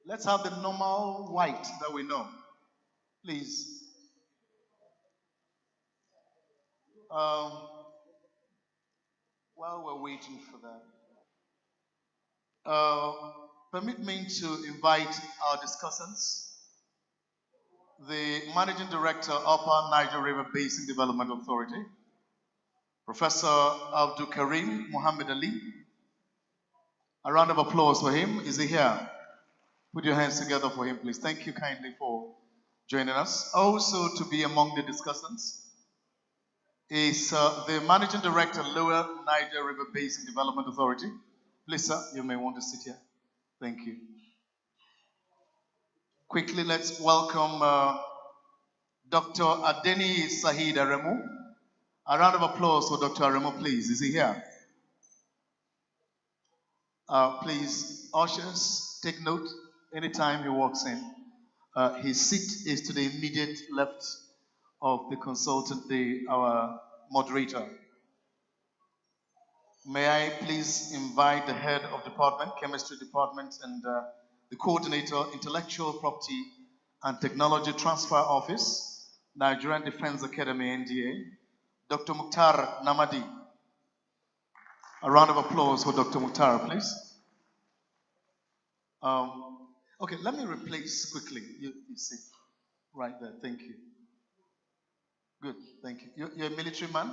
Let's have the normal white that we know, please. Um, while we're waiting for that, permit me to invite our discussants, the Managing Director, Upper Niger River Basin Development Authority, Professor Abdul Karim Muhammad Ali. A round of applause for him. Is he here? Put your hands together for him, please. Thank you kindly for joining us. Also, to be among the discussants is the Managing Director, Lower Niger River Basin Development Authority. Please, sir, you may want to sit here. Thank you. Quickly, let's welcome Dr. Adeni Sahid Aremu. A round of applause for Dr. Aremu, please. Is he here? Please, ushers, take note anytime he walks in. His seat is to the immediate left of the consultant, our moderator. May I please invite the head of department, chemistry department, and the coordinator, intellectual property and technology transfer office, Nigerian Defense Academy, NDA, Dr. Mukhtar Namadi. A round of applause for Dr. Mukhtar, please. Okay, let me replace quickly. You see, right there. Thank you. Good, thank you. You're a military man?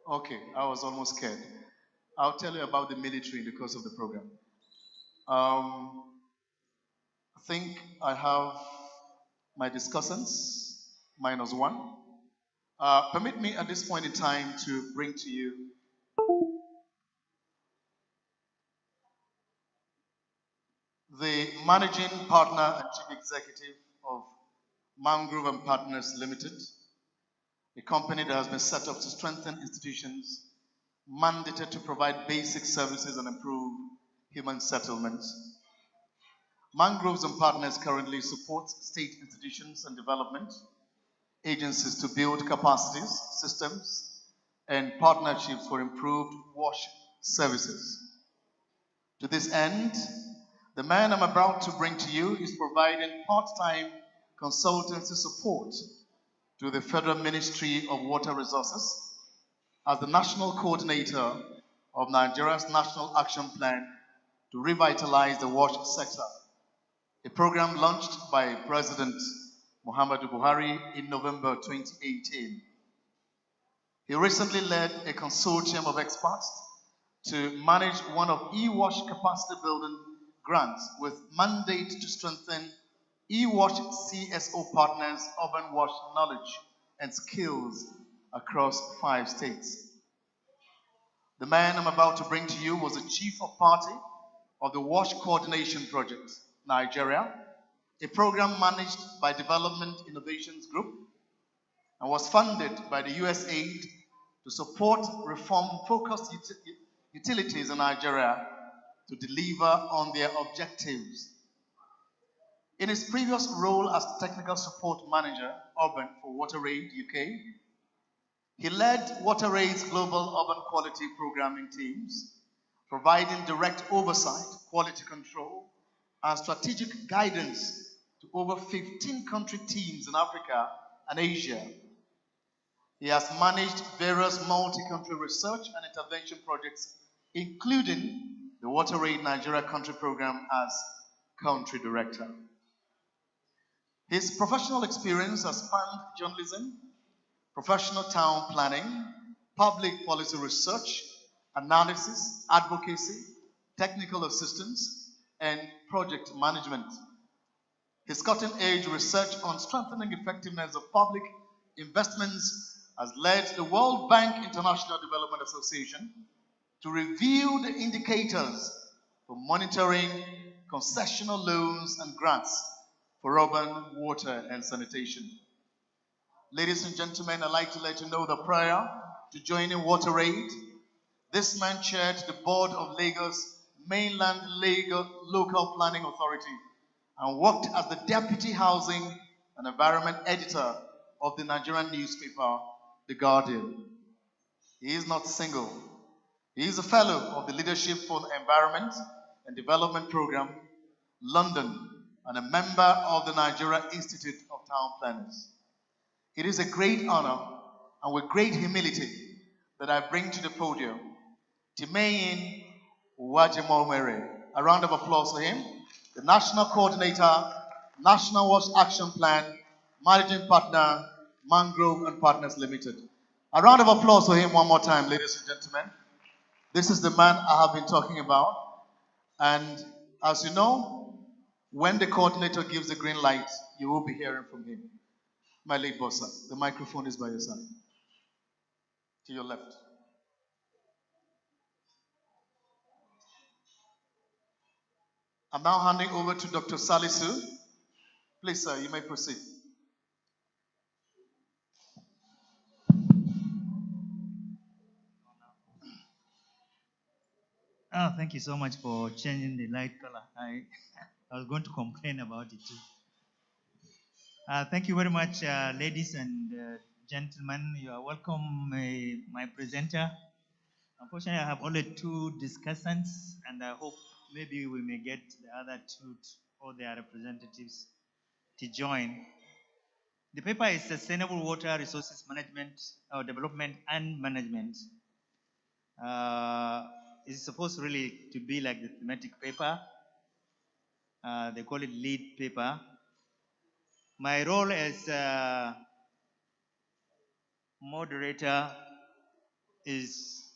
Okay, I was almost scared. I'll tell you about the military in the course of the program. I think I have my discussants, -1. Permit me at this point in time to bring to you the managing partner and chief executive of Mangrove and Partners Limited, a company that has been set up to strengthen institutions mandated to provide basic services and improve human settlements. Mangroves and Partners currently support state institutions and development agencies to build capacities, systems, and partnerships for improved wash services. To this end, the man I'm about to bring to you is providing part-time consultancy support to the Federal Ministry of Water Resources as the national coordinator of Nigeria's National Action Plan to revitalize the wash sector, a program launched by President Muhammadu Buhari in November 2018. He recently led a consortium of experts to manage one of e-wash capacity building grants with mandate to strengthen e-wash CSO partners' urban wash knowledge and skills across 5 states. The man I'm about to bring to you was the chief of party of the Wash Coordination Project, Nigeria, a program managed by Development Innovations Group and was funded by the USAID to support reform-focused utilities in Nigeria to deliver on their objectives. In his previous role as Technical Support Manager, Urban for WaterAid UK, he led WaterAid's global urban quality programming teams, providing direct oversight, quality control, and strategic guidance to over 15 country teams in Africa and Asia. He has managed various multi-country research and intervention projects, including the WaterAid Nigeria Country Program as Country Director. His professional experience has spanned journalism, professional town planning, public policy research, analysis, advocacy, technical assistance, and project management. His cutting-edge research on strengthening effectiveness of public investments has led the World Bank International Development Association to review the indicators for monitoring concessional loans and grants for urban water and sanitation. Ladies and gentlemen, I'd like to let you know that prior to joining WaterAid, this man chaired the board of Lagos Mainland Local Planning Authority and worked as the Deputy Housing and Environment Editor of the Nigerian newspaper, The Guardian. He is not single. He is a fellow of the Leadership for the Environment and Development Program London, and a member of the Nigeria Institute of Town Planners. It is a great honor and with great humility that I bring to the podium Timeyin Wajimomere. A round of applause for him. The National Coordinator, National Watch Action Plan, Managing Partner, Mangrove and Partners Limited. A round of applause for him one more time, ladies and gentlemen. This is the man I have been talking about. And as you know, when the coordinator gives the green light, you will be hearing from him. My late boss, sir. The microphone is by your side. To your left. I'm now handing over to Dr. Salisu. Please, sir, you may proceed. Thank you so much for changing the light color. I was going to complain about it too. Thank you very much, ladies and gentlemen. You are welcome, my presenter. Unfortunately, I have only two discussants, and I hope maybe we may get the other two or their representatives to join. The paper is Sustainable Water Resources Management or Development and Management. It's supposed really to be like the thematic paper. They call it lead paper. My role as moderator is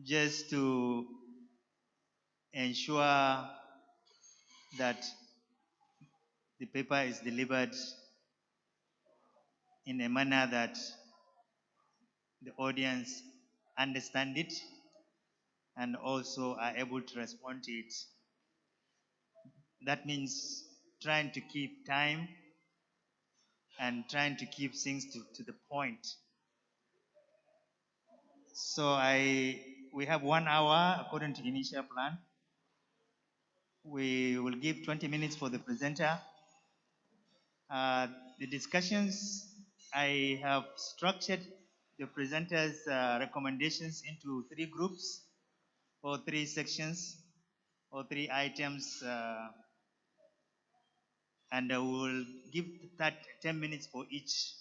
just to ensure that the paper is delivered in a manner that the audience understand it and also are able to respond to it. That means trying to keep time and trying to keep things to the point. So we have 1 hour according to initial plan. We will give 20 minutes for the presenter. The discussions, I have structured the presenter's recommendations into 3 groups or 3 sections or 3 items, and I will give that 10 minutes for each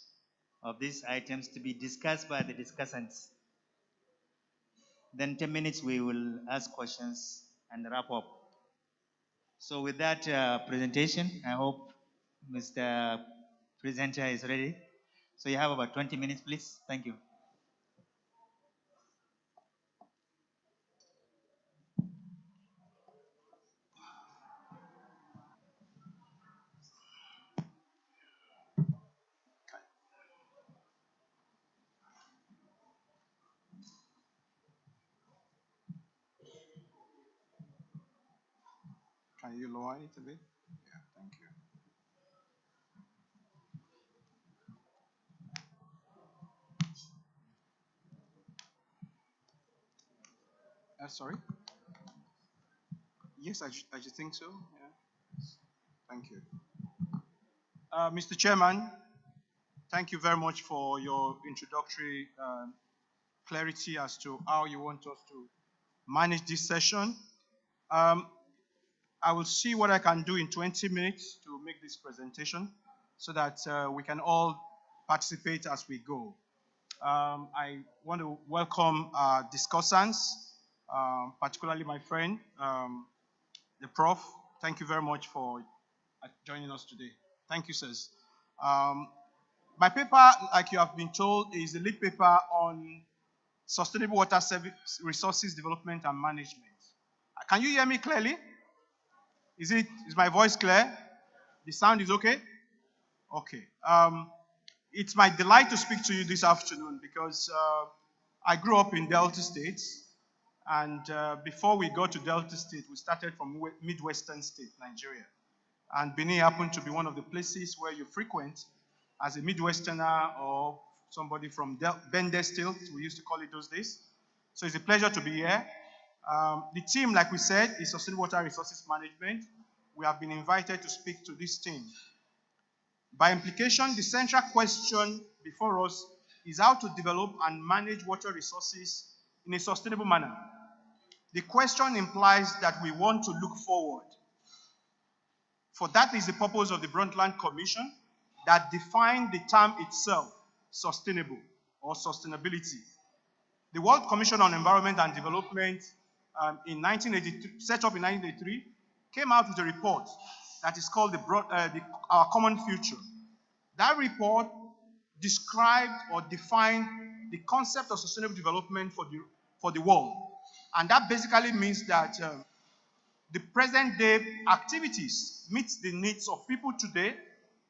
of these items to be discussed by the discussants. Then 10 minutes we will ask questions and wrap up. So with that presentation, I hope Mr. Presenter is ready. So you have about 20 minutes, please. Thank you. Can you lower it a bit? Yeah, thank you. Sorry? Yes, I should think so. Yeah. Thank you. Mr. Chairman, thank you very much for your introductory clarity as to how you want us to manage this session. I will see what I can do in 20 minutes to make this presentation so that we can all participate as we go. I want to welcome our discussants, particularly my friend, the Prof. Thank you very much for joining us today. Thank you, sirs. My paper, like you have been told, is the lead paper on sustainable water resources development and management. Can you hear me clearly? Is my voice clear? The sound is okay? Okay. It's my delight to speak to you this afternoon because I grew up in Delta State, and before we got to Delta State, we started from Midwestern State, Nigeria. And Benin happened to be one of the places where you frequent as a Midwesterner or somebody from Bende State, we used to call it those days. So it's a pleasure to be here. The team, like we said, is Sustainable Water Resources Management. We have been invited to speak to this team. By implication, the central question before us is how to develop and manage water resources in a sustainable manner. The question implies that we want to look forward. For that is the purpose of the Brundtland Commission that defined the term itself, sustainable or sustainability. The World Commission on Environment and Development in 1983, set up in 1983, came out with a report that is called Our Common Future. That report described or defined the concept of sustainable development for the world. And that basically means that the present day activities meet the needs of people today,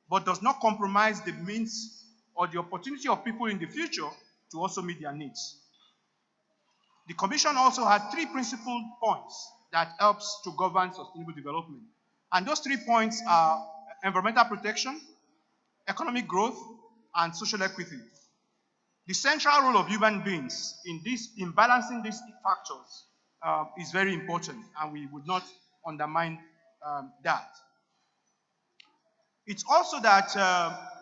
but does not compromise the means or the opportunity of people in the future to also meet their needs. The Commission also had 3 principal points that helps to govern sustainable development. And those 3 points are environmental protection, economic growth, and social equity. The central role of human beings in balancing these factors is very important, and we would not undermine that. It's also that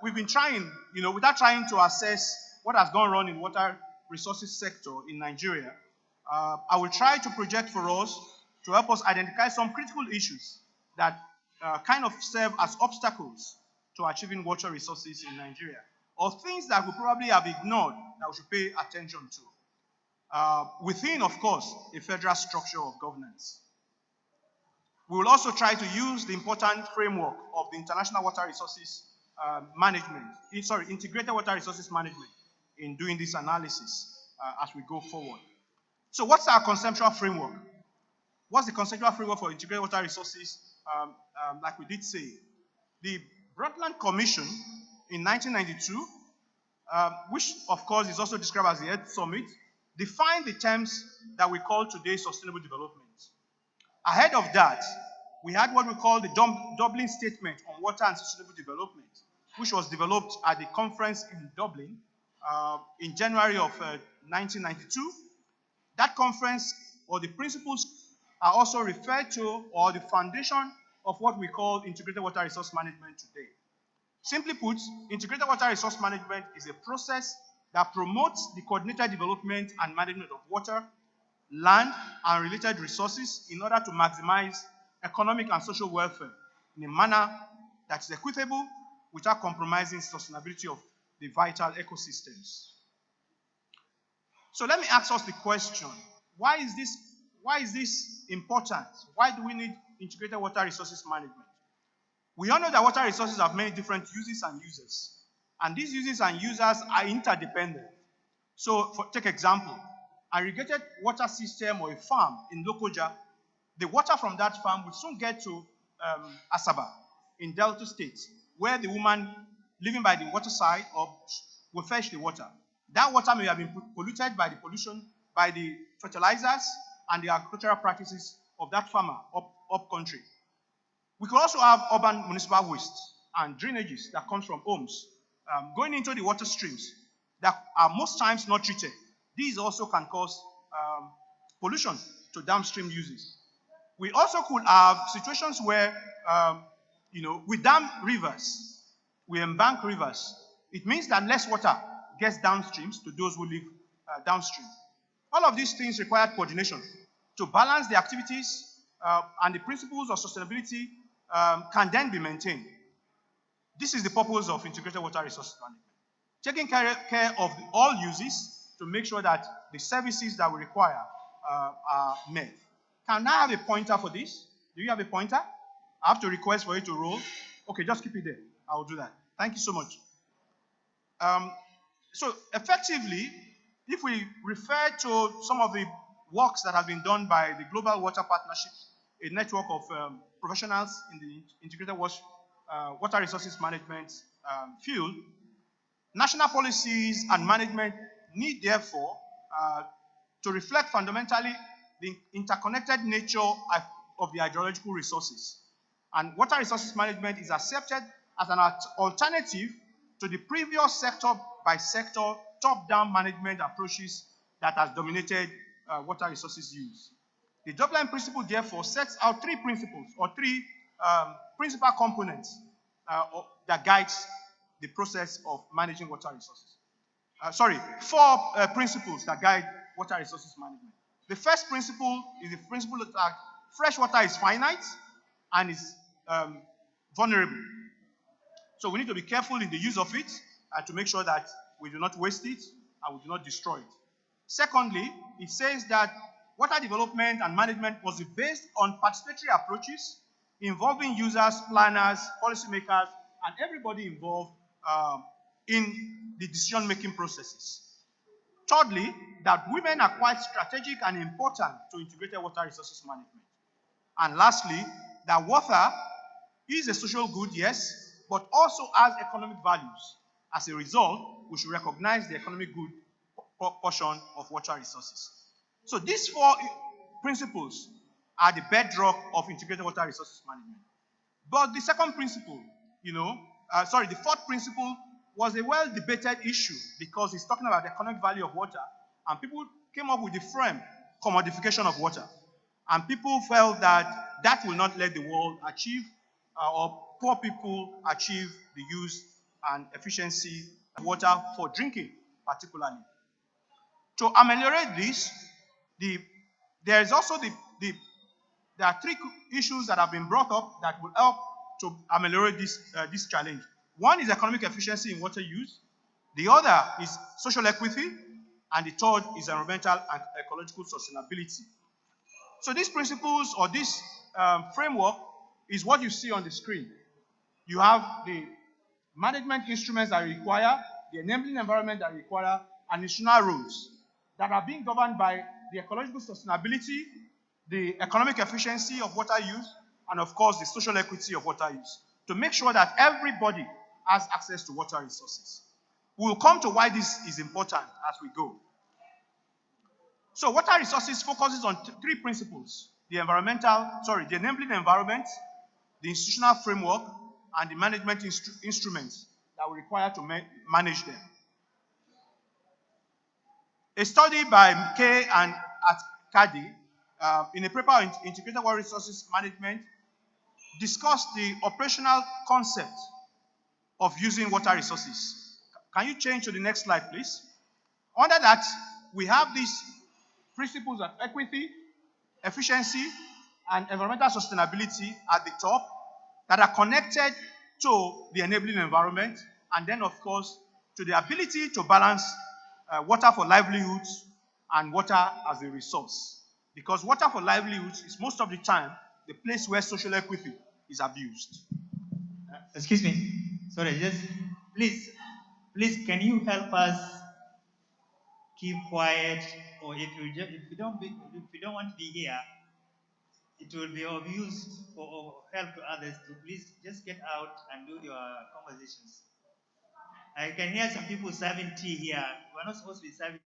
we've been trying, without trying to assess what has gone wrong in water resources sector in Nigeria, I will try to project for us to help us identify some critical issues that kind of serve as obstacles to achieving water resources in Nigeria, or things that we probably have ignored that we should pay attention to, within, of course, a federal structure of governance. We will also try to use the important framework of the International Water Resources Integrated Water Resources Management in doing this analysis as we go forward. So what's our conceptual framework? What's the conceptual framework for integrated water resources? Like we did say, the Brundtland Commission in 1992, which of course is also described as the Earth Summit, defined the terms that we call today sustainable development. Ahead of that, we had what we call the Dublin Statement on Water and Sustainable Development, which was developed at the conference in Dublin in January of 1992. That conference, or the principles, are also referred to, or the foundation of what we call integrated water resource management today. Simply put, integrated water resource management is a process that promotes the coordinated development and management of water, land, and related resources in order to maximize economic and social welfare in a manner that is equitable without compromising sustainability of the vital ecosystems. So let me ask us the question, why is this important? Why do we need integrated water resources management? We all know that water resources have many different uses and users. And these uses and users are interdependent. So take example, irrigated water system or a farm in Lokoja, the water from that farm will soon get to Asaba in Delta State, where the woman living by the waterside will fetch the water. That water may have been polluted by the fertilizers and the agricultural practices of that farmer up country. We could also have urban municipal waste and drainages that comes from homes going into the water streams that are most times not treated. These also can cause pollution to downstream uses. We also could have situations where, we dam rivers, we embank rivers. It means that less water gets downstreams to those who live downstream. All of these things require coordination to balance the activities, and the principles of sustainability can then be maintained. This is the purpose of integrated water resources management. Taking care of all uses to make sure that the services that we require are met. Can I have a pointer for this? Do you have a pointer? I have to request for you to roll. Okay, just keep it there. I will do that. Thank you so much. So effectively, if we refer to some of the works that have been done by the Global Water Partnership, a network of professionals in the integrated water resources management field, national policies and management need therefore to reflect fundamentally the interconnected nature of the hydrological resources. And water resources management is accepted as an alternative to the previous sector by sector top-down management approaches that has dominated water resources use. The Dublin Principle therefore sets out three principles or three principal components that guides the process of managing water resources. Four principles that guide water resources management. The first principle is the principle that fresh water is finite and is vulnerable. So we need to be careful in the use of it and to make sure that we do not waste it and we do not destroy it. Secondly, it says that water development and management must be based on participatory approaches involving users, planners, policymakers, and everybody involved in the decision-making processes. Thirdly, that women are quite strategic and important to integrated water resources management. And lastly, that water is a social good, yes, but also has economic values. As a result, we should recognize the economic good portion of water resources. So these four principles are the bedrock of integrated water resources management. But the second principle, the fourth principle was a well-debated issue because it's talking about the economic value of water, and people came up with the frame, commodification of water. And people felt that that will not let the world achieve, or poor people achieve the use and efficiency of water for drinking, particularly. To ameliorate this, there are three issues that have been brought up that will help to ameliorate this challenge. One is economic efficiency in water use. The other is social equity. And the third is environmental and ecological sustainability. So these principles or this framework is what you see on the screen. You have the management instruments that require, the enabling environment that require, and institutional rules that are being governed by the ecological sustainability, the economic efficiency of water use, and of course the social equity of water use, to make sure that everybody has access to water resources. We will come to why this is important as we go. So water resources focuses on three principles: the enabling environment, the institutional framework, and the management instruments that we require to manage them. A study by Kay and Kadi in a paper on integrated water resources management discussed the operational concept of using water resources. Can you change to the next slide, please? Under that, we have these principles of equity, efficiency, and environmental sustainability at the top that are connected to the enabling environment, and then, of course, to the ability to balance water for livelihoods and water as a resource. Because water for livelihoods is most of the time the place where social equity is abused. Excuse me. Sorry, just please, can you help us keep quiet, or if you don't want to be here, it will be of use for help to others to please just get out and do your conversations. I can hear some people serving tea here. We're not supposed to be serving.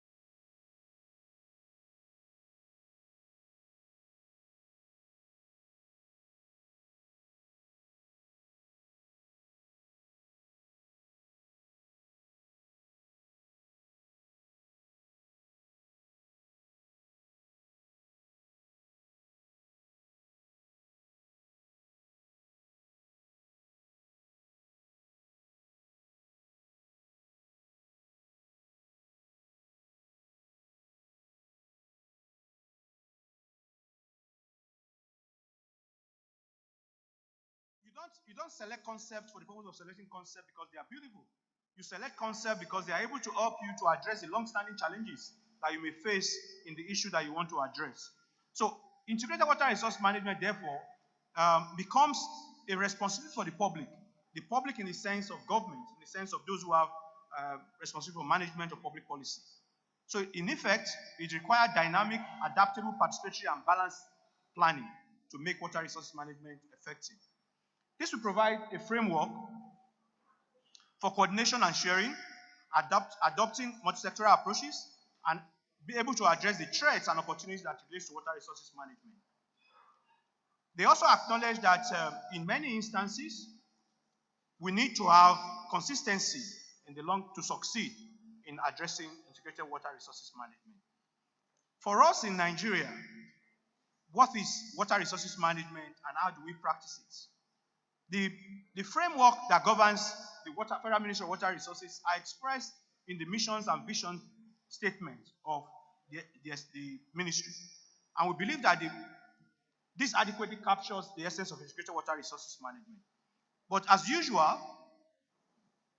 You don't select concepts for the purpose of selecting concepts because they are beautiful. You select concepts because they are able to help you to address the long-standing challenges that you may face in the issue that you want to address. So integrated water resource management, therefore, becomes a responsibility for the public in the sense of government, in the sense of those who have responsibility for management of public policy. So in effect, it requires dynamic, adaptable, participatory, and balanced planning to make water resource management effective. This will provide a framework for coordination and sharing, adopting multi-sectoral approaches, and be able to address the threats and opportunities that relate to water resources management. They also acknowledge that in many instances, we need to have consistency in the to succeed in addressing integrated water resources management. For us in Nigeria, what is water resources management and how do we practice it? The framework that governs the Federal Ministry of Water Resources are expressed in the missions and vision statement of the ministry. And we believe that this adequately captures the essence of integrated water resources management. But as usual,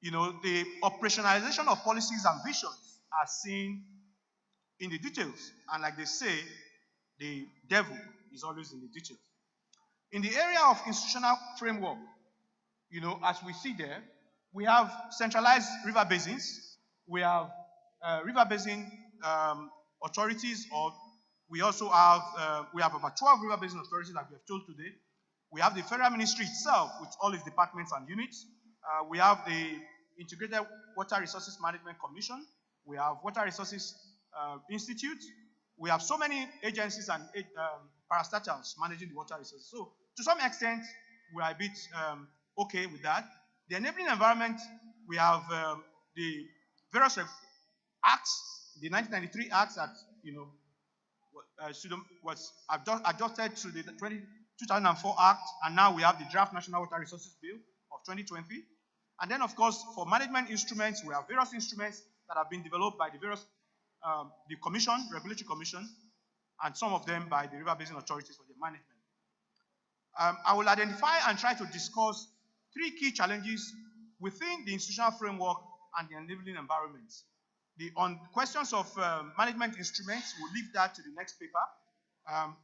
the operationalization of policies and visions are seen in the details. And like they say, the devil is always in the details. In the area of institutional framework, as we see there, we have centralized river basins. We have river basin authorities, or we also have about 12 river basin authorities that we have told today. We have the federal ministry itself with all its departments and units. We have the Integrated Water Resources Management Commission. We have Water Resources Institute. We have so many agencies and parastatals managing the water resources. So to some extent, we are a bit okay with that. The enabling environment, we have the various acts, the 1993 acts that was adjusted to the 2004 Act, and now we have the Draft National Water Resources Bill of 2020. And then, of course, for management instruments, we have various instruments that have been developed by the various the commission, regulatory commission, and some of them by the river basin authorities for the management. I will identify and try to discuss 3 key challenges within the institutional framework and the enabling environment. On questions of management instruments, we'll leave that to the next paper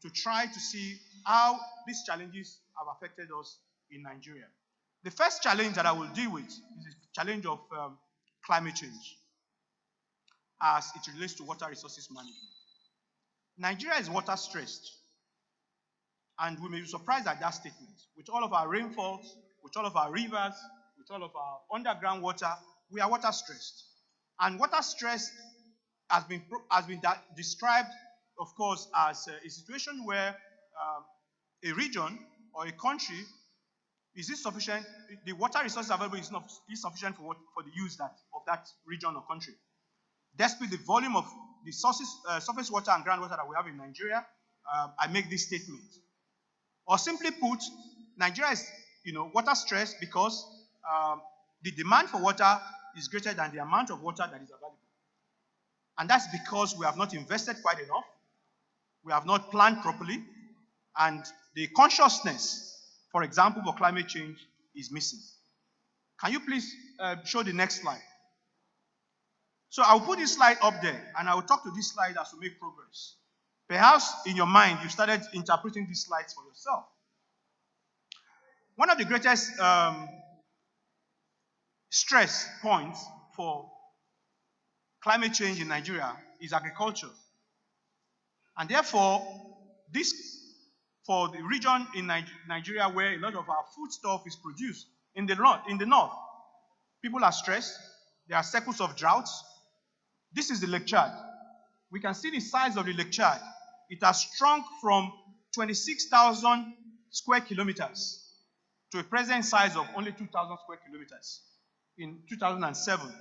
to try to see how these challenges have affected us in Nigeria. The first challenge that I will deal with is the challenge of climate change as it relates to water resources management. Nigeria is water stressed, and we may be surprised at that statement. With all of our rainfalls, with all of our rivers, with all of our underground water, we are water stressed. And water stress has been described, of course, as a situation where a region or a country is insufficient, the water resources available is not insufficient for the use of that region or country. Despite the volume of the surface water and groundwater that we have in Nigeria, I make this statement. Or simply put, Nigeria is water stressed because the demand for water is greater than the amount of water that is available. And that's because we have not invested quite enough, we have not planned properly, and the consciousness, for example, for climate change is missing. Can you please show the next slide? So I'll put this slide up there, and I will talk to this slide as we make progress. Perhaps in your mind, you started interpreting these slides for yourself. One of the greatest stress points for climate change in Nigeria is agriculture. And therefore, this, for the region in Nigeria where a lot of our foodstuff is produced, in the north, people are stressed. There are cycles of droughts. This is the Lake Chad. We can see the size of the Lake Chad. It has shrunk from 26,000 square kilometers to a present size of only 2,000 square kilometers in 2007.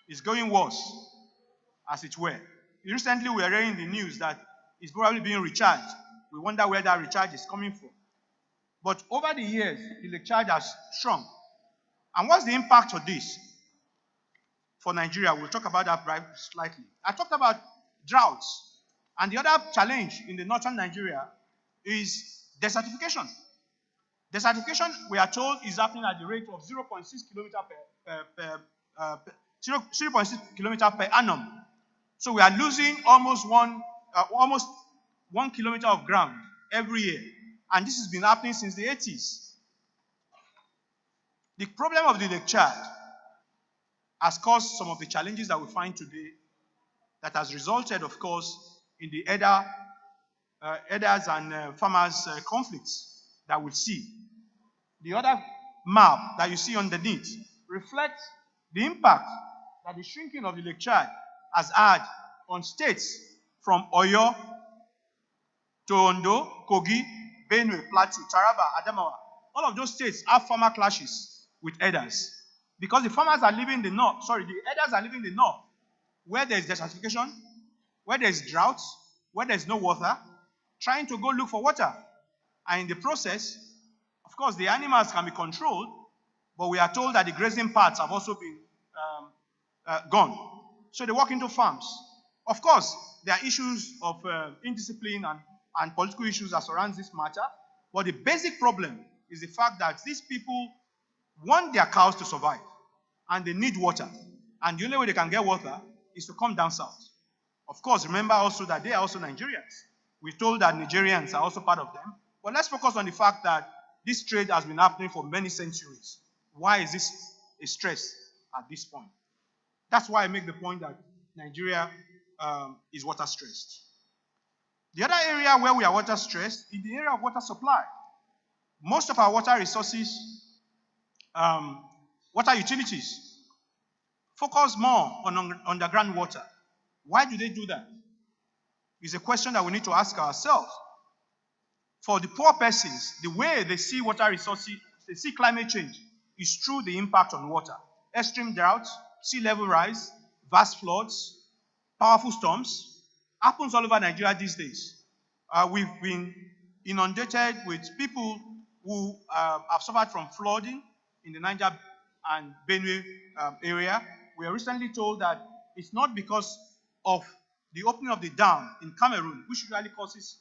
It's going worse, as it were. Recently, we are hearing in the news that it's probably being recharged. We wonder where that recharge is coming from. But over the years, the Lake Chad has shrunk. And what's the impact of this for Nigeria? We'll talk about that slightly. I talked about droughts. And the other challenge in the northern Nigeria is desertification. Desertification, we are told, is happening at the rate of 0.6 kilometer per annum. So we are losing almost 1 kilometer of ground every year. And this has been happening since the 80s. The problem of the Lake Chad has caused some of the challenges that we find today, that has resulted, of course, in the herders and farmers conflicts that we see. The other map that you see underneath reflects the impact that the shrinking of the Lake Chad has had on states from Oyo to Ondo, Kogi, Benue, Plateau, Taraba, Adamawa. All of those states have farmer clashes with herders because the farmers are living in the north. The herders are living in the north, where there is desertification, where there is drought, where there is no water, trying to go look for water. And in the process, of course, the animals can be controlled, but we are told that the grazing parts have also been gone. So they walk into farms. Of course, there are issues of indiscipline and political issues that surround this matter, but the basic problem is the fact that these people want their cows to survive, and they need water. And the only way they can get water is to come down south. Of course, remember also that they are also Nigerians. We're told that Nigerians are also part of them. But let's focus on the fact that this trade has been happening for many centuries. Why is this a stress at this point? That's why I make the point that Nigeria is water stressed. The other area where we are water stressed is the area of water supply. Most of our water resources, water utilities, focus more on underground water. Why do they do that? It's a question that we need to ask ourselves. For the poor persons, the way they see water resources, they see climate change, is through the impact on water. Extreme drought, sea level rise, vast floods, powerful storms, happens all over Nigeria these days. We've been inundated with people who have suffered from flooding in the Niger and Benue area. We are recently told that it's not because of the opening of the dam in Cameroon, which usually causes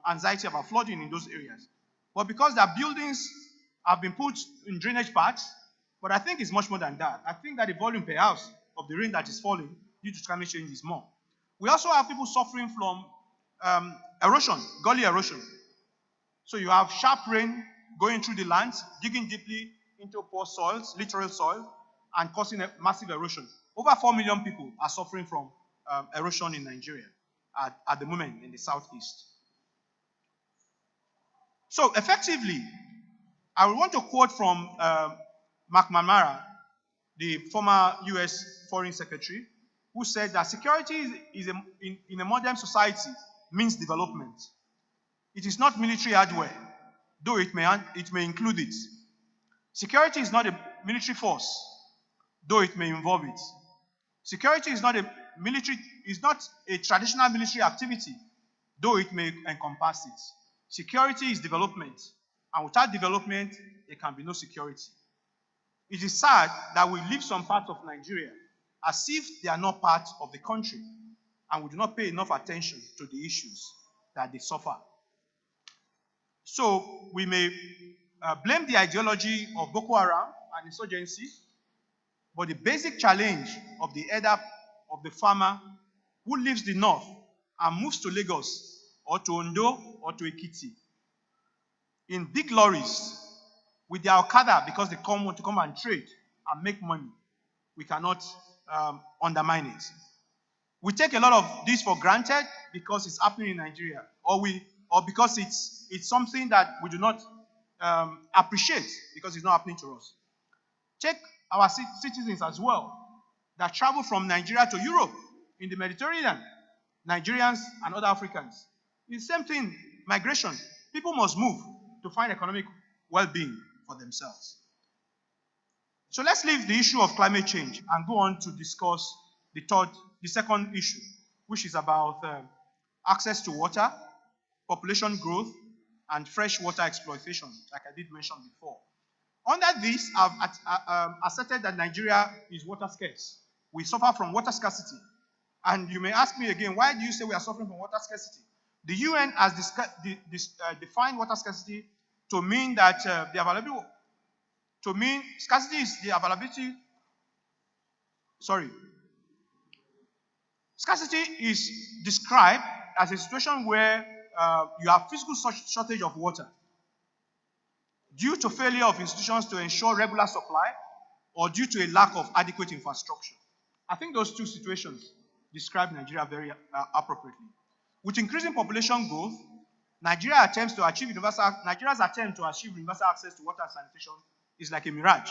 anxiety about flooding in those areas, but because their buildings have been put in drainage paths. But I think it's much more than that. I think that the volume per house of the rain that is falling due to climate change is more. We also have people suffering from erosion, gully erosion. So you have sharp rain going through the lands, digging deeply into poor soils, littoral soil, and causing a massive erosion. Over 4 million people are suffering from erosion in Nigeria at the moment in the southeast. So effectively, I want to quote from McNamara, the former US Foreign Secretary, who said that security in a modern society means development. It is not military hardware, though it may include it. Security is not a military force, though it may involve it. Security is not a traditional military activity, though it may encompass it. Security is development, and without development, there can be no security. It is sad that we leave some parts of Nigeria as if they are not part of the country, and we do not pay enough attention to the issues that they suffer. So we may blame the ideology of Boko Haram and insurgency, but the basic challenge of the elder of the farmer who leaves the north and moves to Lagos or to Ondo or to Ekiti in big lorries with their Okada because they want to come and trade and make money, we cannot undermine it. We take a lot of this for granted because it's happening in Nigeria, or because it's something that we do not appreciate because it's not happening to us. Check our citizens as well that travel from Nigeria to Europe in the Mediterranean, Nigerians and other Africans. It's the same thing, migration. People must move to find economic well-being for themselves. So let's leave the issue of climate change and go on to discuss the second issue, which is about access to water, population growth, and fresh water exploitation, like I did mention before. Under this, I've asserted that Nigeria is water scarce. We suffer from water scarcity. And you may ask me again, why do you say we are suffering from water scarcity? The UN has defined water scarcity to mean that scarcity is the availability. Scarcity is described as a situation where you have physical shortage of water due to failure of institutions to ensure regular supply or due to a lack of adequate infrastructure. I think those two situations describe Nigeria very appropriately. With increasing population growth, Nigeria's attempt to achieve universal access to water and sanitation is like a mirage.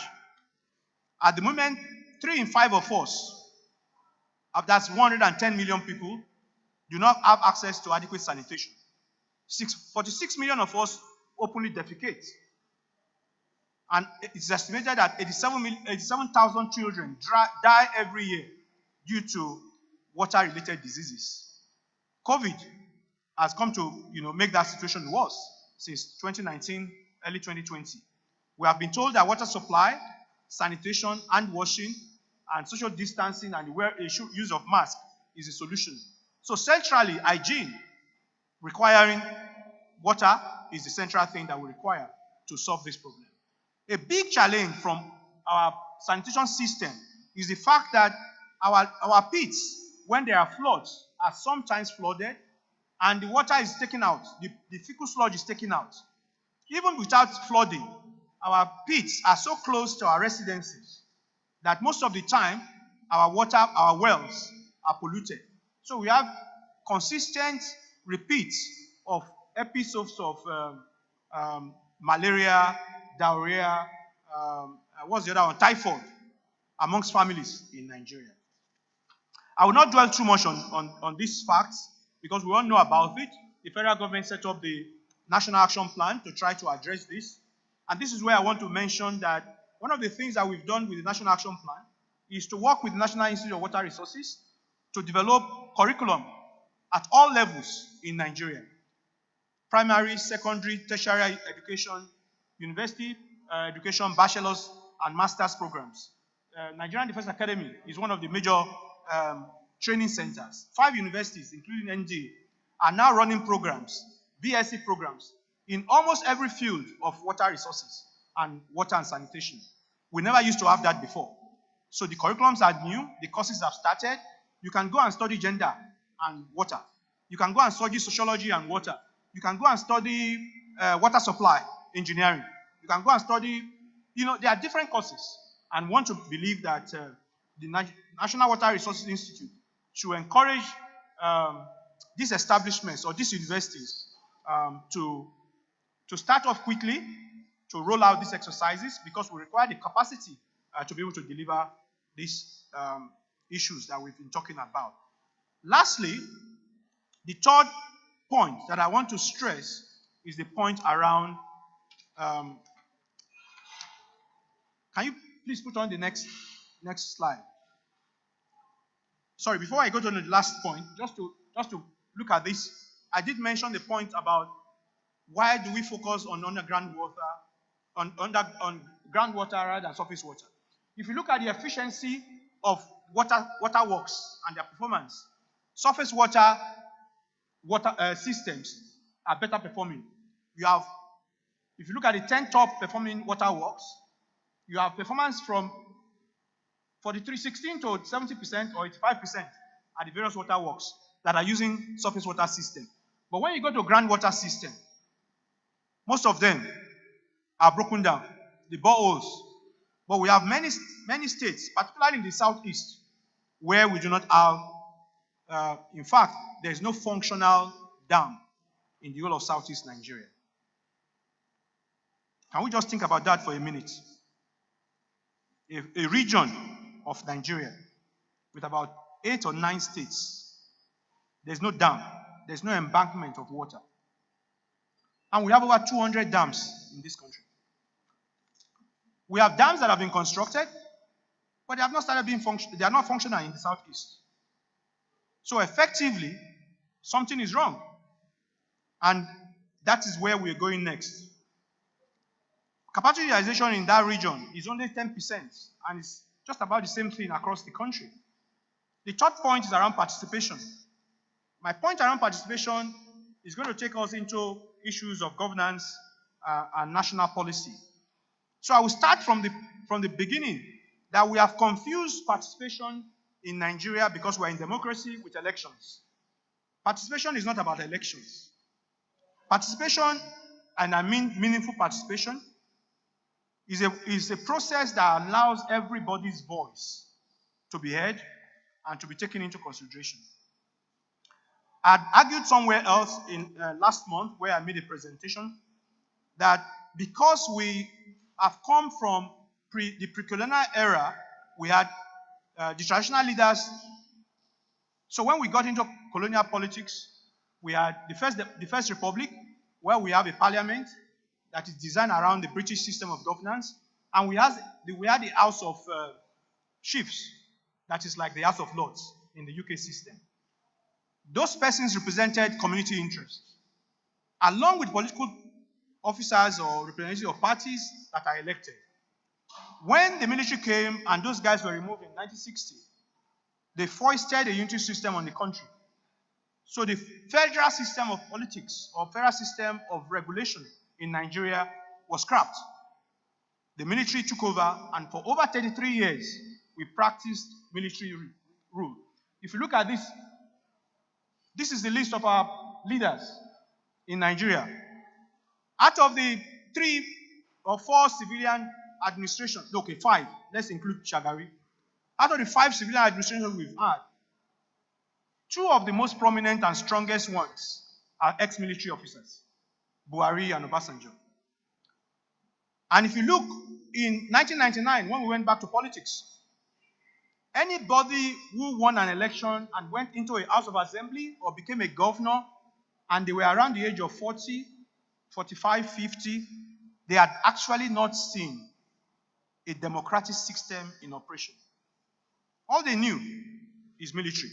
At the moment, 3 in 5 of us, that's 110 million people, do not have access to adequate sanitation. 46 million of us openly defecate. And it's estimated that 87,000 children die every year due to water-related diseases. COVID has come to make that situation worse since 2019, early 2020. We have been told that water supply, sanitation, hand washing, and social distancing and the use of masks is a solution. So centrally, hygiene requiring water is the central thing that we require to solve this problem. A big challenge from our sanitation system is the fact that our pits, when there are floods, are sometimes flooded and the water is taken out, the fecal sludge is taken out. Even without flooding, our pits are so close to our residences that most of the time our water, our wells are polluted. So we have consistent repeats of episodes of malaria, diarrhea, what's the other one? Typhoid amongst families in Nigeria. I will not dwell too much on these facts because we all know about it. The federal government set up the National Action Plan to try to address this. And this is where I want to mention that one of the things that we've done with the National Action Plan is to work with the National Institute of Water Resources to develop curriculum at all levels in Nigeria. Primary, secondary, tertiary education, university education, bachelor's and master's programs. Nigerian Defense Academy is one of the major training centers. 5 universities, including ND, are now running programs, BSc programs, in almost every field of water resources and water and sanitation. We never used to have that before. So the curriculums are new, the courses have started. You can go and study gender and water. You can go and study sociology and water. You can go and study water supply engineering. You can go and study, there are different courses. And want to believe that the National Water Resources Institute should encourage these establishments or these universities to start off quickly, to roll out these exercises, because we require the capacity to be able to deliver these issues that we've been talking about. Lastly, the third point that I want to stress is the point around, can you please put on the next slide? Sorry, before I go to the last point, just to look at this, I did mention the point about why do we focus on underground water, on groundwater rather than surface water. If you look at the efficiency of water works and their performance, surface water systems are better performing. If you look at the 10 top performing water works, you have performance from 16 to 70% or 85% at the various water works that are using surface water system. But when you go to groundwater system, most of them are broken down, the boreholes. But we have many states, particularly in the southeast, where we do not have, in fact, there is no functional dam in the whole of southeast Nigeria. Can we just think about that for a minute? A region of Nigeria with about 8 or 9 states, there's no dam, there's no embankment of water. And we have over 200 dams in this country. We have dams that have been constructed, but they have not started being they are not functional in the southeast. So effectively, something is wrong. And that is where we're going next. Capacity utilization in that region is only 10%, and it's just about the same thing across the country. The third point is around participation. My point around participation is going to take us into issues of governance and national policy. So I will start from the beginning, that we have confused participation in Nigeria because we're in democracy with elections. Participation is not about elections. Participation, and I mean meaningful participation, is a process that allows everybody's voice to be heard and to be taken into consideration. I argued somewhere else in last month where I made a presentation that because we have come from the pre-colonial era, we had the traditional leaders. So when we got into colonial politics, we had the first republic, where we have a parliament that is designed around the British system of governance, and we had the House of Chiefs, that is like the House of Lords in the UK system. Those persons represented community interests, along with political officers or representatives of parties that are elected. When the military came and those guys were removed in 1960, they foisted a unitary system on the country. So the federal system of politics or federal system of regulation in Nigeria was scrapped. The military took over, and for over 33 years, we practiced military rule. If you look at this, this is the list of our leaders in Nigeria. Out of the 3 or 4 civilian administrations, okay, 5, let's include Shagari. Out of the 5 civilian administrations we've had, 2 of the most prominent and strongest ones are ex-military officers, Buhari and Obasanjo. And if you look in 1999, when we went back to politics, anybody who won an election and went into a House of Assembly or became a governor and they were around the age of 40, 45, 50, they had actually not seen a democratic system in operation. All they knew is military.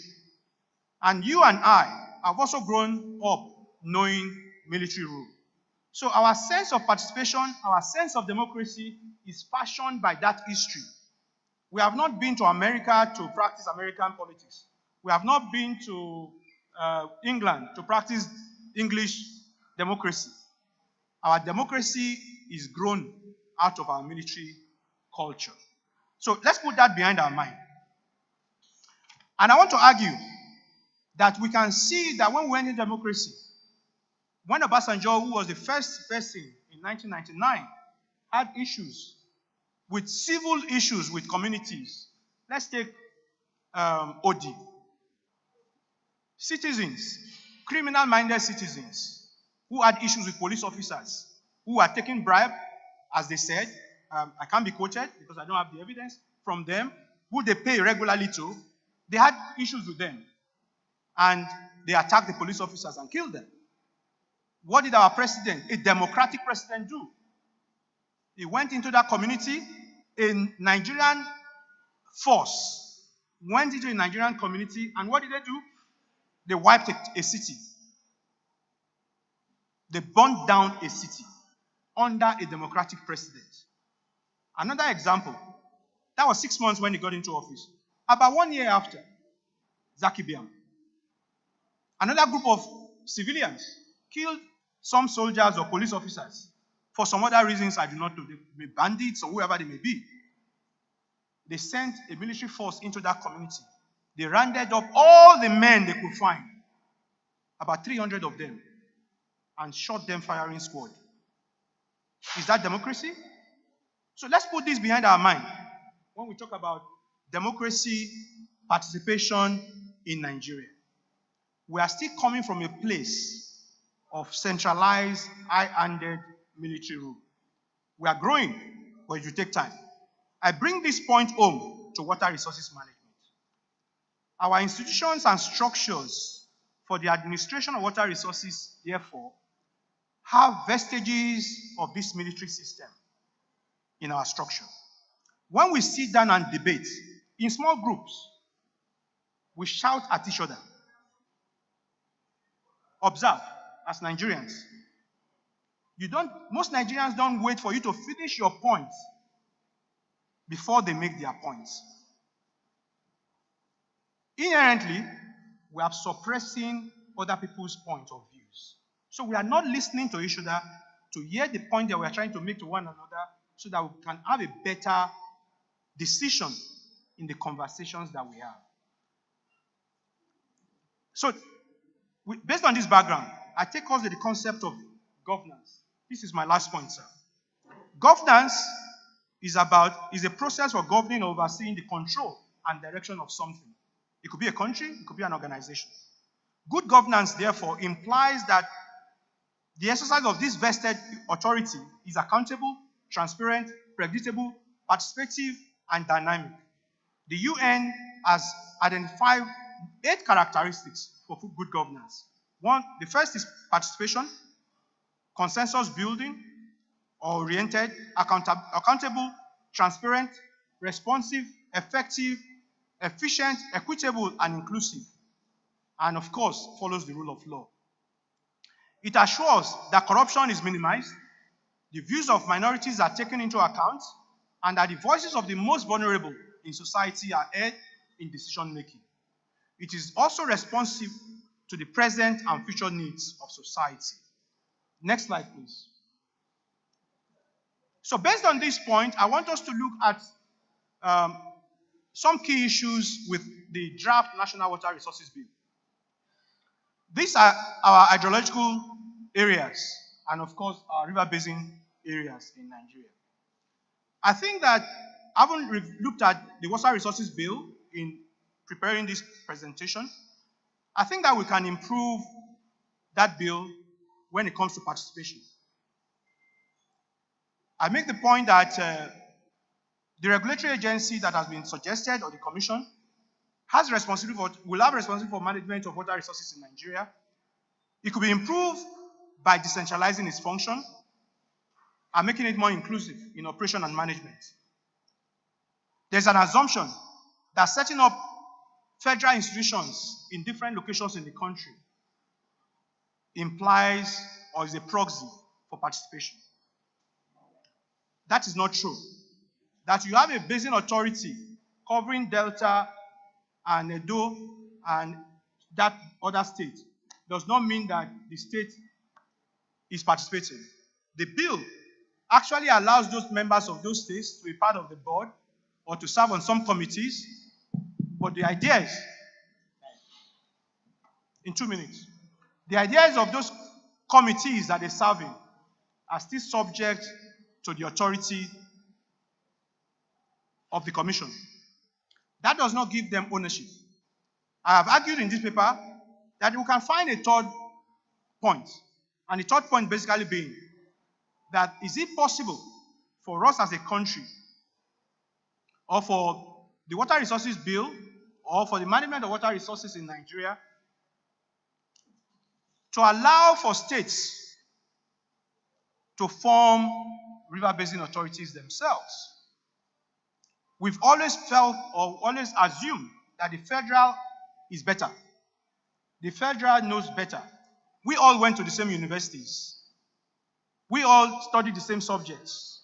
And you and I have also grown up knowing military rule. So our sense of participation, our sense of democracy is fashioned by that history. We have not been to America to practice American politics. We have not been to England to practice English democracy. Our democracy is grown out of our military culture. So let's put that behind our mind. And I want to argue that we can see that when we went into democracy, when Obasanjo, who was the first person in 1999, had issues with civil issues with communities. Let's take OD. Citizens, criminal-minded citizens who had issues with police officers, who are taking bribe, as they said. I can't be quoted because I don't have the evidence from them, who they pay regularly to. They had issues with them. And they attacked the police officers and killed them. What did our president, a democratic president, do? He went into that community. A Nigerian force went into a Nigerian community, and what did they do? They wiped a city. They burned down a city under a democratic president. Another example, that was 6 months when he got into office. About 1 year after, Zaki Biam, another group of civilians killed some soldiers or police officers for some other reasons I do not know. They may be bandits or whoever they may be. They sent a military force into that community. They rounded up all the men they could find, about 300 of them, and shot them firing squad. Is that democracy? So let's put this behind our mind when we talk about democracy, participation in Nigeria. We are still coming from a place of centralized, high-handed military rule. We are growing, but it will take time. I bring this point home to water resources management. Our institutions and structures for the administration of water resources, therefore, have vestiges of this military system in our structure. When we sit down and debate in small groups, we shout at each other. Observe, as Nigerians, most Nigerians don't wait for you to finish your points before they make their points. Inherently, we are suppressing other people's point of views. So we are not listening to each other to hear the point that we are trying to make to one another so that we can have a better decision in the conversations that we have. So, based on this background, I take us to the concept of governance. This is my last point, sir. Governance is a process for governing or overseeing the control and direction of something. It could be a country, it could be an organization. Good governance, therefore, implies that the exercise of this vested authority is accountable, transparent, predictable, participative, and dynamic. The UN has identified 8 characteristics for good governance. The first is participation, consensus building, oriented, accountable, transparent, responsive, effective, efficient, equitable, and inclusive. And of course, follows the rule of law. It assures that corruption is minimized, the views of minorities are taken into account, and that the voices of the most vulnerable in society are heard in decision making. It is also responsive to the present and future needs of society. Next slide, please. So based on this point, I want us to look at um, some key issues with the draft National Water Resources Bill. These are our hydrological areas and, of course, our river basin areas in Nigeria. I think that having looked at the Water Resources Bill in preparing this presentation, I think that we can improve that bill when it comes to participation. I make the point that the regulatory agency that has been suggested, or the commission, will have responsibility for management of water resources in Nigeria. It could be improved by decentralizing its function and making it more inclusive in operation and management. There's an assumption that setting up federal institutions in different locations in the country implies or is a proxy for participation. That is not true. That you have a basin authority covering Delta and Edo and that other state does not mean that the state is participating. The bill actually allows those members of those states to be part of the board or to serve on some committees, but the ideas, in 2 minutes, the ideas of those committees that they're serving are still subject to the authority of the commission. That does not give them ownership. I have argued in this paper that we can find a third point, and the third point basically being that is it possible for us as a country, or for the Water Resources Bill, or for the management of water resources in Nigeria, to allow for states to form river basin authorities themselves? We've always felt or always assumed that the federal is better. The federal knows better. We all went to the same universities. We all studied the same subjects.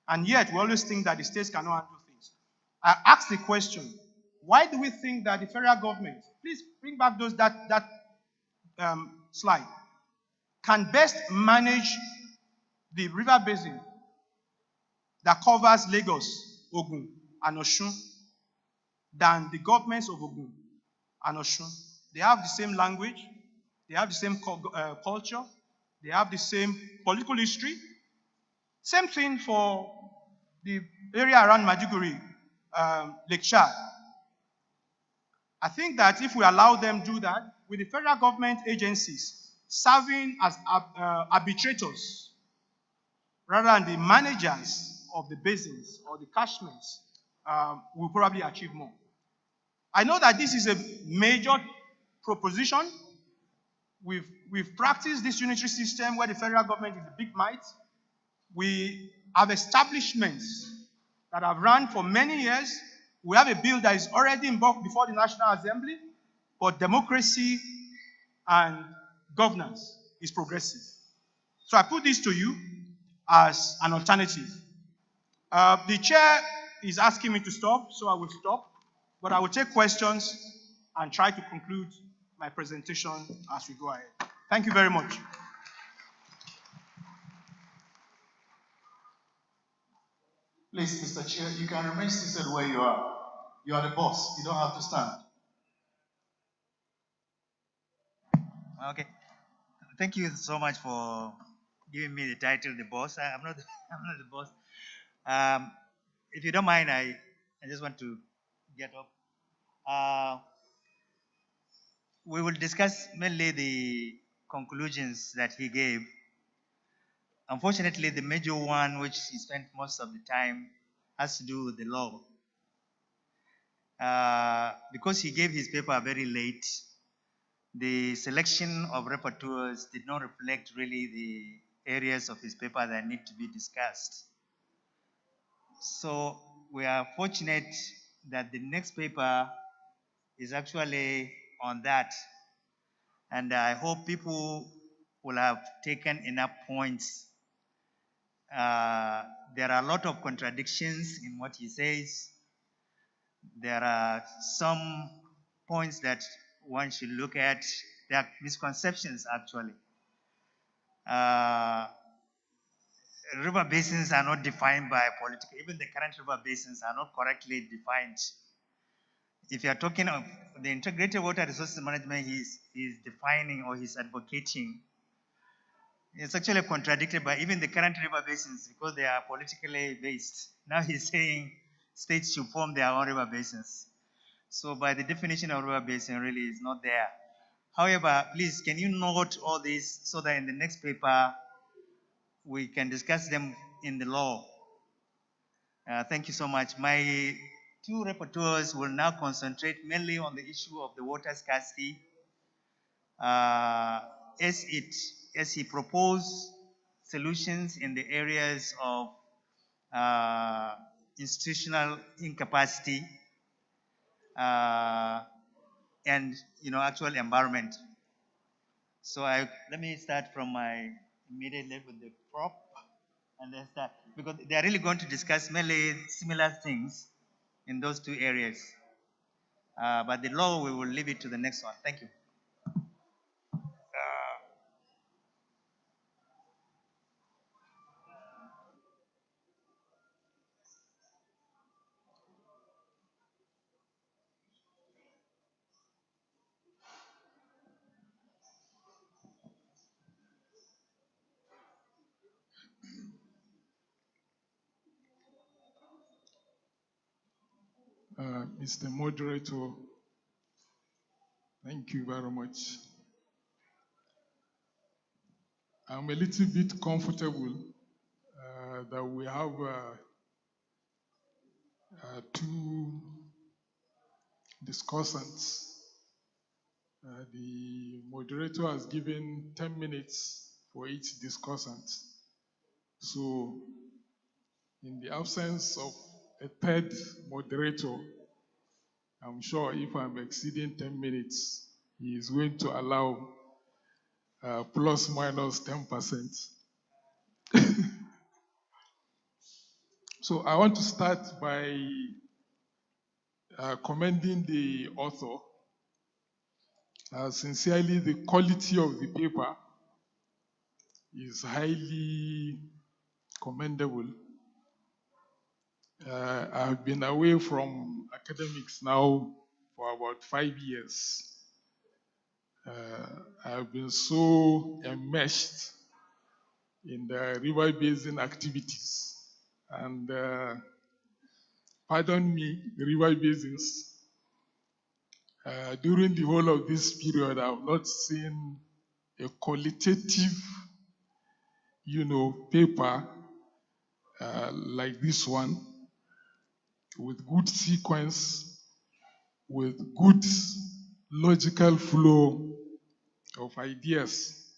And yet, we always think that the states cannot handle things. I asked the question, why do we think that the federal government, please bring back that slide, can best manage the river basin that covers Lagos, Ogun, and Osun than the governments of Ogun and Osun? They have the same language, they have the same culture, they have the same political history. Same thing for the area around Maiduguri, Lake Chad. I think that if we allow them do that, with the federal government agencies serving as arbitrators rather than the managers of the basins or the catchments, we'll probably achieve more. I know that this is a major proposition. We've practiced this unitary system where the federal government is the big might. We have establishments that have run for many years. We have a bill that is already invoked before the National Assembly, but democracy and governance is progressive. So I put this to you as an alternative. The chair is asking me to stop, so I will stop, but I will take questions and try to conclude my presentation as we go ahead. Thank you very much. Please, Mr. Chair, you can remain seated where you are. You are the boss. You don't have to stand. Okay. Thank you so much for giving me the title, the boss. I'm not, I'm not the boss. If you don't mind, I just want to get up. We will discuss mainly the conclusions that he gave. Unfortunately, the major one, which he spent most of the time, has to do with the law. Because he gave his paper very late, the selection of rapporteurs did not reflect really the areas of his paper that need to be discussed. So we are fortunate that the next paper is actually on that. And I hope people will have taken enough points. There are a lot of contradictions in what he says. There are some points that one should look at. There are misconceptions, actually. river basins are not defined by political, even the current river basins are not correctly defined. If you are talking of the integrated water resources management, he's defining or he's advocating. It's actually contradicted by even the current river basins because they are politically based. Now he's saying states should form their own river basins. So by the definition of river basin really is not there. However, please, can you note all this so that in the next paper we can discuss them in the law? Thank you so much. My two rapporteurs will now concentrate mainly on the issue of the water scarcity as he proposed solutions in the areas of institutional incapacity and actual environment. So let me start from my immediate left with the prop and then start because they are really going to discuss mainly similar things in those two areas. But the law, we will leave it to the next one. Thank you. Mr. Moderator, thank you very much. I'm a little bit comfortable that we have two discussants. The moderator has given 10 minutes for each discussant. So, in the absence of a third moderator, I'm sure if I'm exceeding 10 minutes, he is going to allow plus minus 10%. So I want to start by commending the author. Sincerely, the quality of the paper is highly commendable. I've been away from academics now for about 5 years. I've been so enmeshed in the river basin activities. And pardon me, the river basins. During the whole of this period, I've not seen a qualitative, paper like this one, with good sequence, with good logical flow of ideas.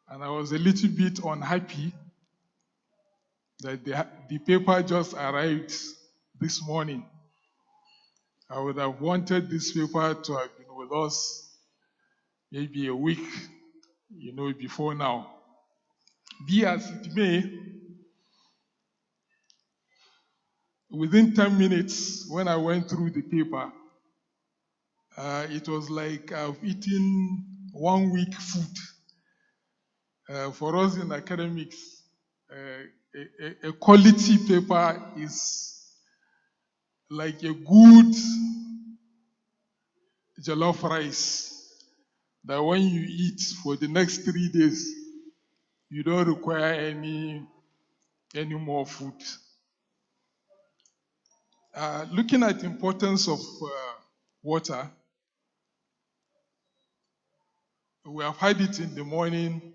And I was a little bit unhappy that the paper just arrived this morning. I would have wanted this paper to have been with us maybe a week, before now. Be as it may, within 10 minutes, when I went through the paper, it was like I've eaten 1 week food. For us in academics, a quality paper is like a good jollof rice that when you eat for the next 3 days, you don't require any more food. Looking at the importance of water, we have had it in the morning.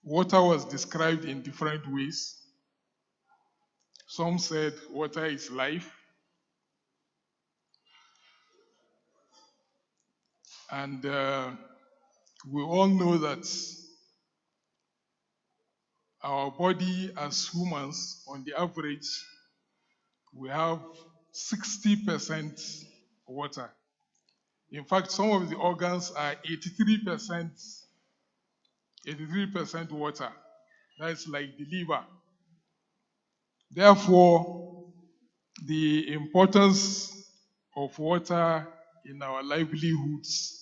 Water was described in different ways. Some said water is life. And we all know that our body as humans, on the average, we have 60% water. In fact, some of the organs are 83% water. That's like the liver. Therefore, the importance of water in our livelihoods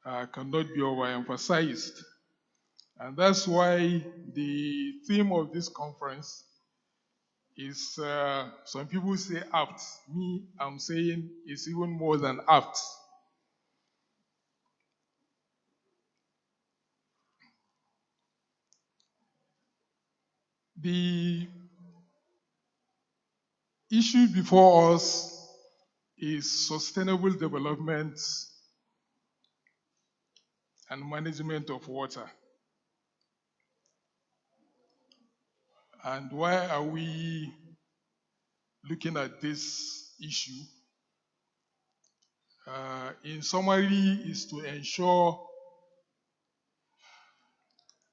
cannot be overemphasized. And that's why the theme of this conference is, some people say apt. Me, I'm saying it's even more than apt. The issue before us is sustainable development and management of water. And why are we looking at this issue? In summary, is to ensure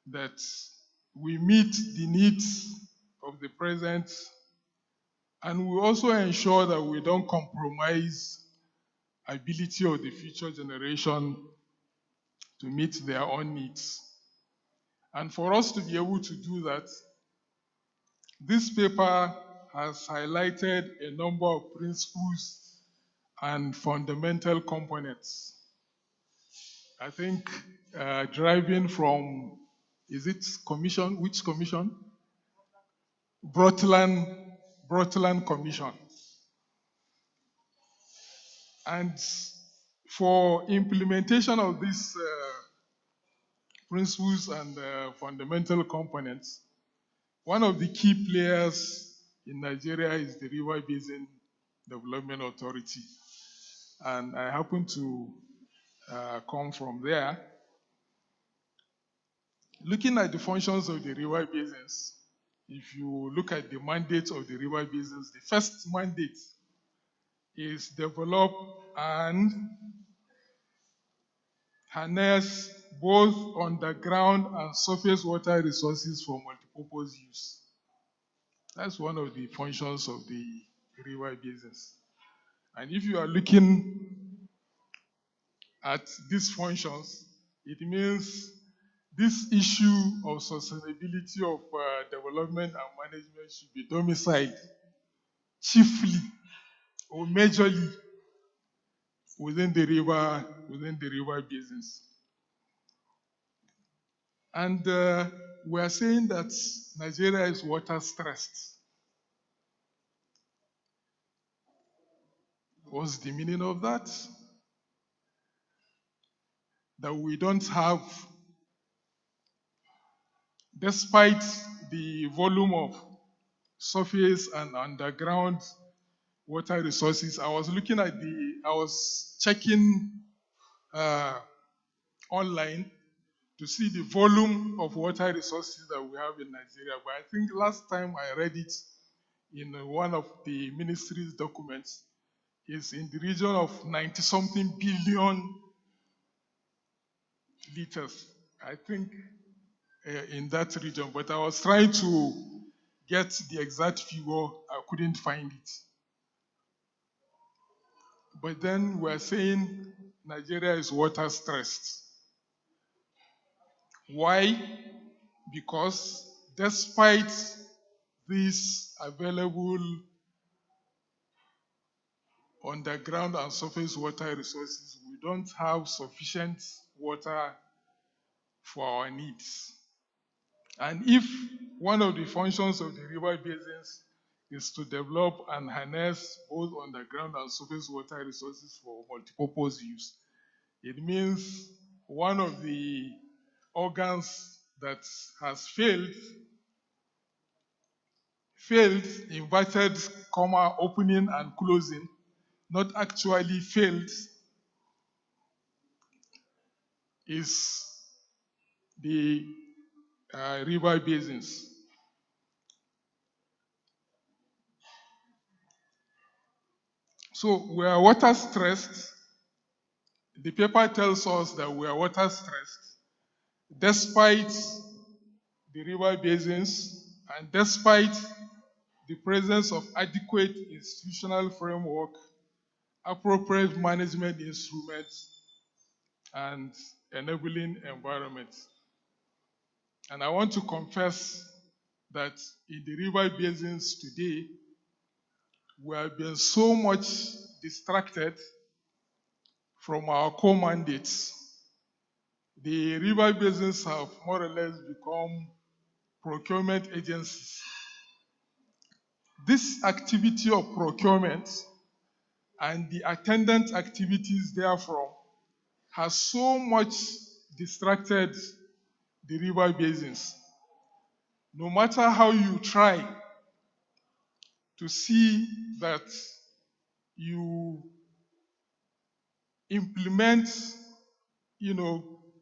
that we meet the needs of the present, and we also ensure that we don't compromise ability of the future generation to meet their own needs. And for us to be able to do that, this paper has highlighted a number of principles and fundamental components. I think driving from, is it commission? Which commission? Brotland Commission. And for implementation of these principles and fundamental components, one of the key players in Nigeria is the River Basin Development Authority. And I happen to come from there. Looking at the functions of the river basins, if you look at the mandate of the river basins, the first mandate is develop and harness both underground and surface water resources for multipurpose use. That's one of the functions of the river basins. And if you are looking at these functions, it means this issue of sustainability of development and management should be domiciled chiefly or majorly within the river basins. And we are saying that Nigeria is water stressed. What's the meaning of that? That we don't have, despite the volume of surface and underground water resources. I was checking online to see the volume of water resources that we have in Nigeria. But I think last time I read it in one of the ministry's documents, is in the region of 90-something billion liters. I think in that region. But I was trying to get the exact figure. I couldn't find it. But then we're saying Nigeria is water stressed. Why? Because despite these available underground and surface water resources, we don't have sufficient water for our needs. And if one of the functions of the river basins is to develop and harness both underground and surface water resources for multipurpose use, it means one of the organs that has failed, inverted comma, opening and closing, not actually failed, is the river basins. So we are water stressed. The paper tells us that we are water stressed despite the river basins and despite the presence of adequate institutional framework, appropriate management instruments, and enabling environments. And I want to confess that in the river basins today, we have been so much distracted from our core mandates the river basins have more or less become procurement agencies. This activity of procurement and the attendant activities therefrom has so much distracted the river basins. No matter how you try to see that you implement,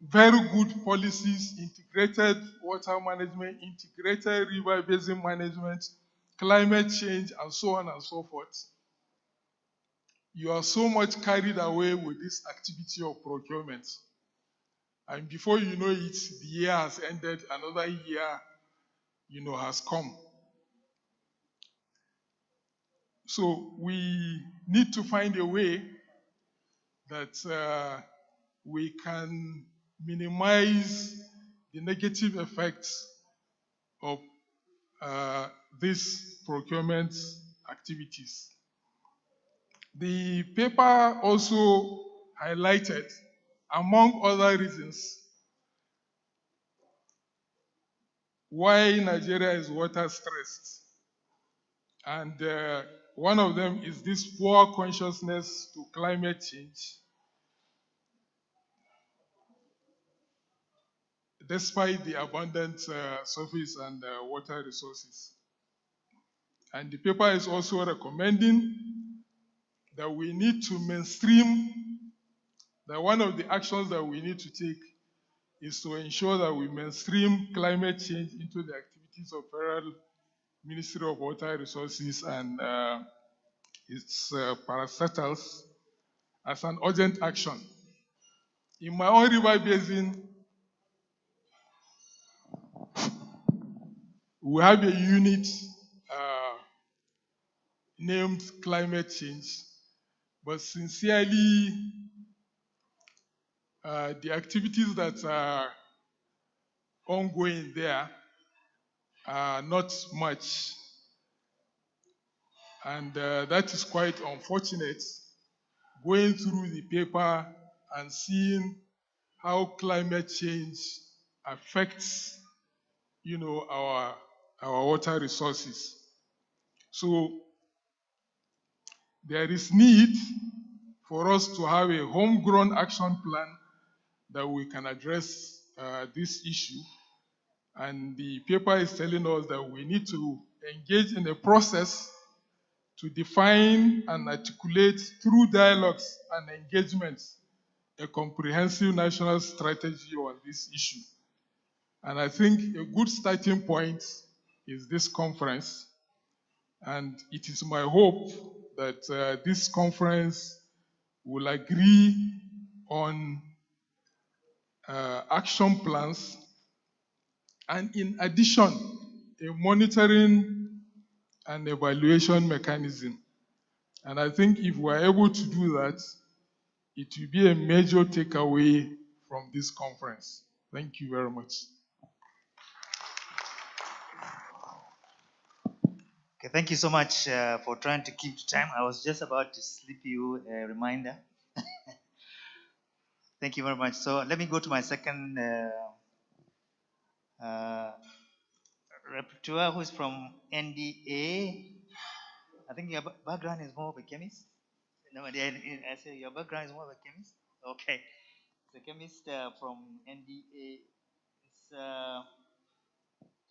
very good policies, integrated water management, integrated river basin management, climate change, and so on and so forth, you are so much carried away with this activity of procurement. And before you know it, the year has ended, another year, has come. So we need to find a way that we can minimize the negative effects of these procurement activities. The paper also highlighted, among other reasons, why Nigeria is water stressed. And one of them is this poor consciousness to climate change, despite the abundant surface and water resources. And the paper is also recommending that we need to mainstream, that one of the actions that we need to take is to ensure that we mainstream climate change into the activities of Federal Ministry of Water Resources and its parastatals as an urgent action. In my own river basin, we have a unit named climate change, but sincerely, the activities that are ongoing there are not much. And that is quite unfortunate, going through the paper and seeing how climate change affects, our water resources. So there is need for us to have a homegrown action plan that we can address this issue. And the paper is telling us that we need to engage in a process to define and articulate through dialogues and engagements a comprehensive national strategy on this issue. And I think a good starting point is this conference. And it is my hope that this conference will agree on action plans, and in addition, a monitoring and evaluation mechanism. And I think if we're able to do that, it will be a major takeaway from this conference. Thank you very much. Okay, thank you so much for trying to keep time. I was just about to slip you a reminder. Thank you very much. So let me go to my second rapporteur, who is from NDA. I think your background is more of a chemist. No, I say your background is more of a chemist. Okay, the chemist from NDA is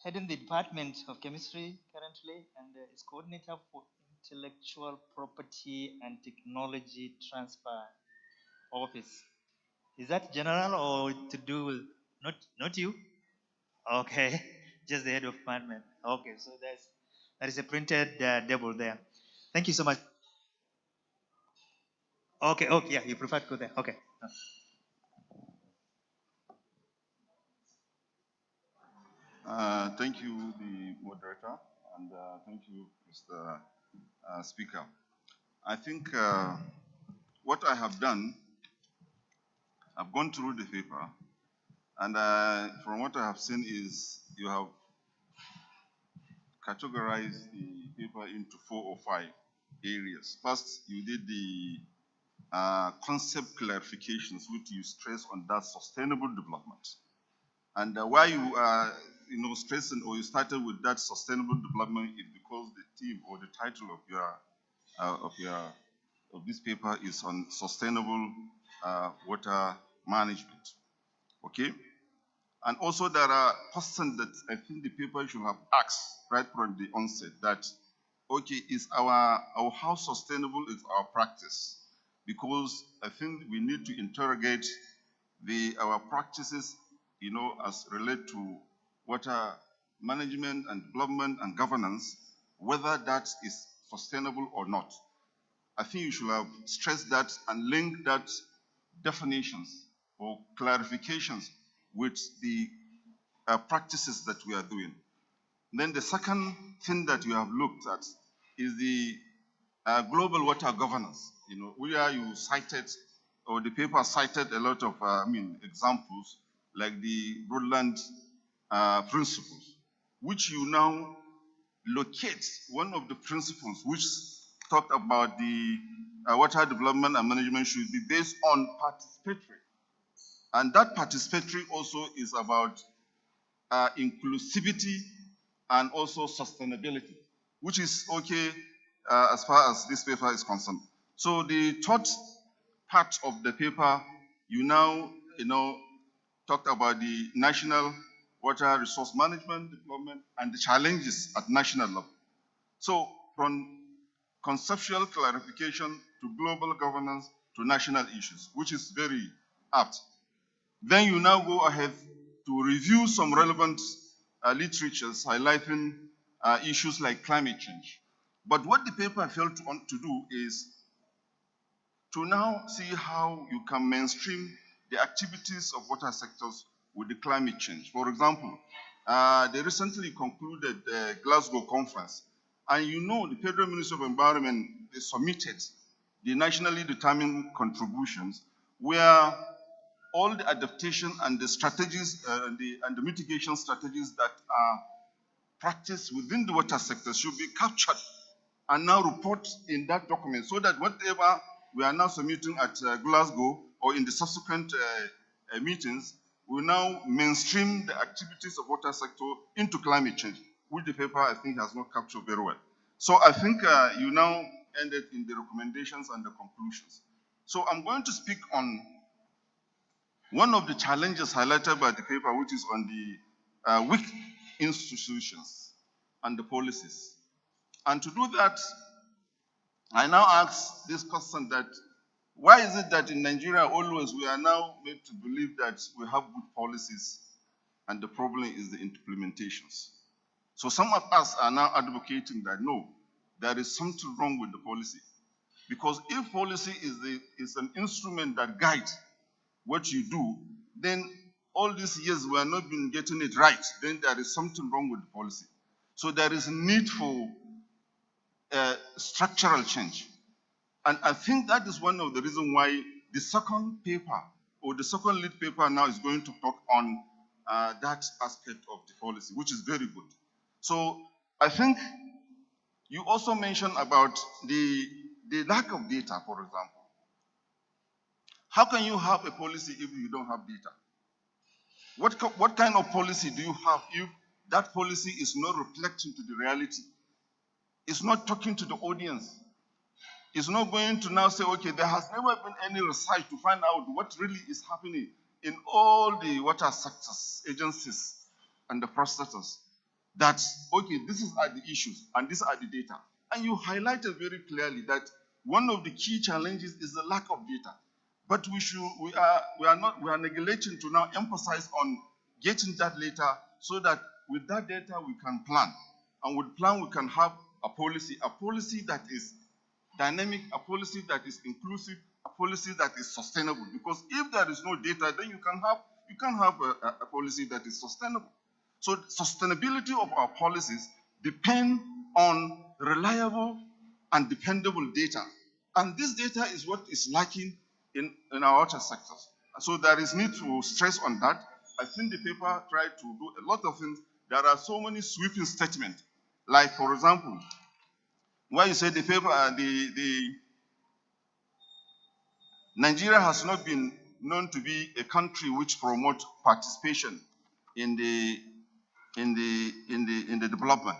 heading the Department of Chemistry currently, and is coordinator for Intellectual Property and Technology Transfer Office. Is that general or to do with not you? Okay, just the head of department. Okay, so that is a printed double there. Thank you so much. Okay, yeah, you prefer to go there. Okay. Thank you, the moderator, and thank you, Mr. Speaker. I think what I have done, I've gone through the paper, and from what I have seen is you have categorized the paper into 4 or 5 areas. First, you did the concept clarifications which you stress on that sustainable development. And why you are stressing or you started with that sustainable development is because the theme or the title of this paper is on sustainable water management. Okay? And also there are questions that I think the paper should have asked right from the onset that, okay, is how sustainable is our practice? Because I think we need to interrogate our practices, as relate to water management and development and governance, whether that is sustainable or not. I think you should have stressed that and linked that definitions or clarifications with the practices that we are doing. Then the second thing that you have looked at is the global water governance. Where you cited, or the paper cited a lot of, examples like the Broadland principles, which you now locate one of the principles which talked about the water development and management should be based on participatory. And that participatory also is about inclusivity and also sustainability, which is okay as far as this paper is concerned. So the third part of the paper, you now, talked about the national water resource management development and the challenges at national level. So from conceptual clarification to global governance to national issues, which is very apt. Then you now go ahead to review some relevant literatures highlighting issues like climate change. But what the paper failed to do is to now see how you can mainstream the activities of water sectors with the climate change. For example, they recently concluded the Glasgow conference, and the Federal Ministry of Environment, they submitted the nationally determined contributions where all the adaptation and the strategies and the mitigation strategies that are practiced within the water sector should be captured and now report in that document, so that whatever we are now submitting at Glasgow or in the subsequent meetings will now mainstream the activities of water sector into climate change, which the paper I think has not captured very well. So I think you now ended in the recommendations and the conclusions. So I'm going to speak on one of the challenges highlighted by the paper, which is on the weak institutions and the policies. And to do that, I now ask this question that, why is it that in Nigeria always we are now made to believe that we have good policies and the problem is the implementations? So some of us are now advocating that no, there is something wrong with the policy. Because if policy is an instrument that guides what you do, then all these years we have not been getting it right, then there is something wrong with the policy. So there is a need for structural change. And I think that is one of the reasons why the second paper, or the second lead paper now is going to talk on that aspect of the policy, which is very good. So I think you also mentioned about the lack of data, for example. How can you have a policy if you don't have data? What kind of policy do you have if that policy is not reflecting to the reality? It's not talking to the audience. It's not going to now say, okay, there has never been any research to find out what really is happening in all the water sectors, agencies, and the processes. That, okay, are the issues, and these are the data. And you highlighted very clearly that one of the key challenges is the lack of data. But we are neglecting to now emphasize on getting that data, so that with that data we can plan. And with plan we can have a policy that is dynamic, a policy that is inclusive, a policy that is sustainable. Because if there is no data, then you can't have a policy that is sustainable. So sustainability of our policies depend on reliable and dependable data. And this data is what is lacking in our water sectors. So there is need to stress on that. I think the paper tried to do a lot of things. There are so many sweeping statements. Like, for example, where you say the paper, Nigeria has not been known to be a country which promotes participation in the development.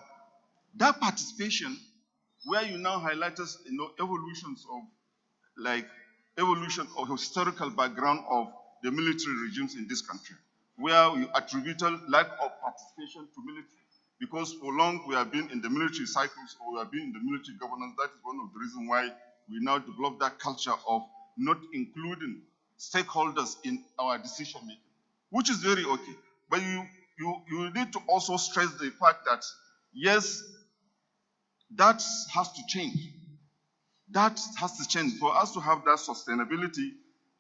That participation, where you now highlighted, evolutions of like evolution of historical background of the military regimes in this country, where you attributed lack of participation to military. Because for long we have been in the military cycles or we have been in the military governance. That is one of the reasons why we now develop that culture of not including stakeholders in our decision making, which is very okay. But you need to also stress the fact that yes, that has to change. That has to change. For us to have that sustainability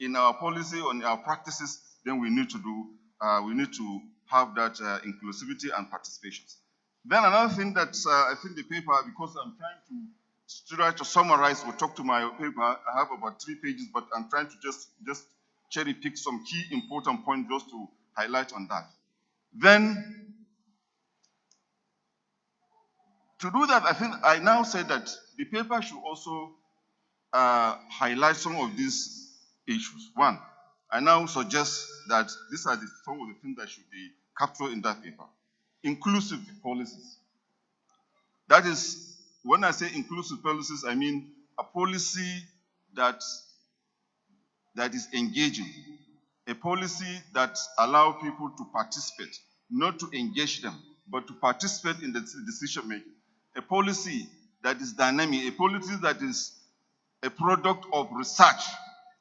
in our policy, on our practices, then we need to have that inclusivity and participation. Then another thing that I think the paper, because I'm trying to try to summarize or talk to my paper, I have about 3 pages, but I'm trying to just cherry pick some key important points just to highlight on that. Then to do that, I think I now say that the paper should also highlight some of these issues. One, I now suggest that these are some of the things that should be captured in that paper. Inclusive policies. That is, when I say inclusive policies, I mean a policy that is engaging, a policy that allows people to participate, not to engage them, but to participate in the decision making. A policy that is dynamic, a policy that is a product of research,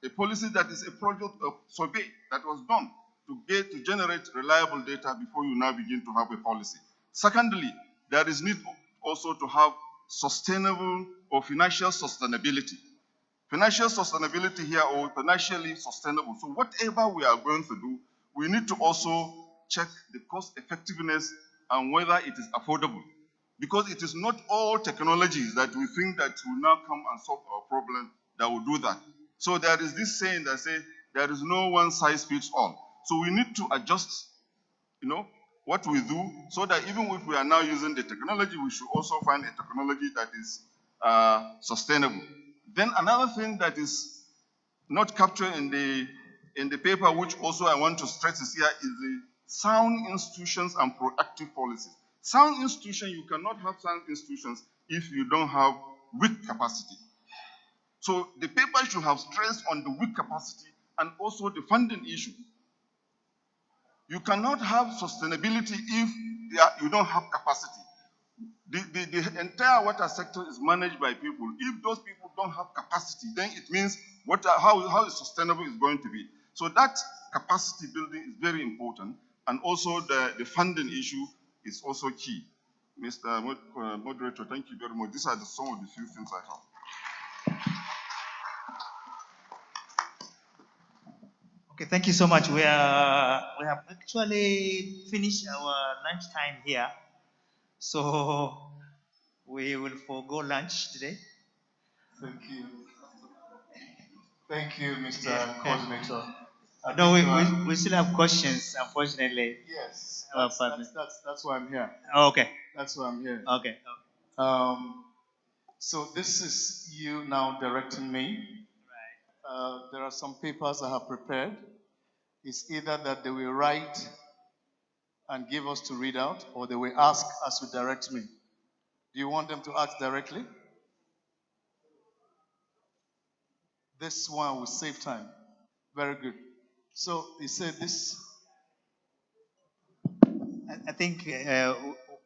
a policy that is a product of survey that was done to generate reliable data before you now begin to have a policy. Secondly, there is need also to have sustainable or financial sustainability. Financial sustainability here, or financially sustainable. So whatever we are going to do, we need to also check the cost effectiveness and whether it is affordable. Because it is not all technologies that we think that will now come and solve our problem that will do that. So there is this saying that says there is no one size fits all. So we need to adjust, what we do, so that even if we are now using the technology, we should also find a technology that is sustainable. Then another thing that is not captured in the paper, which also I want to stress is here, is the sound institutions and proactive policies. Sound institutions, you cannot have sound institutions if you don't have weak capacity. So the paper should have stressed on the weak capacity and also the funding issue. You cannot have sustainability if you don't have capacity. The entire water sector is managed by people. If those people don't have capacity, then it means how sustainable is going to be. So that capacity building is very important, and also the funding issue is also key. Mr. Moderator, thank you very much. These are some of the few things I have. Okay, thank you so much. We have actually finished our lunch time here, so we will forego lunch today. Thank you. Thank you, Mr. Coordinator. No, we still have questions, unfortunately. Yes, that's why I'm here. Oh, okay. That's why I'm here. Okay. So this is you now directing me. There are some papers I have prepared. It's either that they will write and give us to read out, or they will ask us to direct me. Do you want them to ask directly? This one will save time. Very good. So he said this. I think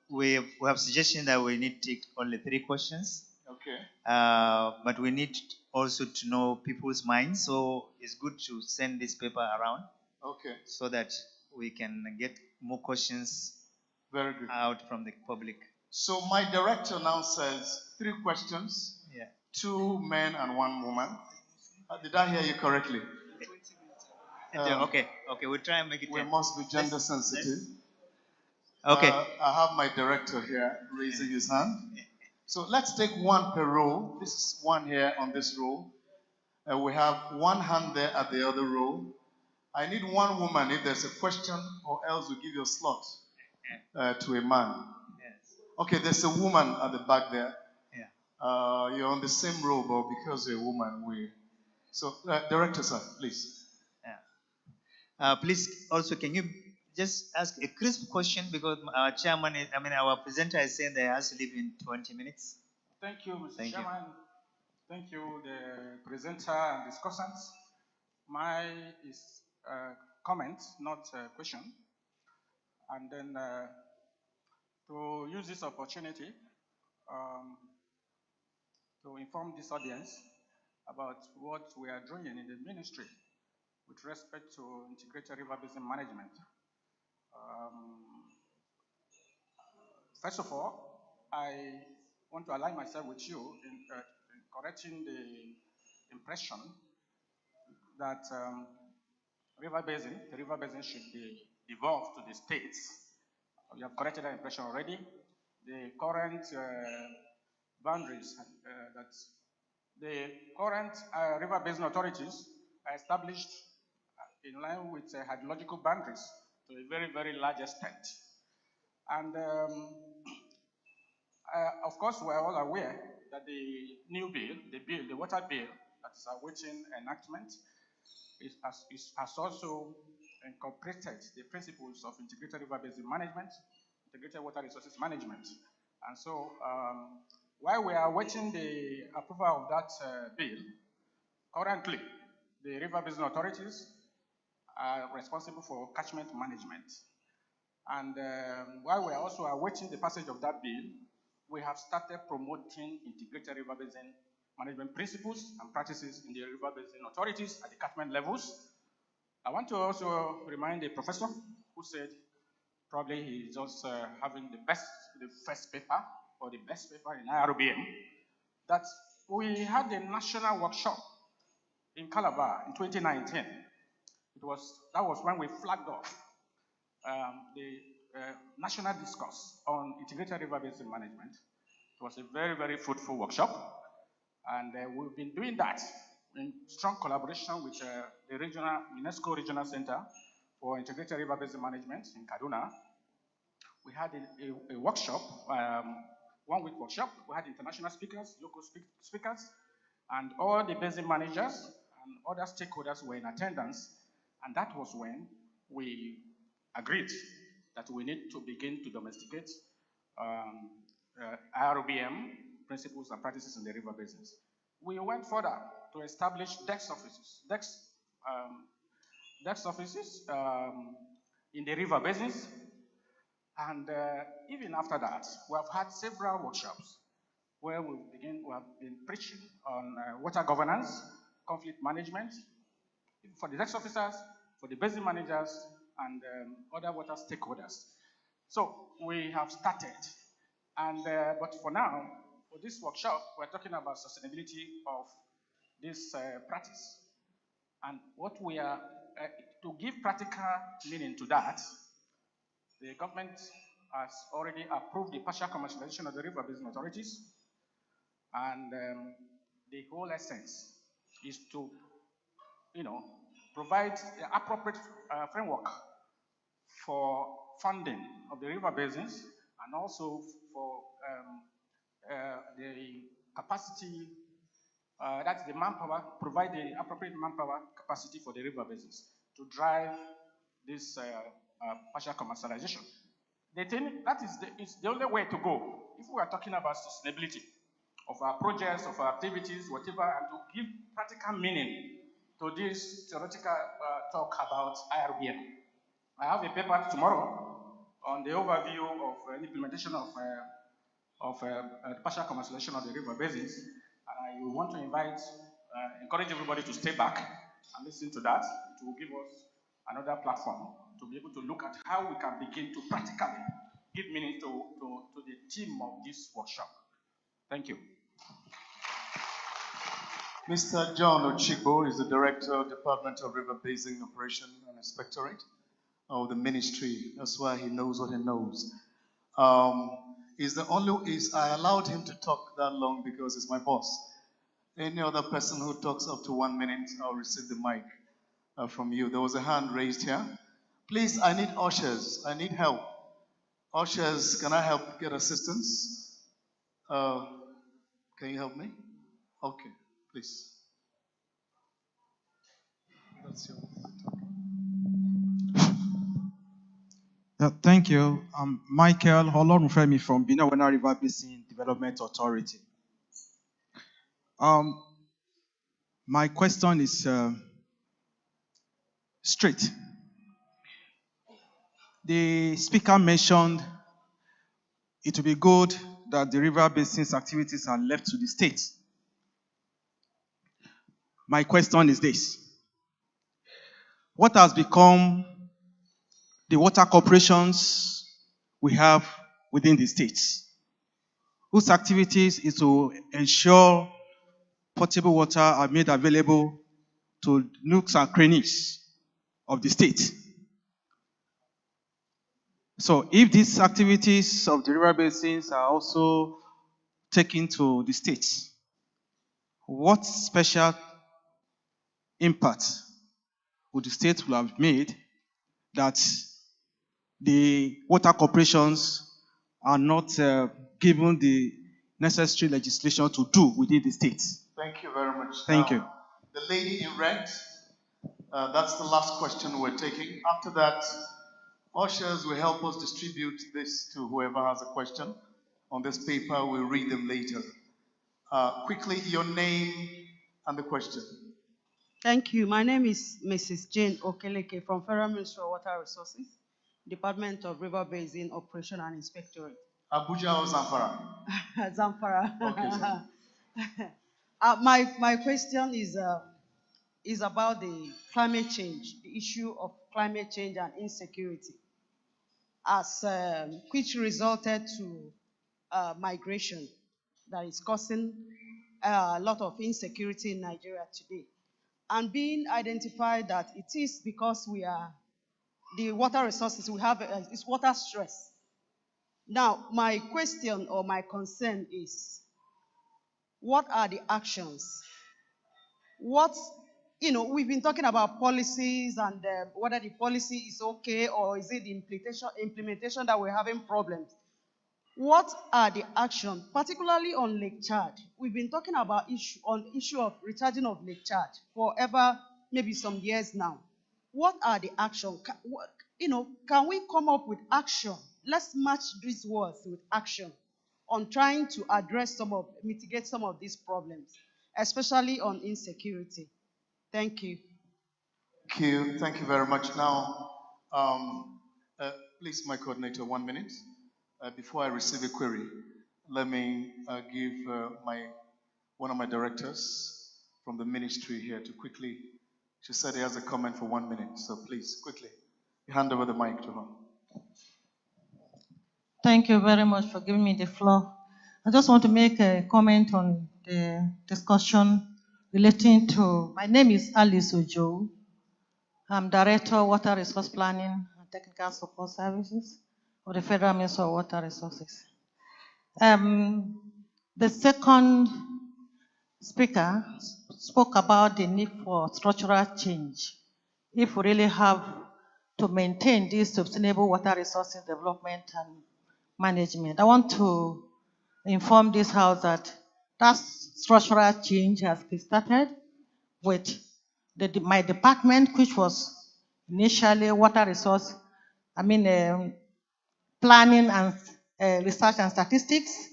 we have suggestion that we need to take only 3 questions. Okay. But we need also to know people's minds, so it's good to send this paper around. Okay. So that we can get more questions Very good. out from the public. So my director now says 3 questions. Yeah. 2 men and 1 woman. Did I hear you correctly? Okay, we'll try and make it. We must be gender sensitive. Okay. I have my director here raising his hand. So let's take 1 per row. This is 1 here on this row. We have 1 hand there at the other row. I need 1 woman if there's a question, or else we'll give you a slot to a man. Yes. Okay, there's a woman at the back there. Yeah. You're on the same row, but because you're a woman, So, Director, sir, please. Please, also, can you just ask a crisp question because our chairman, our presenter is saying they has to leave in 20 minutes. Thank you, Mr. Thank you. Chairman. Thank you, the presenter and discussants. My is comment, not a question. And then to use this opportunity um, to inform this audience about what we are doing in the ministry with respect to integrated river basin management. First of all, I want to align myself with you in correcting the impression that the river basin should be devolved to the states. You have corrected that impression already. The current boundaries that the current river basin authorities are established in line with hydrological boundaries to a very, very large extent. And of course, we're all aware that the new bill, the water bill that is awaiting enactment, has also incorporated the principles of integrated river basin management, integrated water resources management. And so, while we are waiting the approval of that bill, currently, the river basin authorities are responsible for catchment management. And while we are also awaiting the passage of that bill, we have started promoting integrated river basin management principles and practices in the river basin authorities at the catchment levels. I want to also remind the professor who said probably he's just having the first paper or the best paper in IRBM, that we had a national workshop in Calabar in 2019. That was when we flagged off the national discourse on integrated river basin management. It was a very, very fruitful workshop. And we've been doing that in strong collaboration with the UNESCO Regional Center for Integrated River Basin Management in Kaduna. We had a workshop, 1 week workshop. We had international speakers, local speakers, and all the basin managers and other stakeholders were in attendance. And that was when we agreed that we need to begin to domesticate IRBM principles and practices in the river basins. We went further to establish DEX offices. DEX offices in the river basins. And even after that, we have had several workshops where we have been preaching on water governance, conflict management, for the DEX officers, for the basin managers, and other water stakeholders. So we have started. And but for now, for this workshop, we're talking about sustainability of this practice. And what we are, to give practical meaning to that, the government has already approved the partial commercialization of the river basin authorities. And the whole essence is to, provide the appropriate framework for funding of the river basins and also for the capacity, that's the manpower, provide the appropriate manpower capacity for the river basins to drive this partial commercialization. The thing, it's the only way to go if we are talking about sustainability of our projects, of our activities, whatever, and to give practical meaning to this theoretical talk about IRBM. I have a paper tomorrow on the overview of implementation of partial commercialization of the river basins. And I want to encourage everybody to stay back and listen to that. It will give us another platform to be able to look at how we can begin to practically give meaning to the theme of this workshop. Thank you. Mr. John Ochigbo is the Director, Department of River Basin Operation and Inspectorate of the Ministry. That's why he knows what he knows. I allowed him to talk that long because he's my boss. Any other person who talks up to 1 minute, I'll receive the mic from you. There was a hand raised here. Please, I need ushers. I need help. Ushers, can I help get assistance? Can you help me? Okay, please. Yeah, thank you. I'm Michael Olorunfemi from Benin Owena River Basin Development Authority. My question is straight. The speaker mentioned it would be good that the river basin's activities are left to the state. My question is this. What has become the water corporations we have within the states, whose activities is to ensure potable water are made available to nooks and crannies of the state? So if these activities of the river basins are also taken to the states, what special impact would the state will have made that the water corporations are not given the necessary legislation to do within the states? Thank you very much. Thank Now, you. the lady in red, that's the last question we're taking. After that, ushers will help us distribute this to whoever has a question on this paper. We'll read them later. Quickly, your name and the question. Thank you. My name is Mrs. Jane Okeleke from Federal Ministry of Water Resources, Department of River Basin Operation and Inspectorate. Abuja or Zamfara? Zamfara. Okay, sir. My question is about the climate change, the issue of climate change and insecurity, as which resulted to migration that is causing a lot of insecurity in Nigeria today. And being identified that it is because we are the water resources, we have is water stress. Now, my question or my concern is, what are the actions? We've been talking about policies and whether the policy is okay or is it the implementation that we're having problems. What are the actions, particularly on Lake Chad? We've been talking about issue of recharging of Lake Chad for maybe some years now. What are the actions? Can we come up with action? Let's match these words with action on trying to mitigate some of these problems, especially on insecurity. Thank you. Thank you. Thank you very much. Now, please, my coordinator, 1 minute. Before I receive a query, let me give one of my directors from the ministry here to quickly. She said he has a comment for 1 minute, so please, quickly, hand over the mic to her. Thank you very much for giving me the floor. I just want to make a comment on the discussion relating to, my name is Alice Ojo. I'm Director of Water Resource Planning and Technical Support Services of the Federal Ministry of Water Resources. The second speaker spoke about the need for structural change if we really have to maintain this sustainable water resources development and management. I want to inform this House that structural change has been started with my department, which was initially water resource, planning and research and statistics.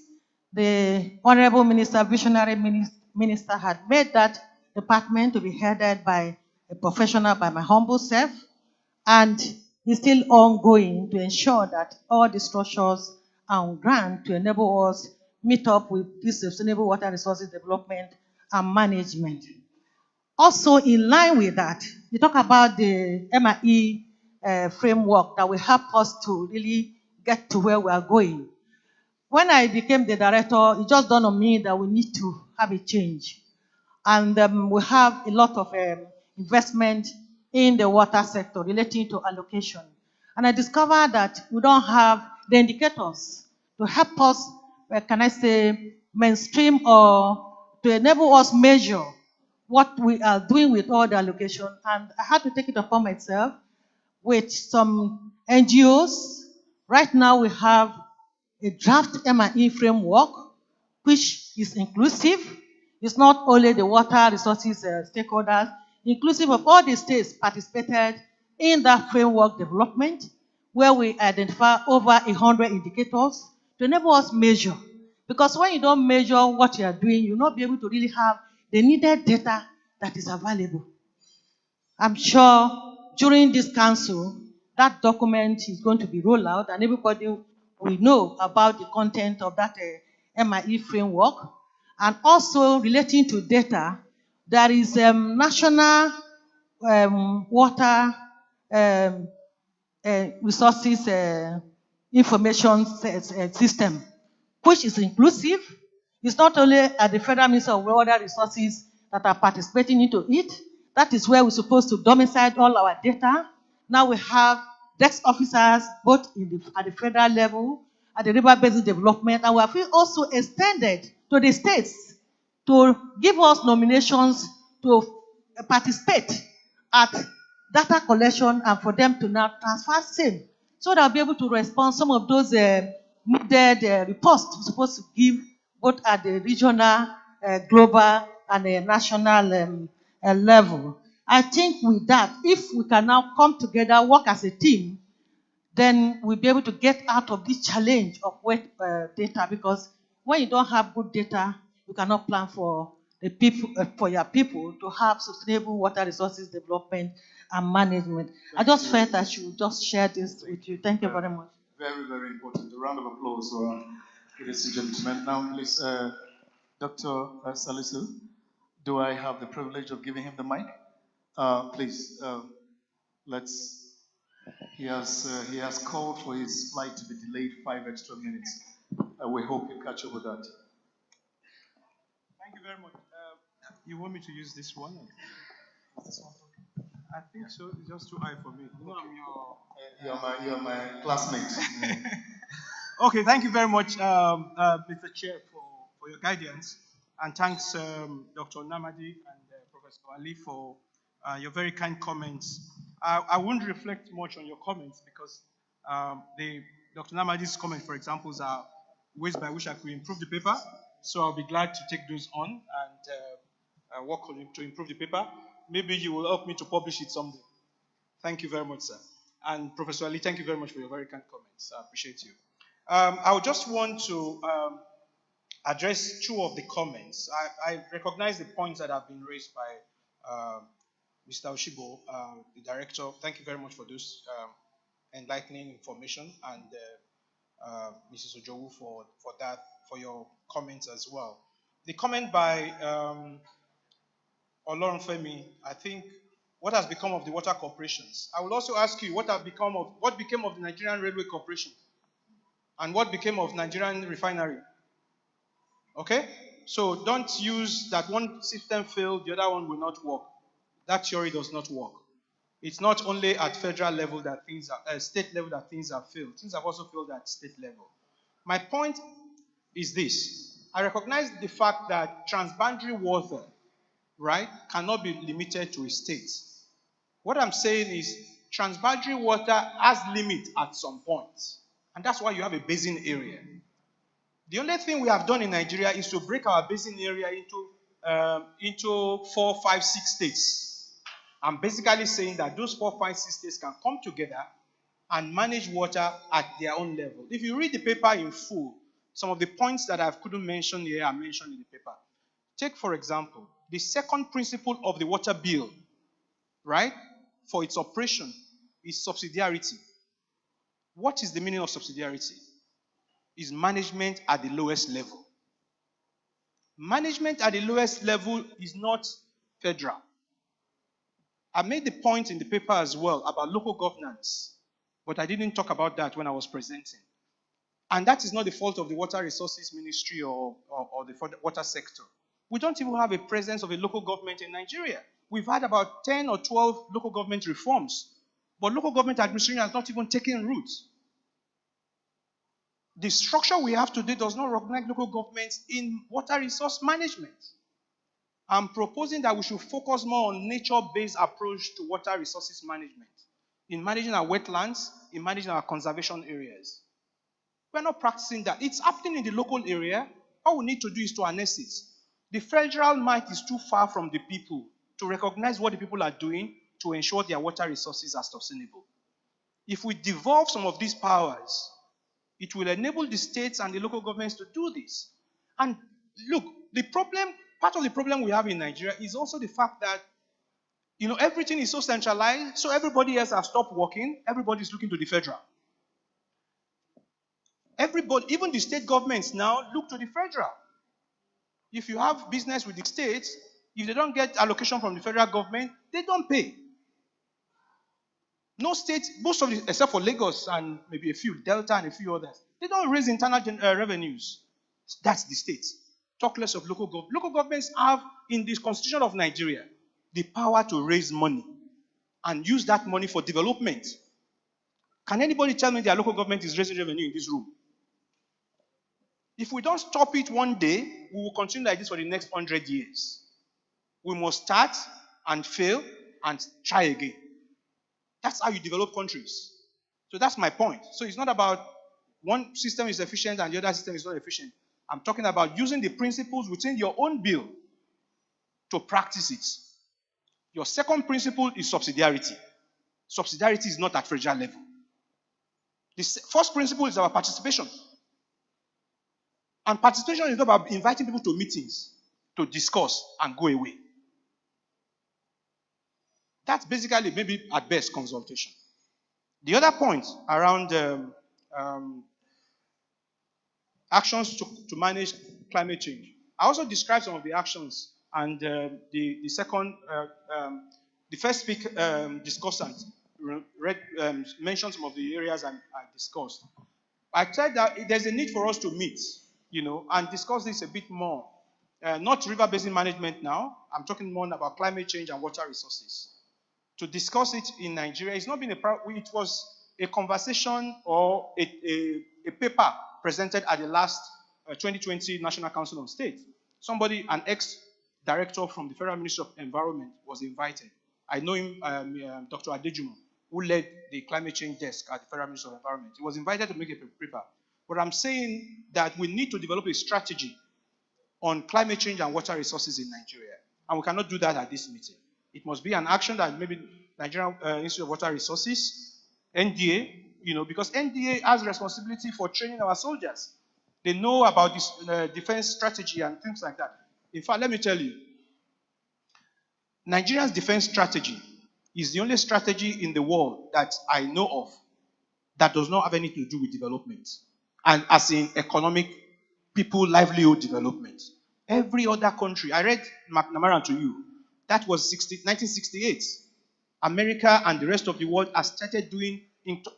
The Honorable Minister, Visionary Minister, had made that department to be headed by a professional, by my humble self, and it's still ongoing to ensure that all the structures are on ground to enable us meet up with this sustainable water resources development and management. Also, in line with that, you talk about the MIE framework that will help us to really get to where we are going. When I became the director, it just dawned on me that we need to have a change. And we have a lot of investment in the water sector relating to allocation. And I discovered that we don't have the indicators to help us, mainstream or to enable us measure what we are doing with all the allocation. And I had to take it upon myself with some NGOs. Right now we have a draft MIE framework, which is inclusive. It's not only the water resources stakeholders, inclusive of all the states, participated in that framework development, where we identify over 100 indicators to enable us measure. Because when you don't measure what you are doing, you'll not be able to really have the needed data that is available. I'm sure during this council, that document is going to be rolled out and everybody will know about the content of that MIE framework. And also relating to data, there is national water um, resources information system, which is inclusive. It's not only at the Federal Ministry of Water Resources that are participating into it. That is where we're supposed to domicile all our data. Now we have desk officers both at the federal level, at the river basin development, and we have also extended to the states to give us nominations to participate at data collection and for them to now transfer same. So they'll be able to respond some of those needed reports we're supposed to give both at the regional, global, and national level. I think with that, if we can now come together, work as a team, then we'll be able to get out of this challenge of wet data, because when you don't have good data, you cannot plan for the people, for your people to have sustainable water resources development and management. I just felt I should just share this with you. Thank you very much. Very, very important. A round of applause for ladies and gentlemen. Now, please, Dr. Salisu, do I have the privilege of giving him the mic? Please, let's. He has called for his flight to be delayed 5 extra minutes. We hope you catch up with that. Thank you very much. You want me to use this one? This one? I think so. It's just too high for me. You know, I'm You're my classmate. Okay, thank you very much, Mr. Chair, for your guidance. And thanks, Dr. Namadi and Professor Ali, for your very kind comments. I won't reflect much on your comments because Dr. Namadi's comments, for example, are ways by which I could improve the paper. So I'll be glad to take those on and work on it to improve the paper. Maybe you will help me to publish it someday. Thank you very much, sir. And Professor Ali, thank you very much for your very kind comments. I appreciate you. I would just want to address two of the comments. I recognize the points that have been raised by Mr. Oshibo, the director. Thank you very much for those enlightening information, and Mrs. Ojowu for that, for your comments as well. The comment by Olorunfemi, I think, what has become of the water corporations? I will also ask you what became of the Nigerian Railway Corporation, and what became of Nigerian refinery. Okay? So don't use that one system failed, the other one will not work. That theory does not work. It's not only at federal level that things are, state level that things have failed. Things have also failed at state level. My point is this. I recognize the fact that transboundary water, right, cannot be limited to a state. What I'm saying is transboundary water has limit at some point. And that's why you have a basin area. The only thing we have done in Nigeria is to break our basin area into 4, 5, 6 states. I'm basically saying that those 4, 5, 6 states can come together and manage water at their own level. If you read the paper in full, some of the points that I couldn't mention here are mentioned in the paper. Take, for example, the second principle of the water bill, right, for its operation is subsidiarity. What is the meaning of subsidiarity? Is management at the lowest level. Management at the lowest level is not federal. I made the point in the paper as well about local governance, but I didn't talk about that when I was presenting. And that is not the fault of the Water Resources Ministry or the water sector. We don't even have a presence of a local government in Nigeria. We've had about 10 or 12 local government reforms, but local government administration has not even taken root. The structure we have today does not recognize local governments in water resource management. I'm proposing that we should focus more on nature-based approach to water resources management, in managing our wetlands, in managing our conservation areas. We're not practicing that. It's happening in the local area. All we need to do is to harness it. The federal might is too far from the people. to recognize what the people are doing to ensure their water resources are sustainable. If we devolve some of these powers, it will enable the states and the local governments to do this. And look, part of the problem we have in Nigeria is also the fact that everything is so centralized, so everybody else has stopped working, everybody's looking to the federal. Everybody, even the state governments now look to the federal. If you have business with the states, if they don't get allocation from the federal government, they don't pay. No state, most of the, except for Lagos and maybe a few, Delta and a few others, they don't raise internal revenues. That's the state. Talk less of local government. Local governments have, in this constitution of Nigeria, the power to raise money and use that money for development. Can anybody tell me their local government is raising revenue in this room? If we don't stop it one day, we will continue like this for the next 100 years. We must start and fail and try again. That's how you develop countries. So that's my point. So it's not about one system is efficient and the other system is not efficient. I'm talking about using the principles within your own bill to practice it. Your second principle is subsidiarity. Subsidiarity is not at fragile level. The first principle is about participation. And participation is not about inviting people to meetings to discuss and go away. That's basically, maybe at best, consultation. The other point around actions to manage climate change. I also described some of the actions, and the first discussant mentioned some of the areas I discussed. I said that there's a need for us to meet, and discuss this a bit more. Not river basin management now. I'm talking more about climate change and water resources. To discuss it in Nigeria, it's not been it was a conversation or a paper presented at the last 2020 National Council on State. Somebody, an ex-director from the Federal Ministry of Environment, was invited. I know him, Dr. Adejumo, who led the climate change desk at the Federal Ministry of Environment. He was invited to make a paper. But I'm saying that we need to develop a strategy on climate change and water resources in Nigeria. And we cannot do that at this meeting. It must be an action that maybe Nigerian Institute of Water Resources, NDA, because NDA has responsibility for training our soldiers. They know about this defense strategy and things like that. In fact, let me tell you, Nigeria's defense strategy is the only strategy in the world that I know of that does not have anything to do with development. And as in economic, people, livelihood development. Every other country, I read McNamara to you, that was 1968. America and the rest of the world has started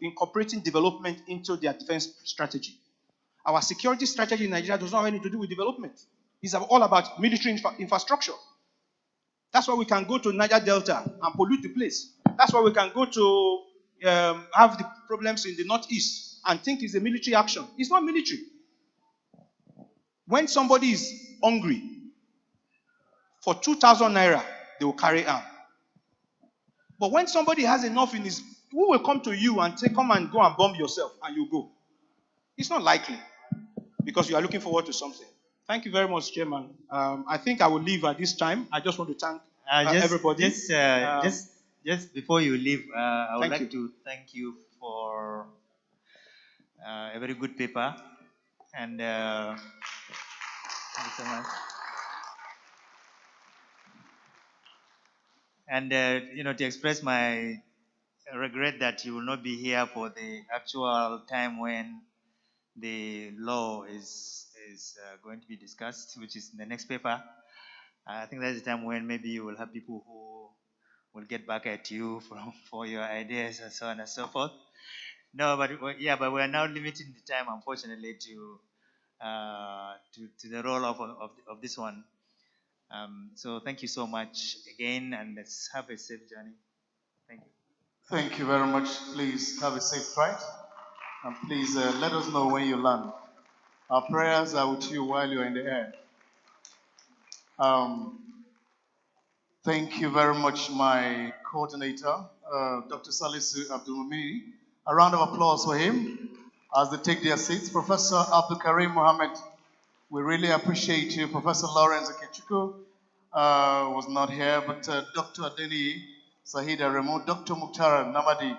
incorporating development into their defense strategy. Our security strategy in Nigeria does not have anything to do with development. It's all about military infrastructure. That's why we can go to Niger Delta and pollute the place. That's why we can go to have the problems in the northeast and think it's a military action. It's not military. When somebody is hungry, for 2,000 naira, they will carry arm. But when somebody has enough in his, who will come to you and say, come and go and bomb yourself, and you go? It's not likely, because you are looking forward to something. Thank you very much, Chairman. I think I will leave at this time. I just want to thank everybody. Just before you leave, I would like to thank you for a very good paper. And thank you so much. And, to express my regret that you will not be here for the actual time when the law is going to be discussed, which is in the next paper. I think that's the time when maybe you will have people who will get back at you for your ideas and so on and so forth. No, but we are now limiting the time, unfortunately, to the role of this one. So thank you so much again, and let's have a safe journey. Thank you. Thank you very much. Please have a safe flight. And please let us know when you land. Our prayers are with you while you're in the air. Thank you very much, my coordinator, Dr. Salisu Abdulmumini. A round of applause for him as they take their seats. Professor Abdul Karim Mohammed, we really appreciate you. Professor Lawrence Akichuku, was not here, but Dr. Adeni, Sahida Remo, Dr. Mukhtar Namadi,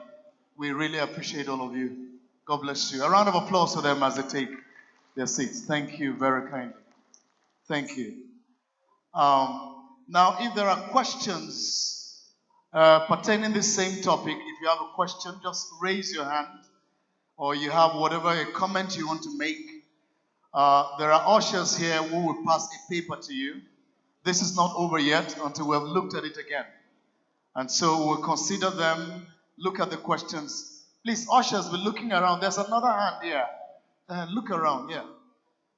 we really appreciate all of you. God bless you. A round of applause for them as they take their seats. Thank you very kindly. Thank you. Now, if there are questions pertaining the same topic, if you have a question, just raise your hand, or you have whatever a comment you want to make. There are ushers here who will pass a paper to you. This is not over yet until we have looked at it again. And so we'll consider them, look at the questions. Please, ushers, be looking around. There's another hand here. Look around, yeah.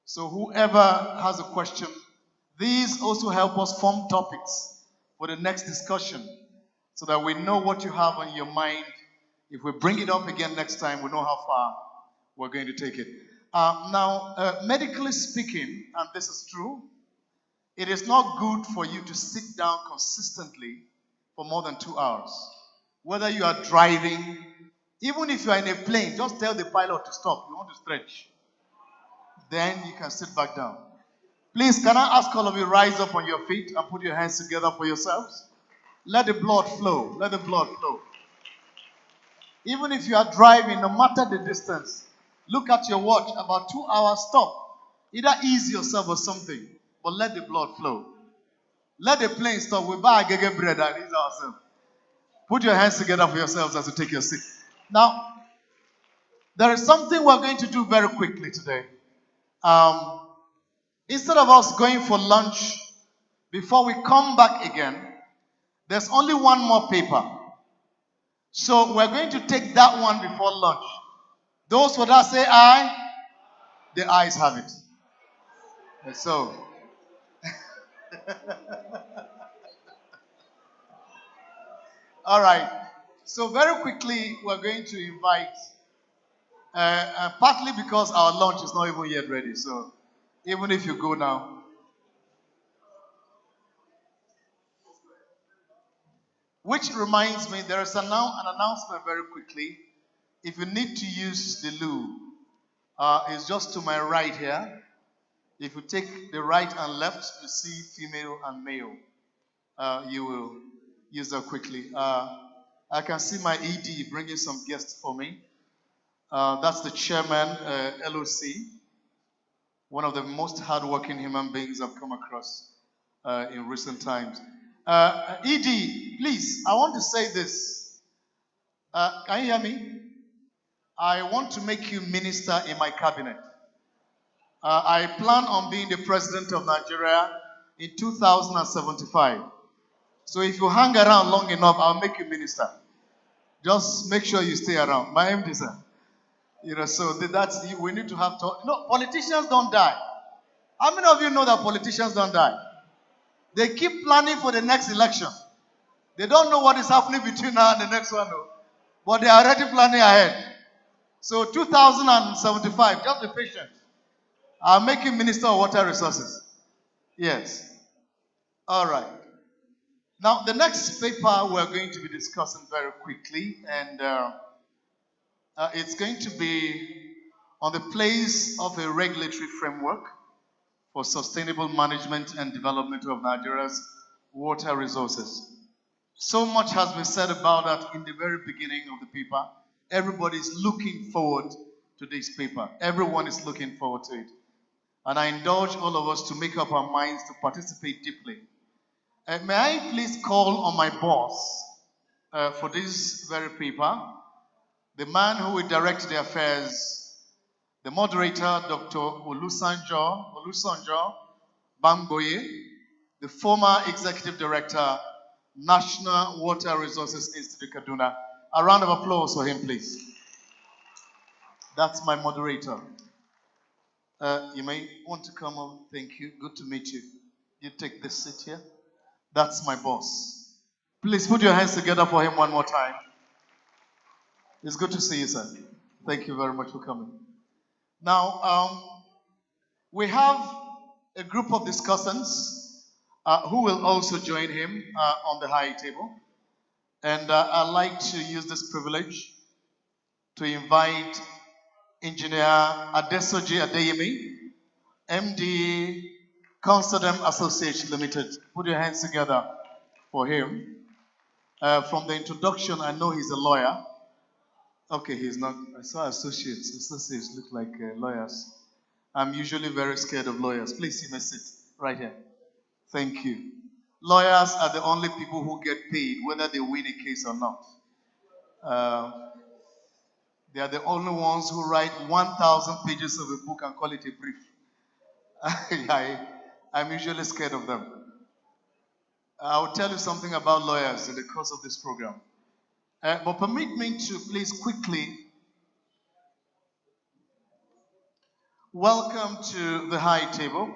So whoever has a question, these also help us form topics for the next discussion so that we know what you have on your mind. If we bring it up again next time, we know how far we're going to take it. Medically speaking, and this is true, it is not good for you to sit down consistently for more than 2 hours. Whether you are driving, even if you are in a plane, just tell the pilot to stop. You want to stretch. Then you can sit back down. Please, can I ask all of you rise up on your feet and put your hands together for yourselves? Let the blood flow. Let the blood flow. Even if you are driving, no matter the distance, look at your watch. About 2 hours, stop. Either ease yourself or something, but let the blood flow. Let the plane stop. We buy a gege bread and ease ourselves. Put your hands together for yourselves as you take your seat. Now, there is something we're going to do very quickly today. Instead of us going for lunch, before we come back again, there's only one more paper. So we're going to take that one before lunch. Those for that say aye, the ayes have it. And so, all right. So very quickly, we're going to invite, partly because our lunch is not even yet ready. So even if you go now, which reminds me, there is now an announcement very quickly. If you need to use the loo, it's just to my right here. If you take the right and left, you see female and male. You will use that quickly. I can see my ED bringing some guests for me. That's the chairman, LOC, one of the most hardworking human beings I've come across in recent times. ED, please, I want to say this. Can you hear me? I want to make you minister in my cabinet. I plan on being the president of Nigeria in 2075. So if you hang around long enough, I'll make you minister. Just make sure you stay around. My MD, sir. So we need to have talk. Politicians don't die. How many of you know that politicians don't die? They keep planning for the next election. They don't know what is happening between now and the next one, but they are already planning ahead. So 2075, just be patient. I'll make you Minister of Water Resources. Yes. All right. Now, the next paper we're going to be discussing very quickly, and it's going to be on the place of a regulatory framework for sustainable management and development of Nigeria's water resources. So much has been said about that in the very beginning of the paper. Everybody is looking forward to this paper. Everyone is looking forward to it. And I indulge all of us to make up our minds to participate deeply. May I please call on my boss for this very paper, the man who will direct the affairs, the moderator, Dr. Olusanjo Bamboye, the former executive director, National Water Resources Institute, Kaduna. A round of applause for him, please. That's my moderator. You may want to come on. Thank you. Good to meet you. You take this seat here. That's my boss. Please put your hands together for him one more time. It's good to see you, sir. Thank you very much for coming. Now, we have a group of discussants who will also join him on the high table. And I'd like to use this privilege to invite Engineer Adesoji Adeyemi, MD, Considem Associates Limited. Put your hands together for him. From the introduction, I know he's a lawyer. Okay, he's not. I saw associates. Associates look like lawyers. I'm usually very scared of lawyers. Please, you may sit right here. Thank you. Lawyers are the only people who get paid, whether they win a case or not. They are the only ones who write 1,000 pages of a book and call it a brief. I'm usually scared of them. I'll tell you something about lawyers in the course of this program. But permit me to please quickly welcome to the high table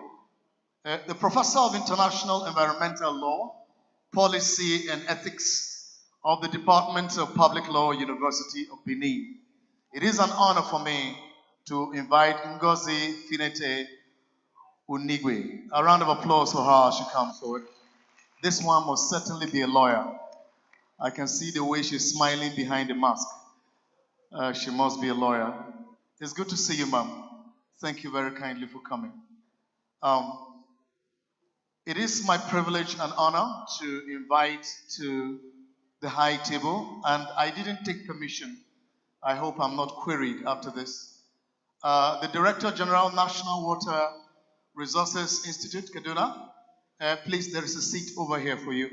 the Professor of International Environmental Law, Policy and Ethics of the Department of Public Law, University of Benin. It is an honor for me to invite Ngozi Finete Unigwe. A round of applause for her as she comes forward. This one must certainly be a lawyer. I can see the way she's smiling behind the mask. She must be a lawyer. It's good to see you, ma'am. Thank you very kindly for coming. It is my privilege and honor to invite to the high table, and I didn't take permission. I hope I'm not queried after this. The Director General, National Water Resources Institute, Kaduna. Please, there is a seat over here for you.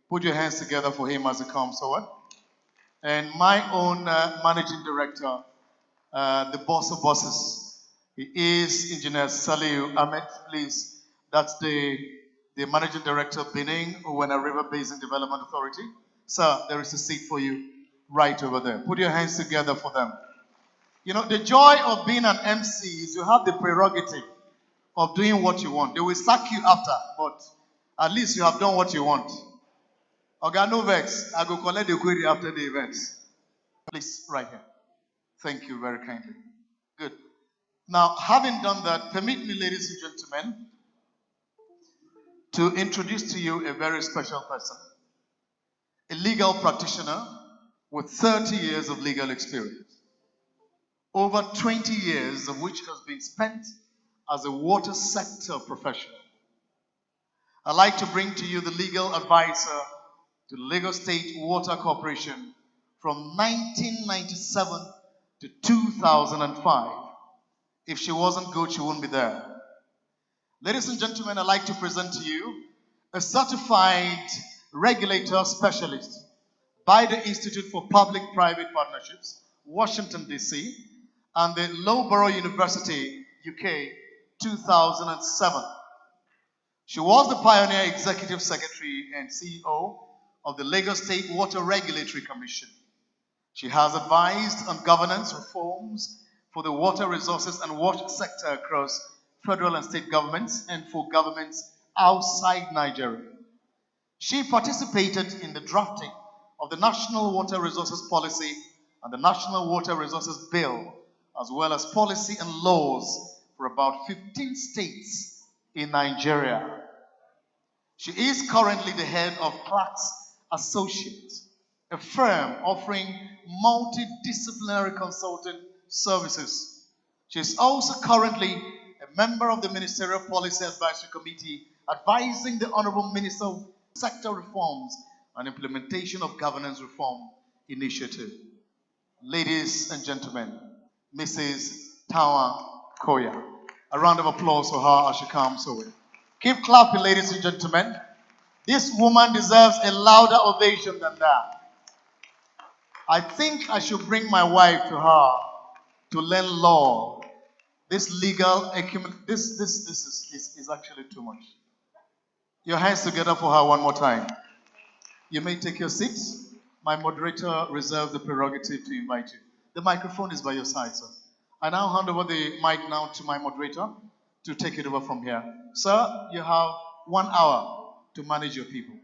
Put your hands together for him as he comes forward. And my own Managing Director, the boss of bosses. He is Engineer Saliu Ahmed, please. That's the Managing Director of Benin, Owena River Basin Development Authority. Sir, there is a seat for you right over there. Put your hands together for them. You know, the joy of being an MC is you have the prerogative of doing what you want. They will sack you after, but at least you have done what you want. Okay, no vex. I go collect the query after the event. Please, right here. Thank you very kindly. Good. Now, having done that, permit me, ladies and gentlemen, to introduce to you a very special person, a legal practitioner with 30 years of legal experience, over 20 years of which has been spent as a water sector professional. I'd like to bring to you the legal advisor to the Lagos State Water Corporation from 1997 to 2005. If she wasn't good, she wouldn't be there. Ladies and gentlemen, I'd like to present to you a certified regulator specialist by the Institute for Public-Private Partnerships, Washington, D.C., and the Loughborough University, UK, 2007. She was the pioneer executive secretary and CEO of the Lagos State Water Regulatory Commission. She has advised on governance reforms for the water resources and water sector across federal and state governments and for governments outside Nigeria. She participated in the drafting of the National Water Resources Policy and the National Water Resources Bill, as well as policy and laws for about 15 states in Nigeria. She is currently the head of Clark's Associates, a firm offering multidisciplinary consulting services. She is also currently a member of the Ministerial Policy Advisory Committee advising the Honorable Minister of Sector Reforms and Implementation of Governance Reform Initiative. Ladies and gentlemen, Mrs. Tawa Koya. A round of applause for her as she comes over. Keep clapping, ladies and gentlemen. This woman deserves a louder ovation than that. I think I should bring my wife to her to learn law. This legal acumen, this is actually too much. Your hands together for her one more time. You may take your seats. My moderator reserves the prerogative to invite you. The microphone is by your side, sir. I now hand over the mic now to my moderator to take it over from here. Sir, you have 1 hour to manage your people.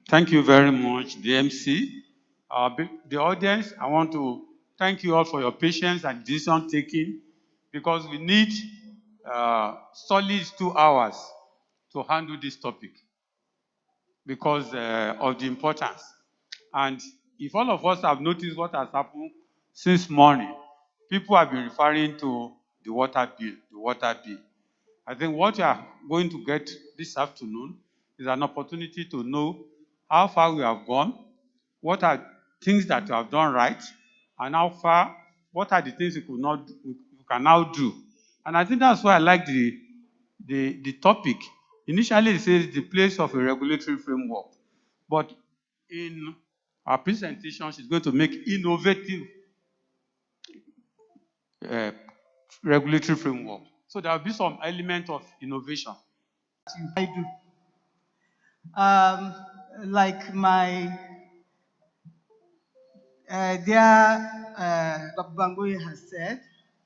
Thank you very much, the MC. The audience, I want to thank you all for your patience and decision taking, because we need solid 2 hours to handle this topic because of the importance. And if all of us have noticed what has happened since morning, people have been referring to the water bill, the water bill. I think what you are going to get this afternoon is an opportunity to know how far we have gone, what are things that you have done right, and how far, what are the things you could not, you can now do. And I think that's why I like the topic. Initially, it says the place of a regulatory framework, but in our presentation, she's going to make innovative uh, regulatory framework. So there will be some element of innovation. I do. Like my dear Dr. Bangoye has said,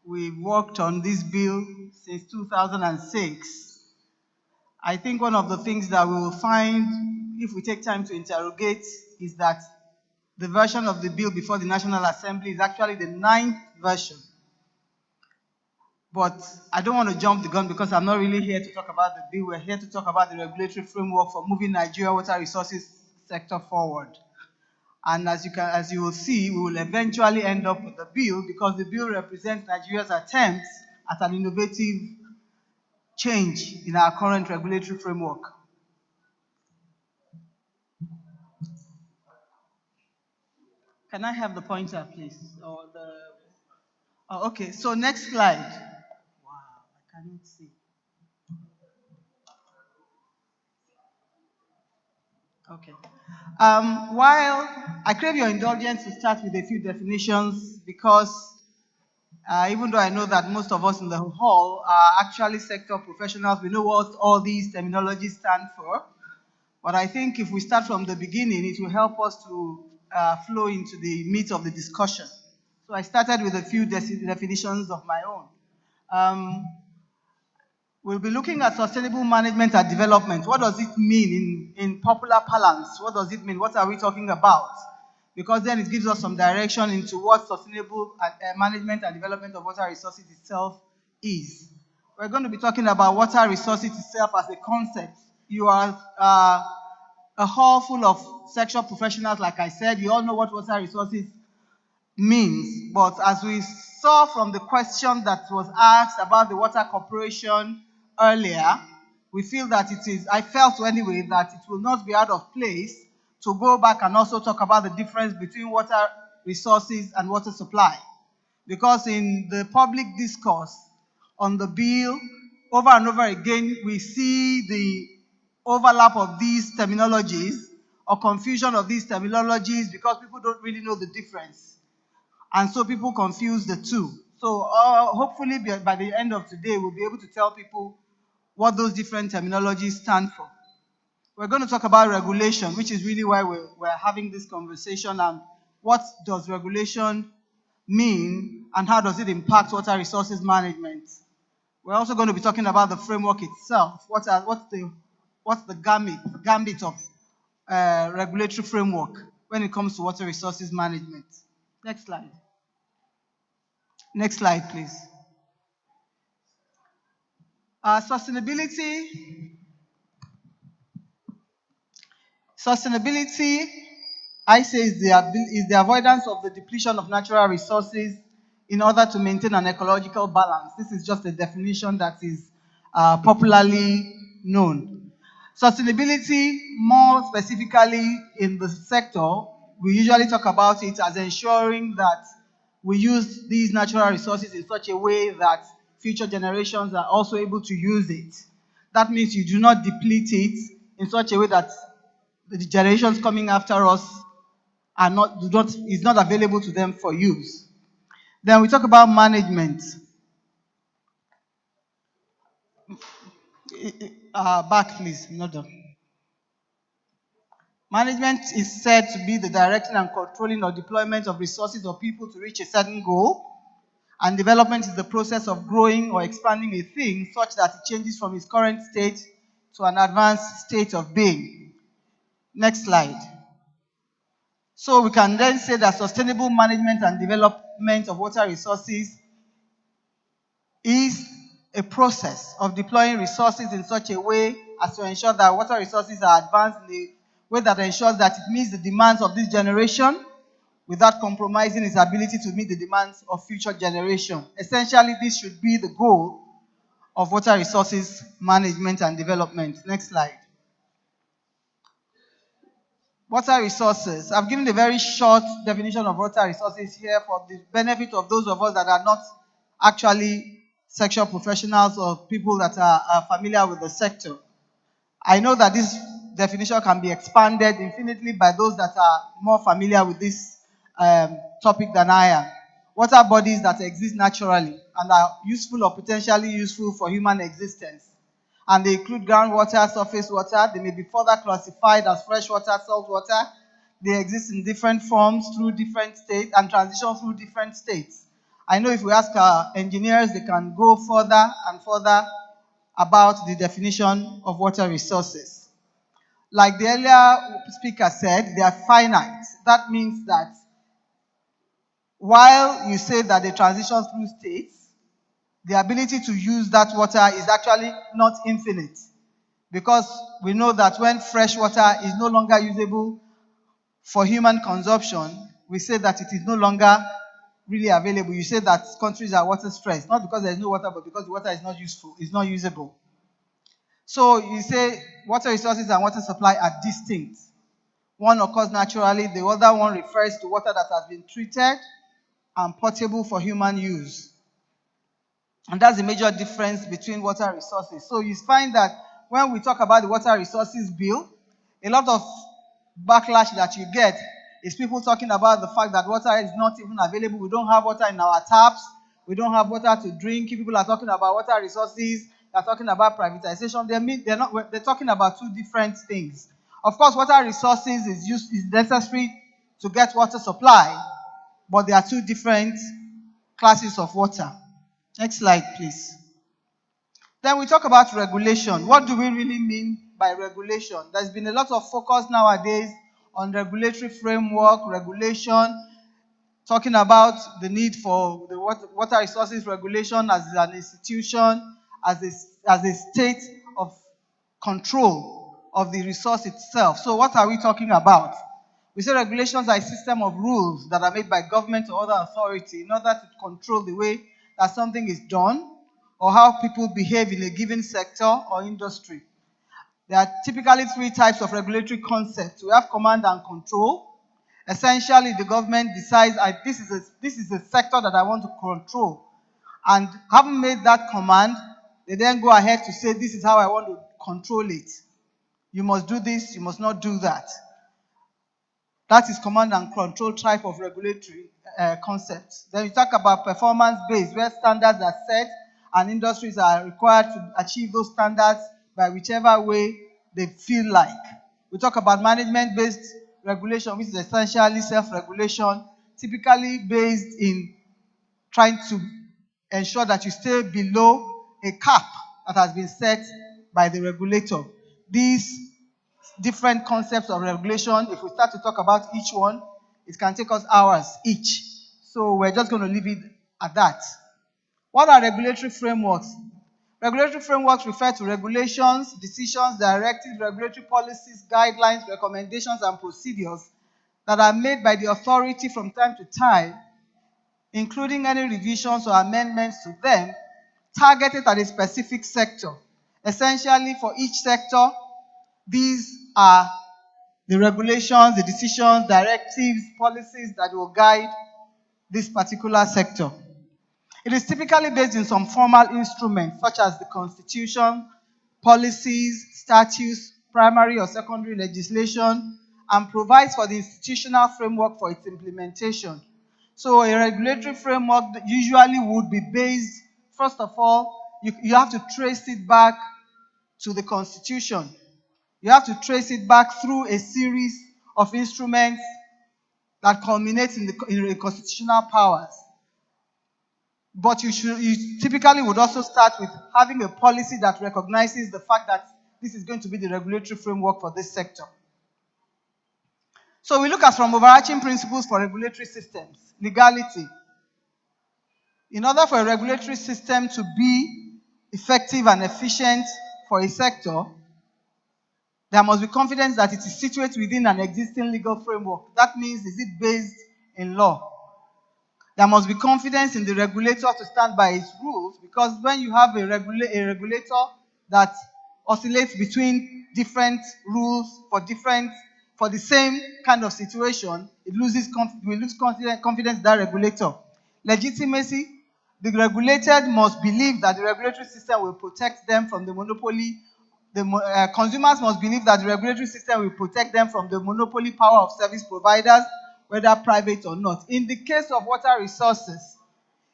we've worked on this bill since 2006. I think one of the things that we will find if we take time to interrogate is that the version of the bill before the National Assembly is actually the 9th version. But I don't want to jump the gun because I'm not really here to talk about the bill. We're here to talk about the regulatory framework for moving Nigeria water resources sector forward. And as you will see, we will eventually end up with the bill because the bill represents Nigeria's attempts at an innovative change in our current regulatory framework. Can I have the pointer, please? Or the... Oh, okay, so next slide. Wow, I cannot see. Okay. While I crave your indulgence to start with a few definitions because even though I know that most of us in the hall are actually sector professionals, we know what all these terminologies stand for. But I think if we start from the beginning, it will help us to flow into the meat of the discussion. So I started with a few definitions of my own. We'll be looking at sustainable management and development. What does it mean in popular parlance? What does it mean? What are we talking about? Because then it gives us some direction into what sustainable management and development of water resources itself is. We're going to be talking about water resources itself as a concept. You are a hall full of sector professionals, like I said. You all know what water resources means. But as we saw from the question that was asked about the Water Corporation earlier, we feel that I felt anyway, that it will not be out of place to go back and also talk about the difference between water resources and water supply. Because in the public discourse on the bill, over and over again, we see the overlap of these terminologies or confusion of these terminologies because people don't really know the difference. And so people confuse the two. So hopefully by the end of today, we'll be able to tell people what those different terminologies stand for. We're going to talk about regulation, which is really why we're having this conversation, and what does regulation mean and how does it impact water resources management. We're also going to be talking about the framework itself. What's the gambit of regulatory framework when it comes to water resources management. Next slide. Next slide, please. Sustainability, I say, is the avoidance of the depletion of natural resources in order to maintain an ecological balance. This is just a definition that is popularly known. Sustainability, more specifically in the sector, we usually talk about it as ensuring that we use these natural resources in such a way that future generations are also able to use it. That means you do not deplete it in such a way that the generations coming after us is not available to them for use. Then we talk about management. Back, please. Not done. Management is said to be the directing and controlling or deployment of resources or people to reach a certain goal. And development is the process of growing or expanding a thing such that it changes from its current state to an advanced state of being. Next slide. So we can then say that sustainable management and development of water resources is a process of deploying resources in such a way as to ensure that water resources are advanced in a way that ensures that it meets the demands of this generation without compromising its ability to meet the demands of future generations. Essentially, this should be the goal of water resources management and development. Next slide. Water resources. I've given a very short definition of water resources here for the benefit of those of us that are not actually sexual professionals or people that are familiar with the sector. I know that this definition can be expanded infinitely by those that are more familiar with this topic than I am. Water bodies that exist naturally and are useful or potentially useful for human existence. And they include groundwater, surface water. They may be further classified as freshwater, saltwater. They exist in different forms through different states and transition through different states. I know if we ask our engineers, they can go further and further about the definition of water resources. Like the earlier speaker said, they are finite. That means that while you say that they transition through states, the ability to use that water is actually not infinite, because we know that when fresh water is no longer usable for human consumption, we say that it is no longer really available. You say that countries are water stressed, not because there is no water, but because the water is not useful, is not usable. So you say water resources and water supply are distinct. One occurs naturally, the other one refers to water that has been treated and potable for human use. And that's the major difference between water resources. So you find that when we talk about the water resources bill, a lot of backlash that you get is people talking about the fact that water is not even available. We don't have water in our taps. We don't have water to drink. People are talking about water resources. They're talking about privatization. They're talking about two different things. Of course, water resources is necessary to get water supply, but there are two different classes of water. Next slide, please. Then we talk about regulation. What do we really mean by regulation? There's been a lot of focus nowadays on regulatory framework, regulation, talking about the need for the water resources regulation as an institution, as a state of control of the resource itself. So what are we talking about? We say regulations are a system of rules that are made by government or other authority in order to control the way that something is done or how people behave in a given sector or industry. There are typically three types of regulatory concepts. We have command and control. Essentially, the government decides, this is a sector that I want to control. And having made that command, they then go ahead to say, this is how I want to control it. You must do this, you must not do that. That is command and control type of regulatory concepts. Then we talk about performance-based, where standards are set and industries are required to achieve those standards by whichever way they feel like. We talk about management-based regulation, which is essentially self-regulation, typically based in trying to ensure that you stay below a cap that has been set by the regulator. These different concepts of regulation, if we start to talk about each one, it can take us hours each. So we're just going to leave it at that. What are regulatory frameworks? Regulatory frameworks refer to regulations, decisions, directives, regulatory policies, guidelines, recommendations, and procedures that are made by the authority from time to time, including any revisions or amendments to them, targeted at a specific sector. Essentially, for each sector, these are the regulations, the decisions, directives, policies that will guide this particular sector. It is typically based in some formal instruments, such as the Constitution, policies, statutes, primary or secondary legislation, and provides for the institutional framework for its implementation. So a regulatory framework usually would be based, first of all, you have to trace it back to the Constitution. You have to trace it back through a series of instruments that culminate in the constitutional powers. But you typically would also start with having a policy that recognizes the fact that this is going to be the regulatory framework for this sector. So we look at some overarching principles for regulatory systems. Legality. In order for a regulatory system to be effective and efficient for a sector, there must be confidence that it is situated within an existing legal framework. That means, is it based in law. There must be confidence in the regulator to stand by its rules, because when you have a regulator that oscillates between different rules for the same kind of situation, it loses we lose confidence in that regulator. Legitimacy: the regulated must believe that the regulatory system will protect them from the monopoly. Consumers must believe that the regulatory system will protect them from the monopoly power of service providers, whether private or not. In the case of water resources,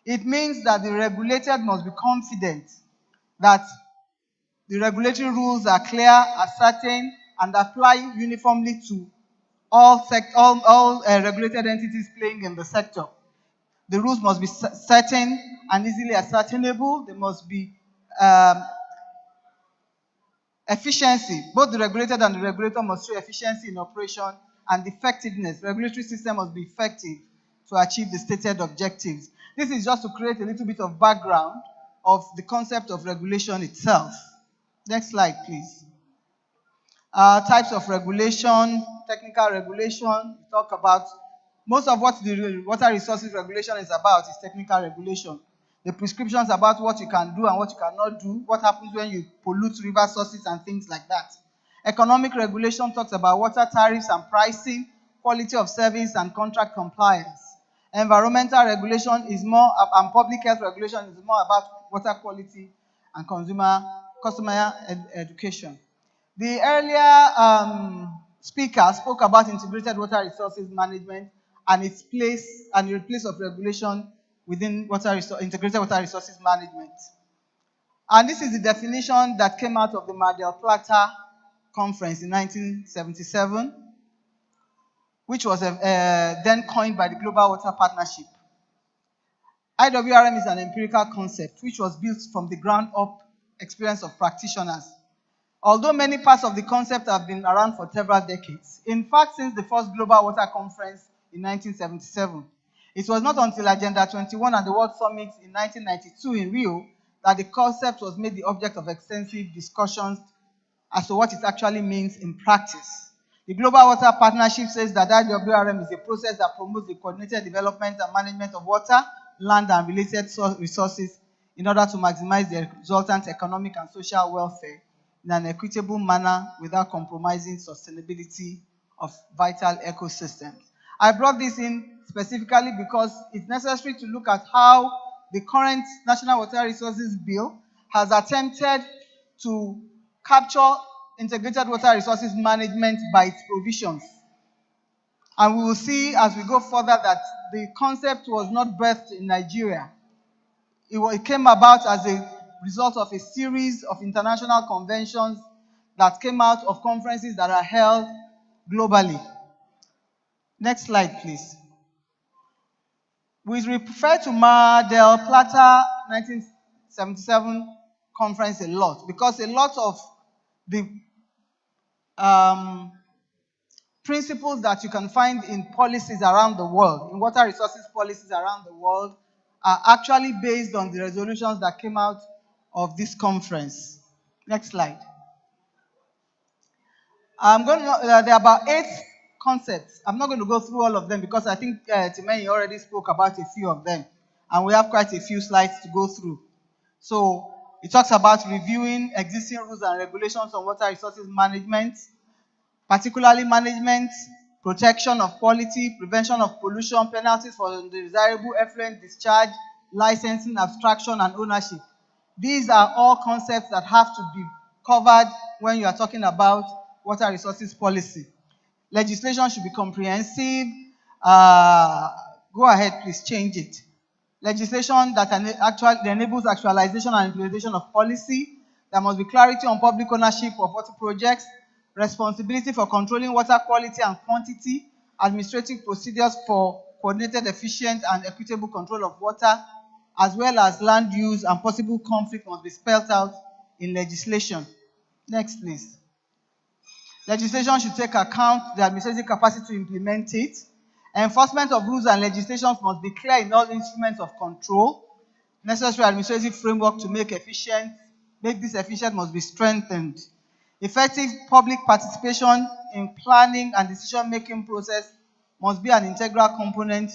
it means that the regulated must be confident that the regulatory rules are clear, are certain, and apply uniformly to all regulated entities playing in the sector. The rules must be certain and easily ascertainable. They must be efficiency. Both the regulated and the regulator must show efficiency in operation and effectiveness. Regulatory system must be effective to achieve the stated objectives. This is just to create a little bit of background of the concept of regulation itself. Next slide, please. Types of regulation, technical regulation. Talk about most of what the water resources regulation is about is technical regulation. The prescriptions about what you can do and what you cannot do, what happens when you pollute river sources and things like that. Economic regulation talks about water tariffs and pricing, quality of service and contract compliance. Environmental regulation is more, and public health regulation is more about water quality and customer education. The earlier speaker spoke about integrated water resources management and its place and the place of regulation within integrated water resources management. And this is the definition that came out of the Mar del Plata conference in 1977, which was then coined by the Global Water Partnership. IWRM is an empirical concept which was built from the ground up experience of practitioners. Although many parts of the concept have been around for several decades, in fact, since the first Global Water Conference in 1977, it was not until Agenda 21 and the World Summit in 1992 in Rio that the concept was made the object of extensive discussions as to what it actually means in practice. The Global Water Partnership says that IWRM is a process that promotes the coordinated development and management of water, land, and related resources in order to maximize the resultant economic and social welfare in an equitable manner without compromising sustainability of vital ecosystems. I brought this in specifically because it's necessary to look at how the current National Water Resources Bill has attempted to capture integrated water resources management by its provisions. And we will see as we go further that the concept was not birthed in Nigeria. It came about as a result of a series of international conventions that came out of conferences that are held globally. Next slide, please. We refer to Mar del Plata 1977 conference a lot because a lot of the principles that you can find in policies around the world, in water resources policies around the world, are actually based on the resolutions that came out of this conference. Next slide. There are about 8 concepts. I'm not going to go through all of them because I think Timeni already spoke about a few of them, and we have quite a few slides to go through. So it talks about reviewing existing rules and regulations on water resources management, particularly management, protection of quality, prevention of pollution, penalties for undesirable effluent discharge, licensing, abstraction, and ownership. These are all concepts that have to be covered when you are talking about water resources policy. Legislation should be comprehensive. Go ahead, please change it. Legislation that enables actualization and implementation of policy. There must be clarity on public ownership of water projects, responsibility for controlling water quality and quantity, administrative procedures for coordinated, efficient, and equitable control of water, as well as land use and possible conflict must be spelled out in legislation. Next, please. Legislation should take account the administrative capacity to implement it. Enforcement of rules and legislations must be clear in all instruments of control. Necessary administrative framework to make this efficient must be strengthened. Effective public participation in planning and decision-making process must be an integral component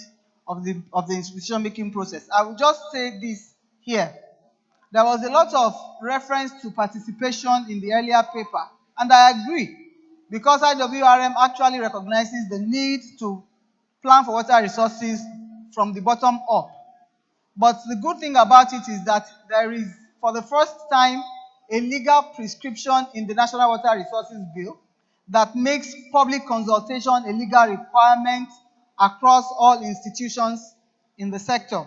of the institution-making process. I will just say this here. There was a lot of reference to participation in the earlier paper, and I agree, because IWRM actually recognizes the need to plan for water resources from the bottom up. But the good thing about it is that there is, for the first time, a legal prescription in the National Water Resources Bill that makes public consultation a legal requirement across all institutions in the sector.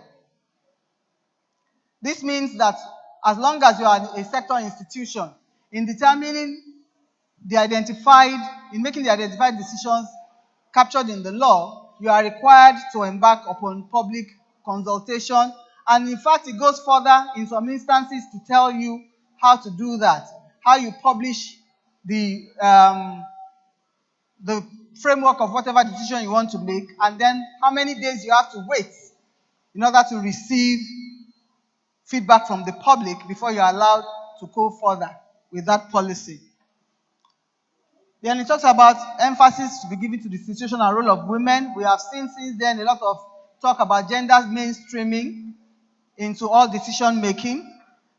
This means that as long as you are a sector institution, in determining in making the identified decisions captured in the law, you are required to embark upon public consultation. And in fact, it goes further in some instances to tell you how to do that, how you publish the framework of whatever decision you want to make, and then how many days you have to wait in order to receive feedback from the public before you're allowed to go further with that policy. Then it talks about emphasis to be given to the situation and role of women. We have seen since then a lot of talk about gender mainstreaming into all decision making.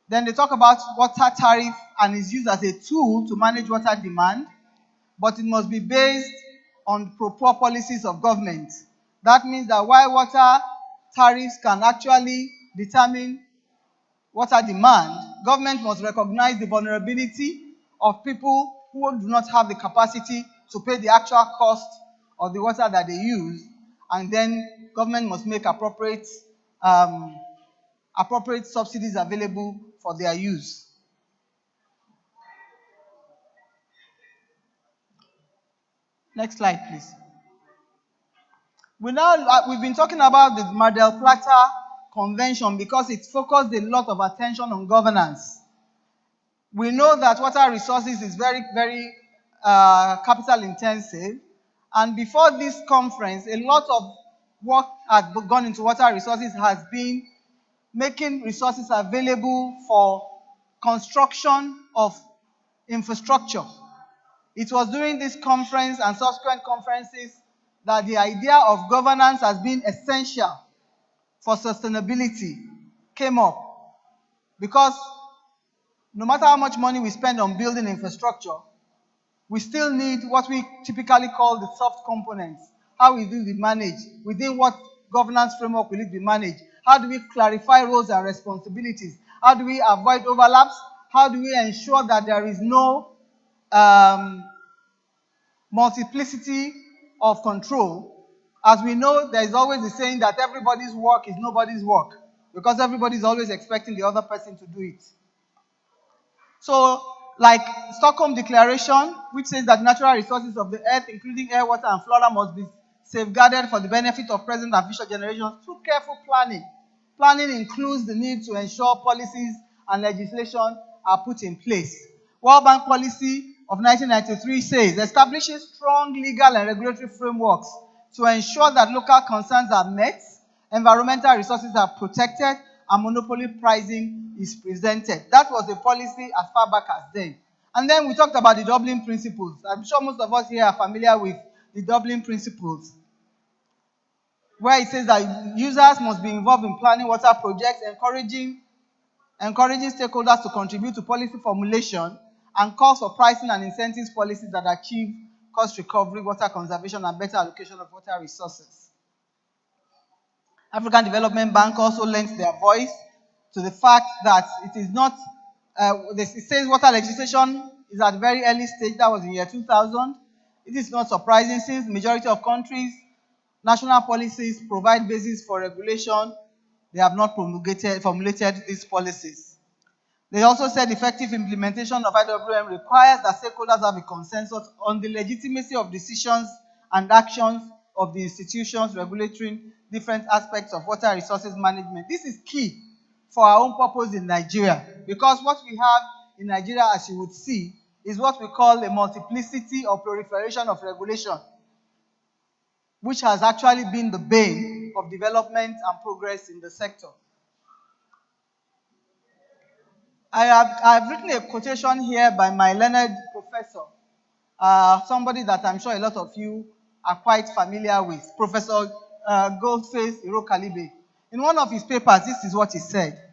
Then they talk about water tariff and is used as a tool to manage water demand, but it must be based on proper policies of government. That means that while water tariffs can actually determine water demand, government must recognize the vulnerability of people who do not have the capacity to pay the actual cost of the water that they use, and then government must make appropriate subsidies available for their use. Next slide, please. We've been talking about the Mar del Plata Convention because it focused a lot of attention on governance. We know that water resources is very, very capital intensive. And before this conference, a lot of work had gone into water resources has been making resources available for construction of infrastructure. It was during this conference and subsequent conferences that the idea of governance as being essential for sustainability came up, because no matter how much money we spend on building infrastructure, we still need what we typically call the soft components. How will it be managed? Within what governance framework will it be managed? How do we clarify roles and responsibilities? How do we avoid overlaps? How do we ensure that there is no multiplicity of control? As we know, there is always the saying that everybody's work is nobody's work, because everybody is always expecting the other person to do it. So, like Stockholm Declaration, which says that natural resources of the earth, including air, water, and flora, must be safeguarded for the benefit of present and future generations through careful planning. Planning includes the need to ensure policies and legislation are put in place. World Bank policy of 1993 says establishing strong legal and regulatory frameworks to ensure that local concerns are met, environmental resources are protected, and monopoly pricing is prevented. That was the policy as far back as then. And then we talked about the Dublin Principles. I'm sure most of us here are familiar with the Dublin Principles, where it says that users must be involved in planning water projects, encouraging stakeholders to contribute to policy formulation, and calls for pricing and incentives policies that achieve cost recovery, water conservation, and better allocation of water resources. African Development Bank also lends their voice to the fact that it is not, it says water legislation is at a very early stage. That was in the year 2000. It is not surprising, since the majority of countries' national policies provide basis for regulation. They have not formulated these policies. They also said effective implementation of IWM requires that stakeholders have a consensus on the legitimacy of decisions and actions of the institutions regulating different aspects of water resources management. This is key for our own purpose in Nigeria, because what we have in Nigeria, as you would see, is what we call a multiplicity or proliferation of regulation, which has actually been the bane of development and progress in the sector. I have written a quotation here by my learned professor, somebody that I'm sure a lot of you are quite familiar with, Professor Goldface Irokalibe. In one of his papers, this is what he said.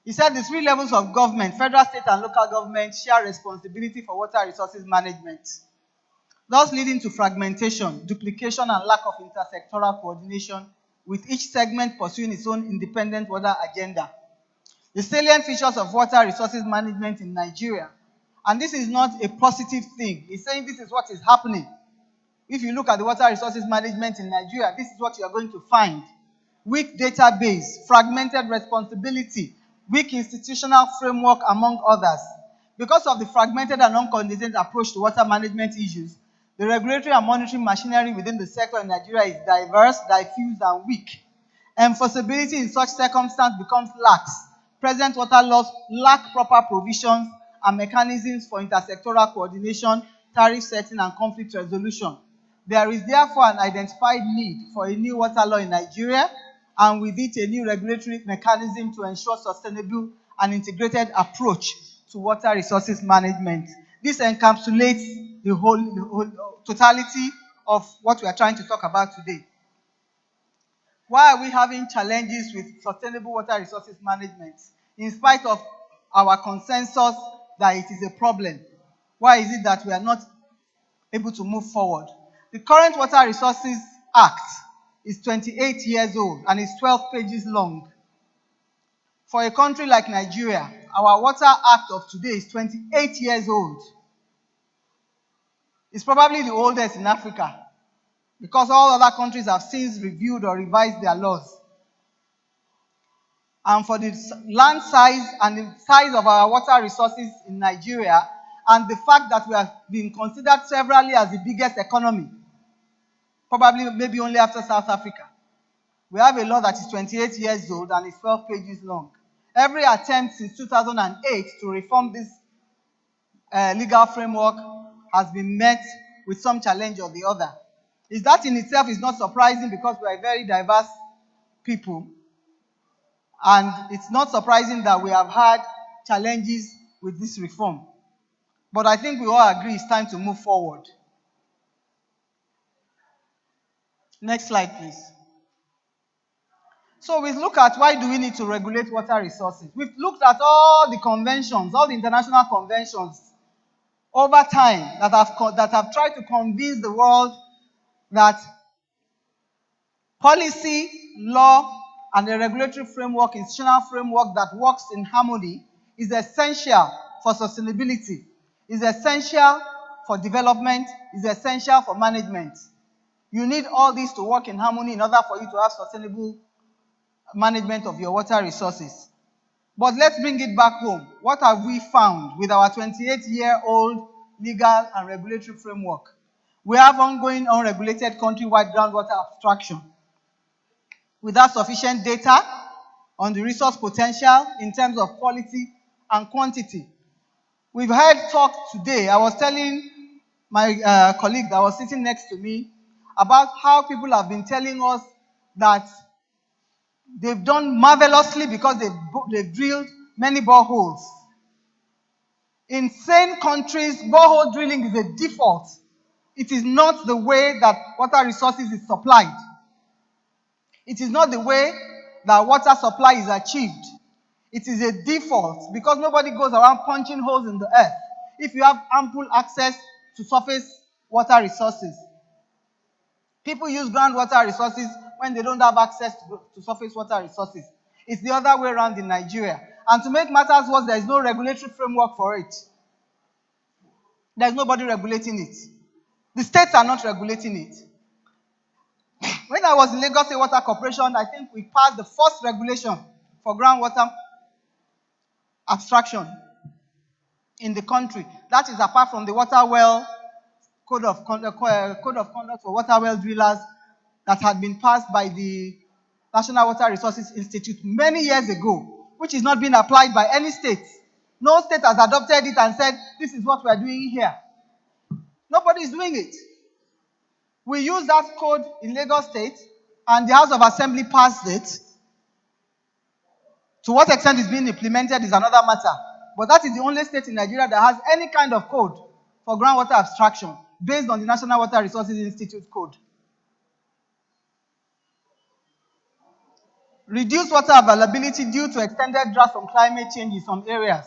He said the three levels of government, federal, state, and local government, share responsibility for water resources management, thus leading to fragmentation, duplication, and lack of intersectoral coordination, with each segment pursuing its own independent water agenda. The salient features of water resources management in Nigeria, and this is not a positive thing. He's saying this is what is happening. If you look at the water resources management in Nigeria, this is what you are going to find. Weak database, fragmented responsibility, weak institutional framework, among others. Because of the fragmented and non-coordinated approach to water management issues, the regulatory and monitoring machinery within the sector in Nigeria is diverse, diffuse, and weak. Enforceability in such circumstance becomes lax. Present water laws lack proper provisions and mechanisms for intersectoral coordination, tariff setting, and conflict resolution. There is therefore an identified need for a new water law in Nigeria, and with it a new regulatory mechanism to ensure sustainable and integrated approach to water resources management. This encapsulates the whole totality of what we are trying to talk about today. Why are we having challenges with sustainable water resources management, in spite of our consensus that it is a problem? Why is it that we are not able to move forward? The current Water Resources Act is 28 years old and is 12 pages long. For a country like Nigeria, our Water Act of today is 28 years old. It's probably the oldest in Africa, because all other countries have since reviewed or revised their laws. And for the land size and the size of our water resources in Nigeria, and the fact that we have been considered severally as the biggest economy, probably maybe only after South Africa, we have a law that is 28 years old and is 12 pages long. Every attempt since 2008 to reform this legal framework has been met with some challenge or the other. That in itself is not surprising, because we are a very diverse people. And it's not surprising that we have had challenges with this reform. But I think we all agree it's time to move forward. Next slide, please. So we look at why do we need to regulate water resources. We've looked at all the conventions, all the international conventions over time that have tried to convince the world that policy, law, and a regulatory framework, institutional framework that works in harmony is essential for sustainability, is essential for development, is essential for management. You need all these to work in harmony in order for you to have sustainable management of your water resources. But let's bring it back home. What have we found with our 28-year-old legal and regulatory framework? We have ongoing unregulated countrywide groundwater abstraction without sufficient data on the resource potential in terms of quality and quantity. We've heard talk today. I was telling my colleague that was sitting next to me about how people have been telling us that they've done marvelously because they've drilled many boreholes. In sane countries, borehole drilling is a default. It is not the way that water resources is supplied. It is not the way that water supply is achieved. It is a default, because nobody goes around punching holes in the earth if you have ample access to surface water resources. People use groundwater resources when they don't have access to surface water resources. It's the other way around in Nigeria. And to make matters worse, there is no regulatory framework for it. There's nobody regulating it. The states are not regulating it. When I was in Lagos State Water Corporation, I think we passed the first regulation for groundwater abstraction in the country. That is apart from the water well code of conduct for water well drillers that had been passed by the National Water Resources Institute many years ago, which is not being applied by any state. No state has adopted it and said, this is what we are doing here. Nobody is doing it. We use that code in Lagos State, and the House of Assembly passed it. To what extent it's being implemented is another matter. But that is the only state in Nigeria that has any kind of code for groundwater abstraction. based on the National Water Resources Institute code. Reduced water availability due to extended drought from climate change in some areas,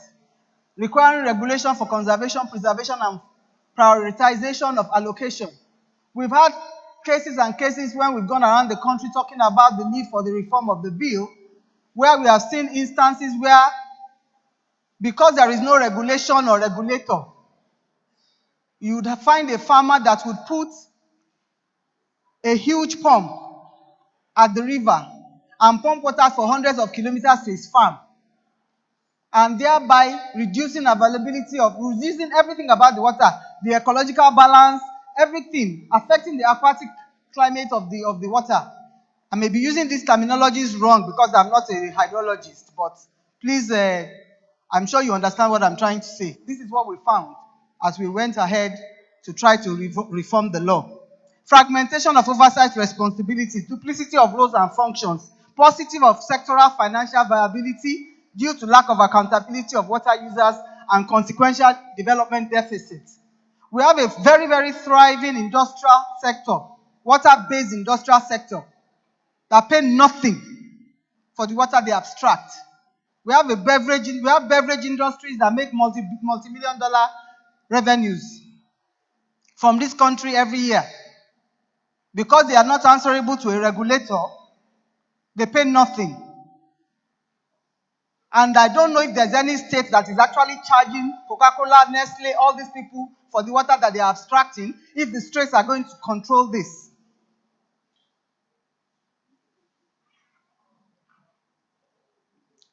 requiring regulation for conservation, preservation, and prioritization of allocation. We've had cases and cases when we've gone around the country talking about the need for the reform of the bill, where we have seen instances where, because there is no regulation or regulator, you would find a farmer that would put a huge pump at the river and pump water for hundreds of kilometers to his farm, and thereby reducing availability of, reducing everything about the water, the ecological balance, everything, affecting the aquatic climate of the water. I may be using these terminologies wrong because I'm not a hydrologist, but please, I'm sure you understand what I'm trying to say. This is what we found as we went ahead to try to reform the law. Fragmentation of oversight responsibilities, duplicity of roles and functions, positive of sectoral financial viability due to lack of accountability of water users, and consequential development deficits. We have a very, very thriving industrial sector, water-based industrial sector, that pay nothing for the water they abstract. We have beverage industries that make multi-million dollar revenues from this country every year. Because they are not answerable to a regulator, they pay nothing. And I don't know if there's any state that is actually charging Coca-Cola, Nestle, all these people for the water that they are abstracting, if the states are going to control this.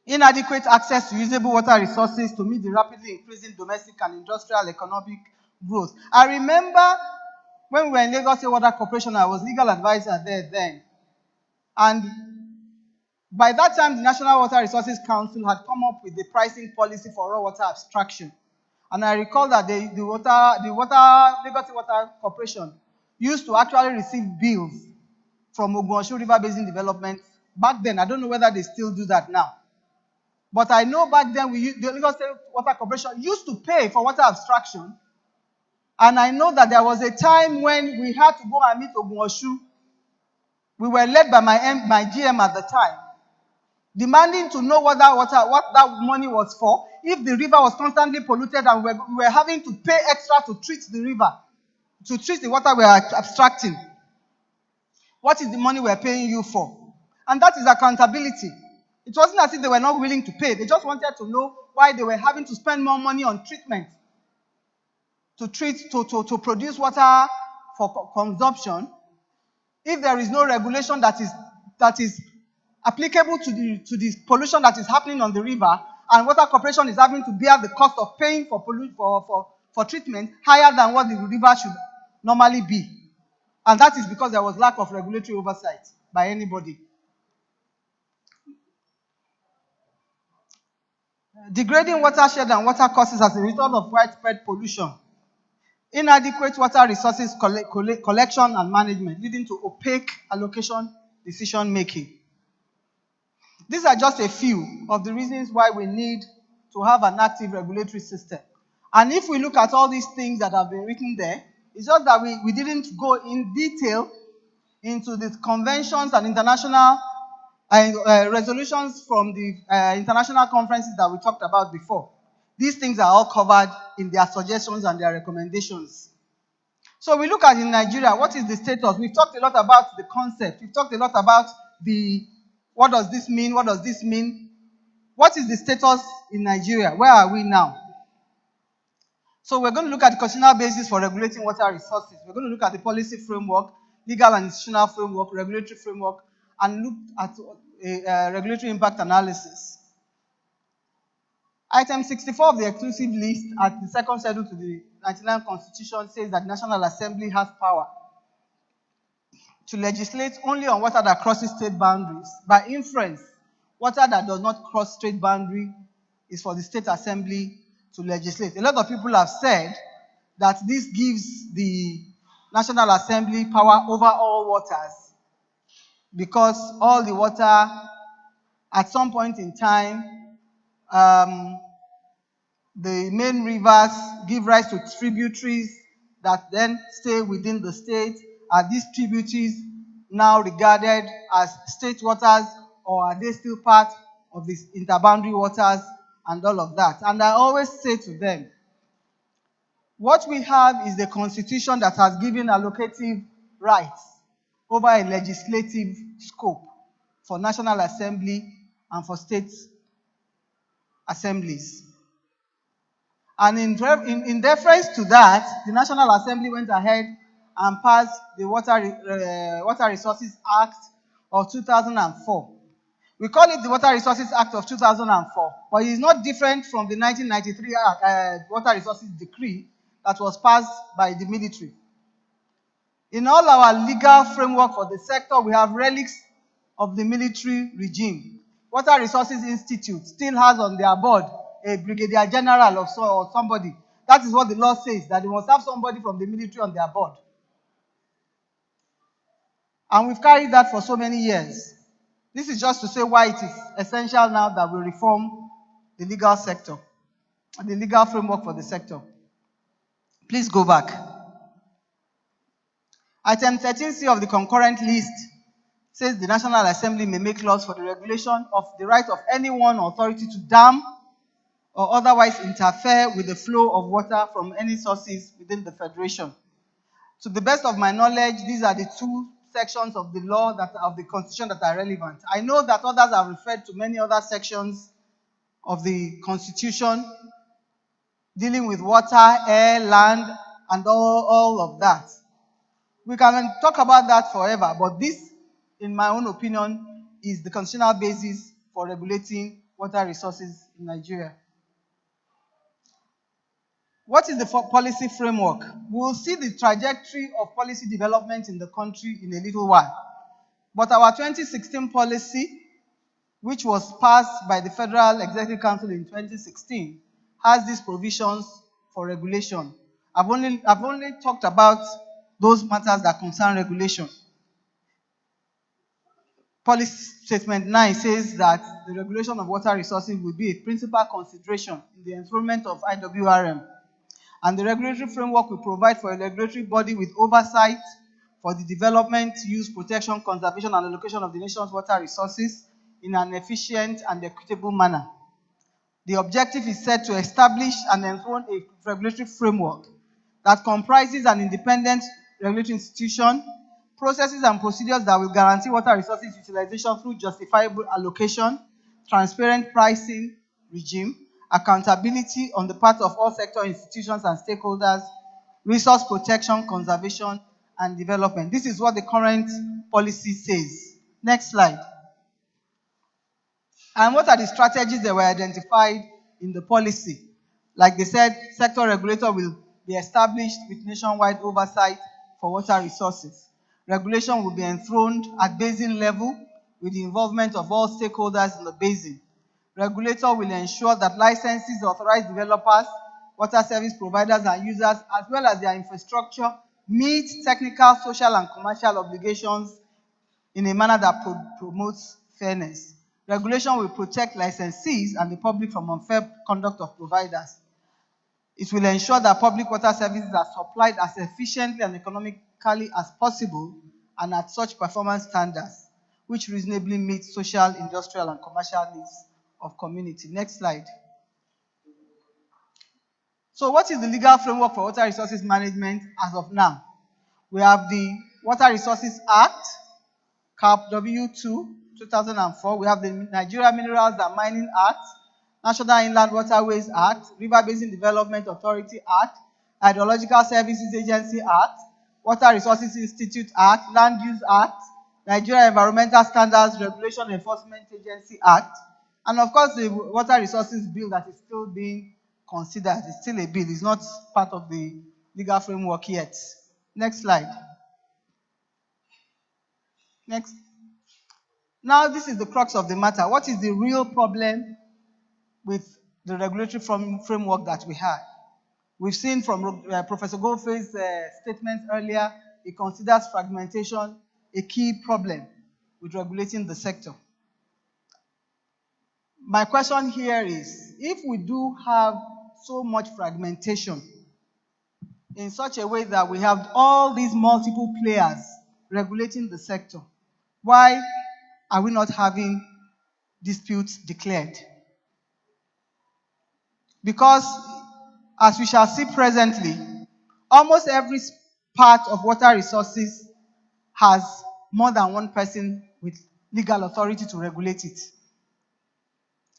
Inadequate access to usable water resources to meet the rapidly increasing domestic and industrial economic growth. I remember when we were in Lagos State Water Corporation, I was legal advisor there then. And by that time, the National Water Resources Council had come up with the pricing policy for raw water abstraction. And I recall that the Lagos State Water Corporation used to actually receive bills from Ogunshu River Basin Development back then. I don't know whether they still do that now. But I know back then the Lagos State Water Corporation used to pay for water abstraction. And I know that there was a time when we had to go and meet Ogunshu. We were led by my GM at the time, demanding to know what that money was for, if the river was constantly polluted and we were having to pay extra to treat the river, to treat the water we are abstracting. What is the money we are paying you for? And that is accountability. It wasn't as if they were not willing to pay. They just wanted to know why they were having to spend more money on treatment to produce water for consumption, if there is no regulation that is applicable to the pollution that is happening on the river, and Water Corporation is having to bear the cost of paying for treatment higher than what the river should normally be. And that is because there was lack of regulatory oversight by anybody. Degrading watershed and water courses as a result of widespread pollution. Inadequate water resources collection and management, leading to opaque allocation decision making. These are just a few of the reasons why we need to have an active regulatory system. And if we look at all these things that have been written there, it's just that we didn't go in detail into the conventions and international resolutions from the international conferences that we talked about before. These things are all covered in their suggestions and their recommendations. So we look at in Nigeria, what is the status? We've talked a lot about the concept. We've talked a lot about what does this mean? What does this mean? What is the status in Nigeria? Where are we now? So we're going to look at the constitutional basis for regulating water resources. We're going to look at the policy framework, legal and institutional framework, regulatory framework, and look at a regulatory impact analysis. Item 64 of the exclusive list at the second schedule to the 99th Constitution says that the National Assembly has power to legislate only on water that crosses state boundaries. By inference, water that does not cross state boundary is for the State Assembly to legislate. A lot of people have said that this gives the National Assembly power over all waters, because all the water at some point in time, the main rivers give rise to tributaries, that then stay within the state? Are these tributaries now regarded as state waters, or are they still part of these interboundary waters and all of that? And I always say to them, what we have is the constitution that has given allocative rights over a legislative scope for National Assembly and for state assemblies. And in deference to that, the National Assembly went ahead and passed the Water Resources Act of 2004. We call it the Water Resources Act of 2004, but it is not different from the 1993 Water Resources Decree that was passed by the military. In all our legal framework for the sector, we have relics of the military regime. Water Resources Institute still has on their board a brigadier general or somebody. That is what the law says, that they must have somebody from the military on their board. And we've carried that for so many years. This is just to say why it is essential now that we reform the legal sector, the legal framework for the sector. Please go back. Item 13C of the concurrent list says the National Assembly may make laws for the regulation of the right of any one authority to dam or otherwise interfere with the flow of water from any sources within the Federation. To the best of my knowledge, these are the two sections of the law of the Constitution that are relevant. I know that others have referred to many other sections of the Constitution dealing with water, air, land, and all of that. We can talk about that forever, but this, in my own opinion, is the constitutional basis for regulating water resources in Nigeria. What is the policy framework? We will see the trajectory of policy development in the country in a little while. But our 2016 policy, which was passed by the Federal Executive Council in 2016, has these provisions for regulation. I've only talked about those matters that concern regulation. Policy Statement 9 says that the regulation of water resources will be a principal consideration in the enthronement of IWRM. And the regulatory framework will provide for a regulatory body with oversight for the development, use, protection, conservation, and allocation of the nation's water resources in an efficient and equitable manner. The objective is set to establish and enthrone a regulatory framework that comprises an independent regulatory institution, processes and procedures that will guarantee water resources utilization through justifiable allocation, transparent pricing regime, accountability on the part of all sector institutions and stakeholders, resource protection, conservation, and development. This is what the current policy says. Next slide. And what are the strategies that were identified in the policy? Like they said, sector regulator will be established with nationwide oversight for water resources. Regulation will be enthroned at basin level with the involvement of all stakeholders in the basin. Regulator will ensure that licenses, authorized developers, water service providers and users, as well as their infrastructure, meet technical, social, and commercial obligations in a manner that promotes fairness. Regulation will protect licensees and the public from unfair conduct of providers. It will ensure that public water services are supplied as efficiently and economically as possible and at such performance standards, which reasonably meet social, industrial, and commercial needs of community. Next slide. So what is the legal framework for water resources management as of now? We have the Water Resources Act, CAP W2, 2004. We have the Nigeria Minerals and Mining Act, National Inland Waterways Act, River Basin Development Authority Act, Hydrological Services Agency Act, Water Resources Institute Act, Land Use Act, Nigeria Environmental Standards Regulation Enforcement Agency Act, and of course the Water Resources Bill that is still being considered. It's still a bill. It's not part of the legal framework yet. Next slide. Next. Now this is the crux of the matter. What is the real problem with the regulatory framework that we have? We've seen from Professor Goldface's statements earlier, he considers fragmentation a key problem with regulating the sector. My question here is, if we do have so much fragmentation, in such a way that we have all these multiple players regulating the sector? Why are we not having disputes declared? Because, as we shall see presently, almost every part of water resources has more than one person with legal authority to regulate it.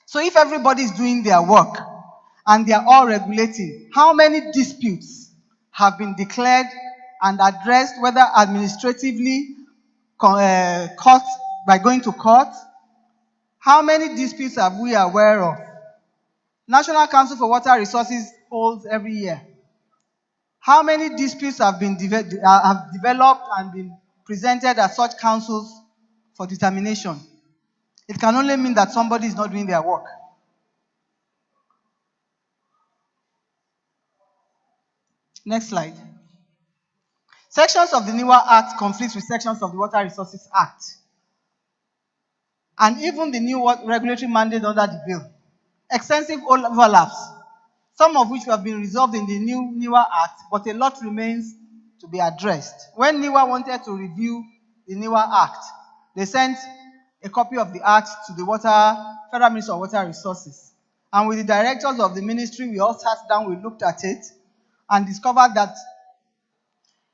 So if everybody is doing their work and they are all regulating, how many disputes have been declared and addressed, whether administratively, court, by going to court? How many disputes have we aware of? National Council for Water Resources holds every year. How many disputes have been have developed and been presented at such councils for determination? It can only mean that somebody is not doing their work. Next slide. Sections of the NIWA Act conflict with sections of the Water Resources Act, and even the new regulatory mandate under the bill. Extensive overlaps, some of which have been resolved in the new NIWA Act, but a lot remains to be addressed. When NIWA wanted to review the NIWA Act, they sent a copy of the Act to the Federal Ministry of Water Resources. And with the directors of the ministry, we all sat down, we looked at it, and discovered that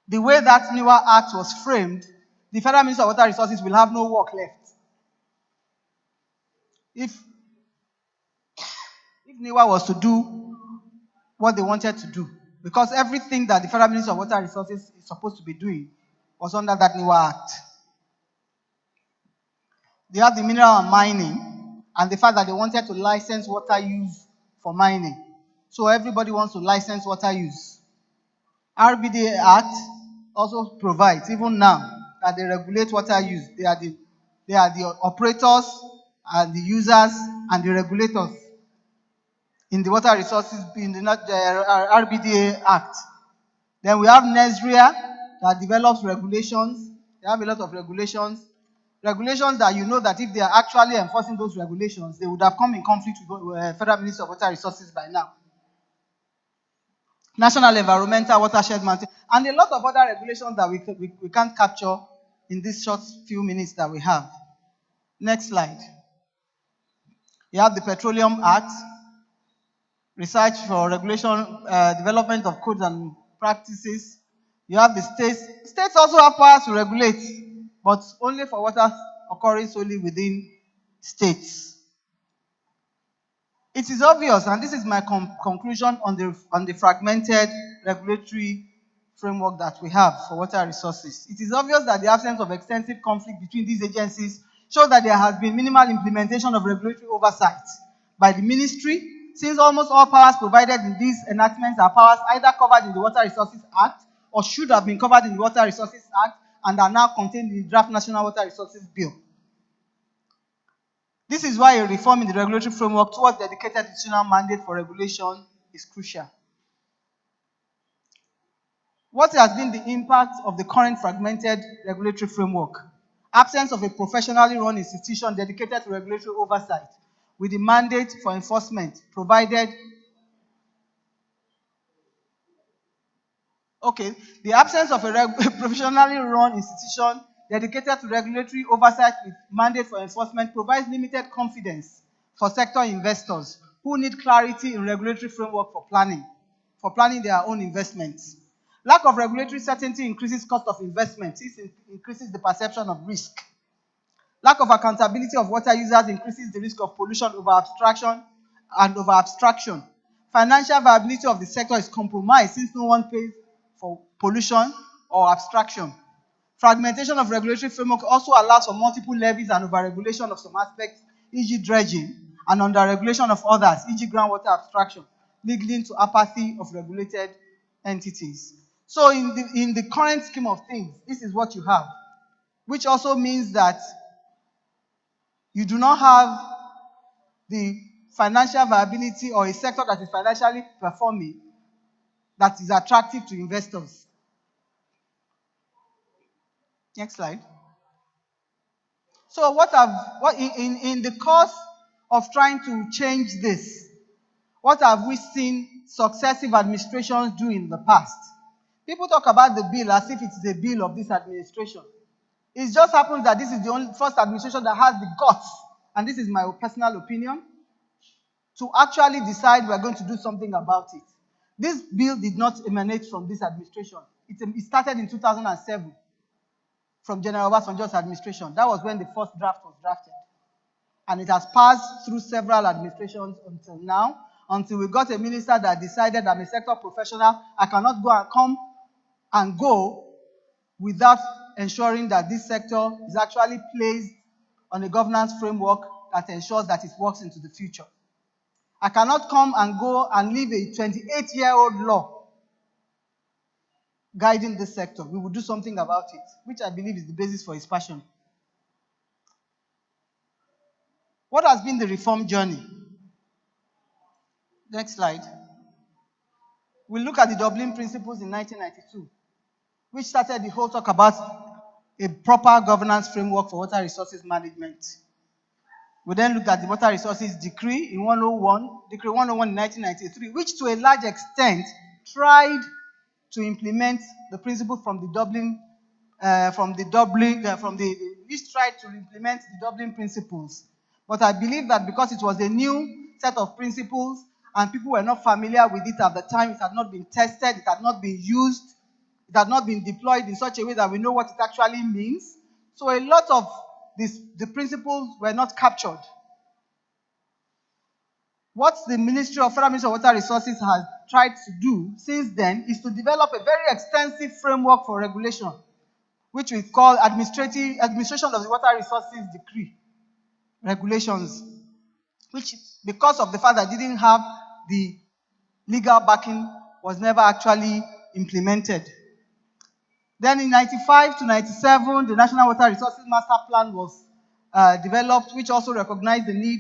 the way that NIWA Act was framed, the Federal Ministry of Water Resources will have no work left. If NIWA was to do what they wanted to do, because everything that the Federal Ministry of Water Resources is supposed to be doing was under that NIWA Act. They have the mineral and mining, and the fact that they wanted to license water use for mining. So everybody wants to license water use. RBDA Act also provides, even now, that they regulate water use. They are the operators, and the users, and the regulators in the water resources, in the RBDA Act. Then we have NESRIA that develops regulations. They have a lot of regulations. Regulations that you know that if they are actually enforcing those regulations, they would have come in conflict with Federal Ministry of Water Resources by now. National Environmental Watershed Management, and a lot of other regulations that we can't capture in these short few minutes that we have. Next slide. You have the Petroleum Act, research for regulation, development of codes and practices. You have the states. States also have powers to regulate, but only for water occurring solely within states. It is obvious, and this is my conclusion on the fragmented regulatory framework that we have for water resources. It is obvious that the absence of extensive conflict between these agencies shows that there has been minimal implementation of regulatory oversight by the ministry, since almost all powers provided in these enactments are powers either covered in the Water Resources Act or should have been covered in the Water Resources Act and are now contained in the draft National Water Resources Bill. This is why a reform in the regulatory framework towards dedicated institutional mandate for regulation is crucial. What has been the impact of the current fragmented regulatory framework? Absence of a professionally run institution dedicated to regulatory oversight with the mandate for enforcement provided. Okay, the absence of a professionally run institution dedicated to regulatory oversight with mandate for enforcement provides limited confidence for sector investors who need clarity in regulatory framework for planning their own investments. Lack of regulatory certainty increases cost of investment. It increases the perception of risk. Lack of accountability of water users increases the risk of pollution over abstraction. Financial viability of the sector is compromised since no one pays for pollution or abstraction. Fragmentation of regulatory framework also allows for multiple levies and overregulation of some aspects, e.g. dredging, and underregulation of others, e.g. groundwater abstraction, leading to apathy of regulated entities. So in the current scheme of things, this is what you have, which also means that you do not have the financial viability or a sector that is financially performing that is attractive to investors. Next slide. So in the course of trying to change this, what have we seen successive administrations do in the past? People talk about the bill as if it's a bill of this administration. It just happens that this is the only first administration that has the guts, and this is my personal opinion, to actually decide we're going to do something about it. This bill did not emanate from this administration. It started in 2007 from General Obasanjo's administration. That was when the first draft was drafted. And it has passed through several administrations until now, until we got a minister that decided I'm a sector professional. I cannot go and come and go without ensuring that this sector is actually placed on a governance framework that ensures that it works into the future. I cannot come and go and leave a 28-year-old law guiding this sector. We will do something about it, which I believe is the basis for his passion. What has been the reform journey? Next slide. We look at the Dublin Principles in 1992, which started the whole talk about a proper governance framework for water resources management. We then looked at the Water Resources Decree in 101, Decree 101 in 1993, which to a large extent tried to implement the principle from the Dublin, which tried to implement the Dublin Principles. But I believe that because it was a new set of principles and people were not familiar with it at the time, it had not been tested, it had not been used, it had not been deployed in such a way that we know what it actually means. So a lot of the principles were not captured. What the Federal Ministry of Water Resources has tried to do since then is to develop a very extensive framework for regulation, which we call Administration of the Water Resources Decree regulations, which, because of the fact that it didn't have the legal backing, was never actually implemented. Then in 95 to 97, the National Water Resources Master Plan was developed, which also recognized the need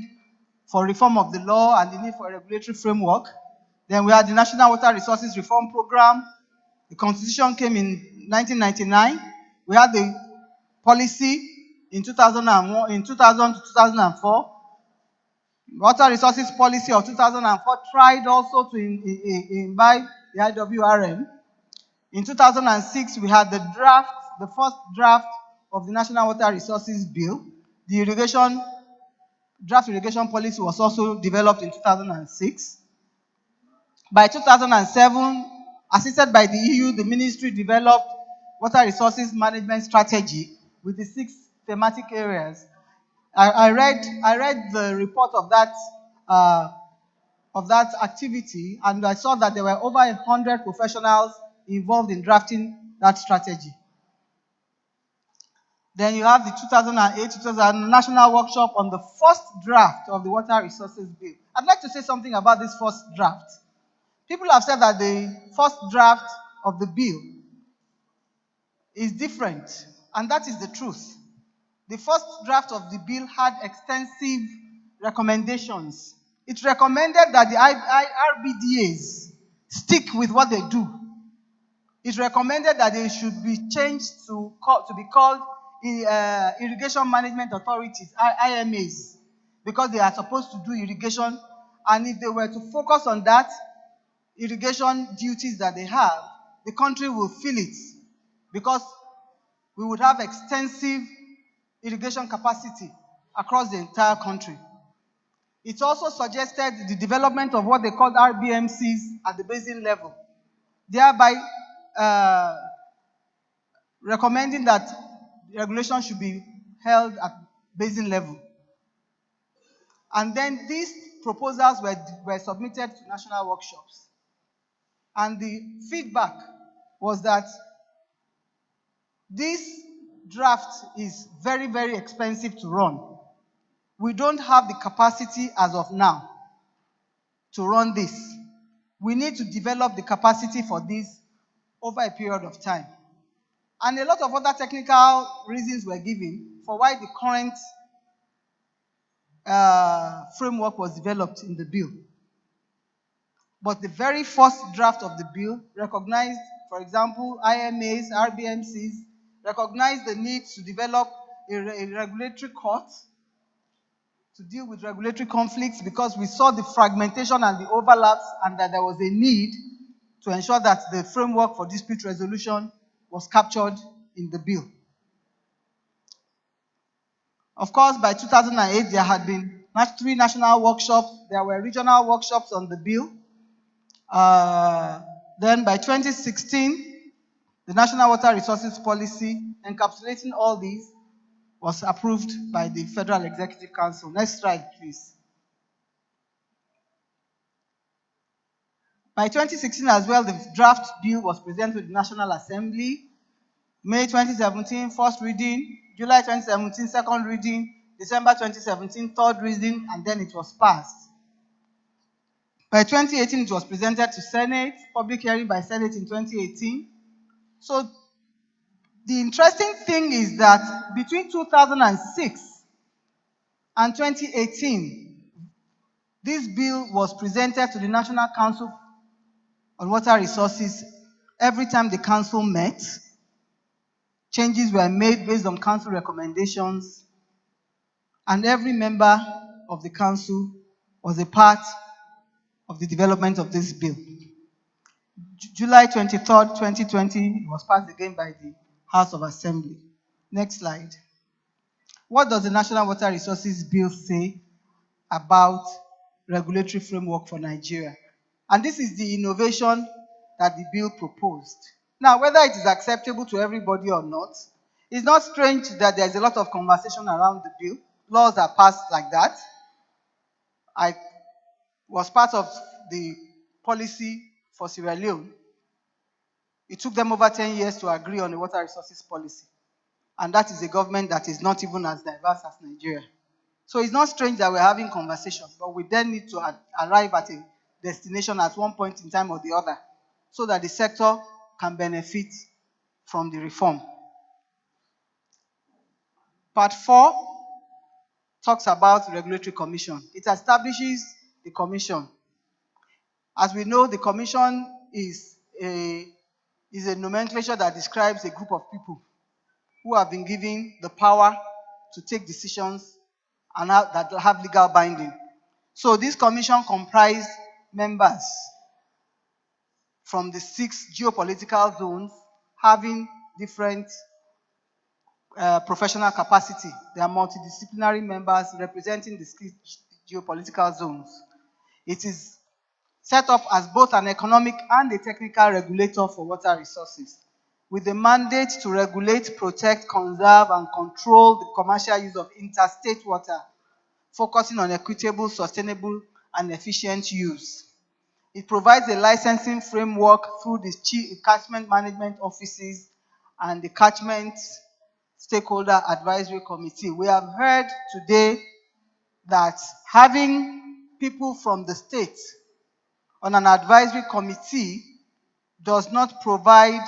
for reform of the law and the need for a regulatory framework. Then we had the National Water Resources Reform Program. The Constitution came in 1999. We had the policy in 2001, in 2000 to 2004. Water Resources Policy of 2004 tried also to imbibe the IWRM. In 2006, we had the first draft of the National Water Resources Bill. The draft irrigation policy was also developed in 2006. By 2007, assisted by the EU, the ministry developed water resources management strategy with the 6 thematic areas. I read the report of that activity, and I saw that there were over 100 professionals involved in drafting that strategy. Then you have the 2008-2000 National Workshop on the first draft of the Water Resources Bill. I'd like to say something about this first draft. People have said that the first draft of the bill is different, and that is the truth. The first draft of the bill had extensive recommendations. It recommended that the RBDAs stick with what they do. It recommended that they should be changed to be called Irrigation Management Authorities, IMAs, because they are supposed to do irrigation, and if they were to focus on that irrigation duties that they have, the country will feel it, because we would have extensive irrigation capacity across the entire country. It also suggested the development of what they called RBMCs at the basin level, thereby recommending that regulation should be held at basin level. And then these proposals were submitted to national workshops. And the feedback was that this draft is very, very expensive to run. We don't have the capacity as of now to run this. We need to develop the capacity for this over a period of time. And a lot of other technical reasons were given for why the current framework was developed in the bill. But the very first draft of the bill recognized, for example, IMAs, RBMCs, recognized the need to develop a regulatory court to deal with regulatory conflicts, because we saw the fragmentation and the overlaps, and that there was a need to ensure that the framework for dispute resolution was captured in the bill. Of course, by 2008, there had been 3 national workshops. There were regional workshops on the bill. Then by 2016, the National Water Resources Policy, encapsulating all these, was approved by the Federal Executive Council. Next slide, please. By 2016 as well, the draft bill was presented to the National Assembly. May 2017, first reading. July 2017, second reading. December 2017, third reading, and then it was passed. By 2018, it was presented to Senate, public hearing by Senate in 2018. So the interesting thing is that between 2006 and 2018, this bill was presented to the National Council on Water Resources every time the council met. Changes were made based on council recommendations, and every member of the council was a part of the development of this bill. July 23rd, 2020, it was passed again by the House of Assembly. Next slide. What does the National Water Resources Bill say about regulatory framework for Nigeria? And this is the innovation that the bill proposed. Now, whether it is acceptable to everybody or not, it's not strange that there's a lot of conversation around the bill. Laws are passed like that. I was part of the policy for Sierra Leone. It took them over 10 years to agree on the water resources policy. And that is a government that is not even as diverse as Nigeria. So it's not strange that we're having conversations, but we then need to arrive at a destination at one point in time or the other so that the sector can benefit from the reform. Part 4 talks about regulatory commission. It establishes the commission. As we know, the commission is a nomenclature that describes a group of people who have been given the power to take decisions and that have legal binding. So this commission comprised members from the 6 geopolitical zones having different professional capacity. They are multidisciplinary members representing the 6 geopolitical zones. It is set up as both an economic and a technical regulator for water resources, with the mandate to regulate, protect, conserve, and control the commercial use of interstate water, focusing on equitable, sustainable, and efficient use. It provides a licensing framework through the catchment management offices and the catchment stakeholder advisory committee. We have heard today that having people from the state on an advisory committee does not provide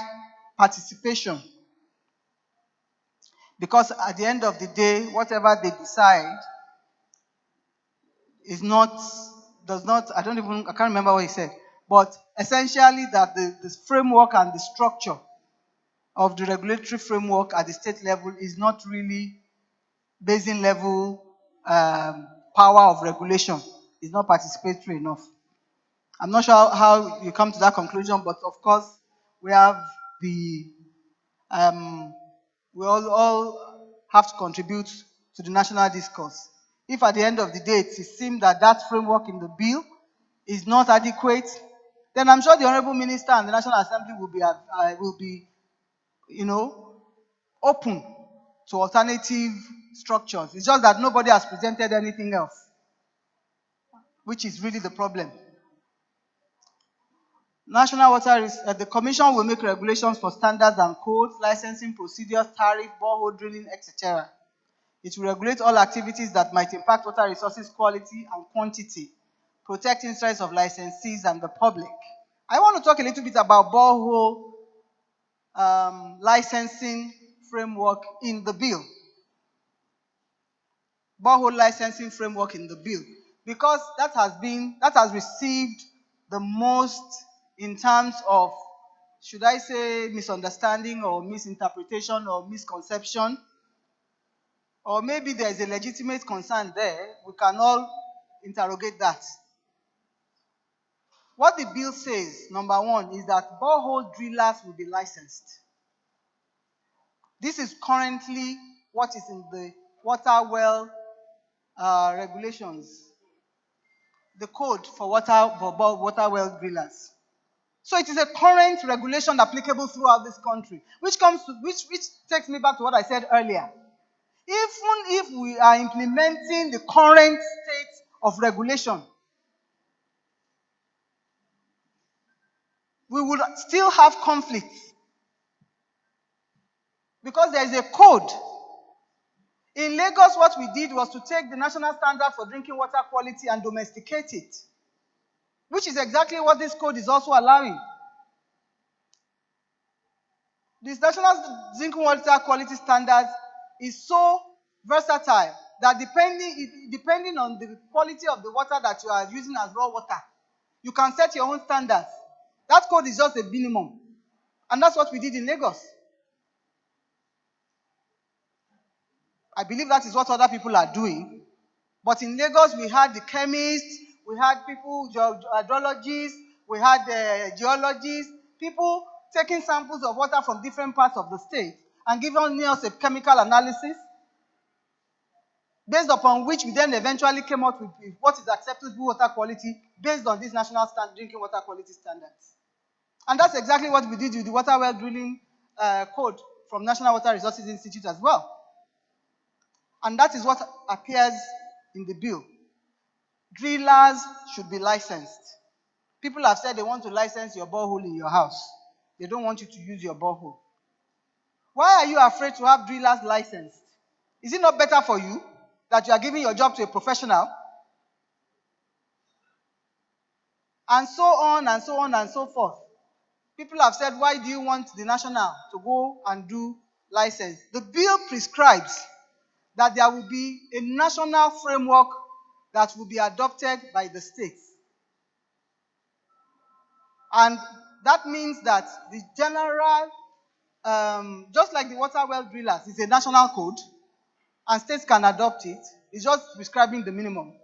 participation, because at the end of the day, whatever they decide is not, I can't remember what he said, but essentially that the framework and the structure of the regulatory framework at the state level is not really basin level power of regulation. It's not participatory enough. I'm not sure how you come to that conclusion, but of course, we have we all have to contribute to the national discourse. If at the end of the day it seems that that framework in the bill is not adequate, then I'm sure the Honorable Minister and the National Assembly will be open to alternative structures. It's just that nobody has presented anything else, which is really the problem. The Commission will make regulations for standards and codes, licensing procedures, tariff, borehole drilling, etc. It will regulate all activities that might impact water resources quality and quantity, protect interests of licensees and the public. I want to talk a little bit about borehole licensing framework in the bill. Borehole licensing framework in the bill, because that has received the most in terms of, should I say, misunderstanding or misinterpretation or misconception, or maybe there's a legitimate concern there. We can all interrogate that. What the bill says, number one, is that borehole drillers will be licensed. This is currently what is in the water well regulations, the code for water well drillers. So it is a current regulation applicable throughout this country, which takes me back to what I said earlier. Even if we are implementing the current state of regulation, we would still have conflicts because there is a code. In Lagos, what we did was to take the national standard for drinking water quality and domesticate it, which is exactly what this code is also allowing. This national drinking water quality standard is so versatile that depending on the quality of the water that you are using as raw water, you can set your own standards. That code is just a minimum. And that's what we did in Lagos. I believe that is what other people are doing. But in Lagos, we had the chemists, we had people, hydrologists, we had geologists, people taking samples of water from different parts of the state and giving us a chemical analysis, based upon which we then eventually came up with what is acceptable water quality based on these national drinking water quality standards. And that's exactly what we did with the water well drilling code from National Water Resources Institute as well. And that is what appears in the bill. Drillers should be licensed. People have said they want to license your borehole in your house. They don't want you to use your borehole. Why are you afraid to have drillers licensed? Is it not better for you that you are giving your job to a professional? And so on and so on and so forth. People have said, why do you want the national to go and do license? The bill prescribes that there will be a national framework that will be adopted by the states. And that means that the general, just like the water well drillers, is a national code, and states can adopt it. It's just prescribing the minimum.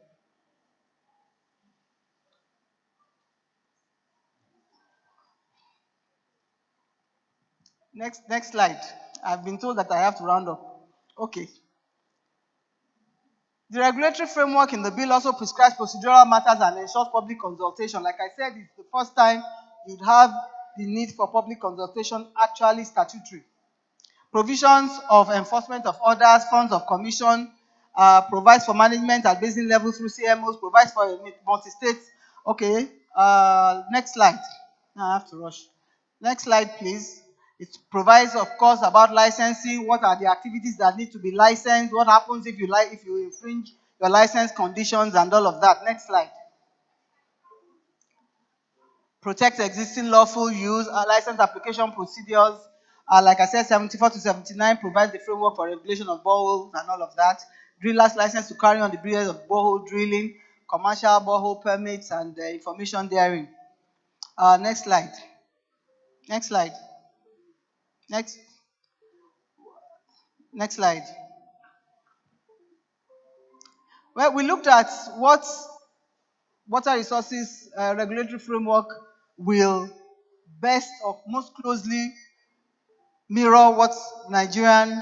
Next slide. I've been told that I have to round up. Okay. The regulatory framework in the bill also prescribes procedural matters and ensures public consultation. Like I said, it's the first time you'd have the need for public consultation actually statutory. Provisions of enforcement of orders, funds of commission, provides for management at basin level through CMOs, provides for a multi-state. Okay, next slide. Now I have to rush. Next slide, please. It provides, of course, about licensing. What are the activities that need to be licensed? What happens if you infringe your license conditions and all of that? Next slide. Protect existing lawful use, license application procedures. Like I said, 74 to 79 provides the framework for regulation of boreholes and all of that. Drillers license to carry on the business of borehole drilling, commercial borehole permits, and information therein. Next slide. Next slide. Next slide. Well, we looked at what water resources regulatory framework will best or most closely mirror what Nigerian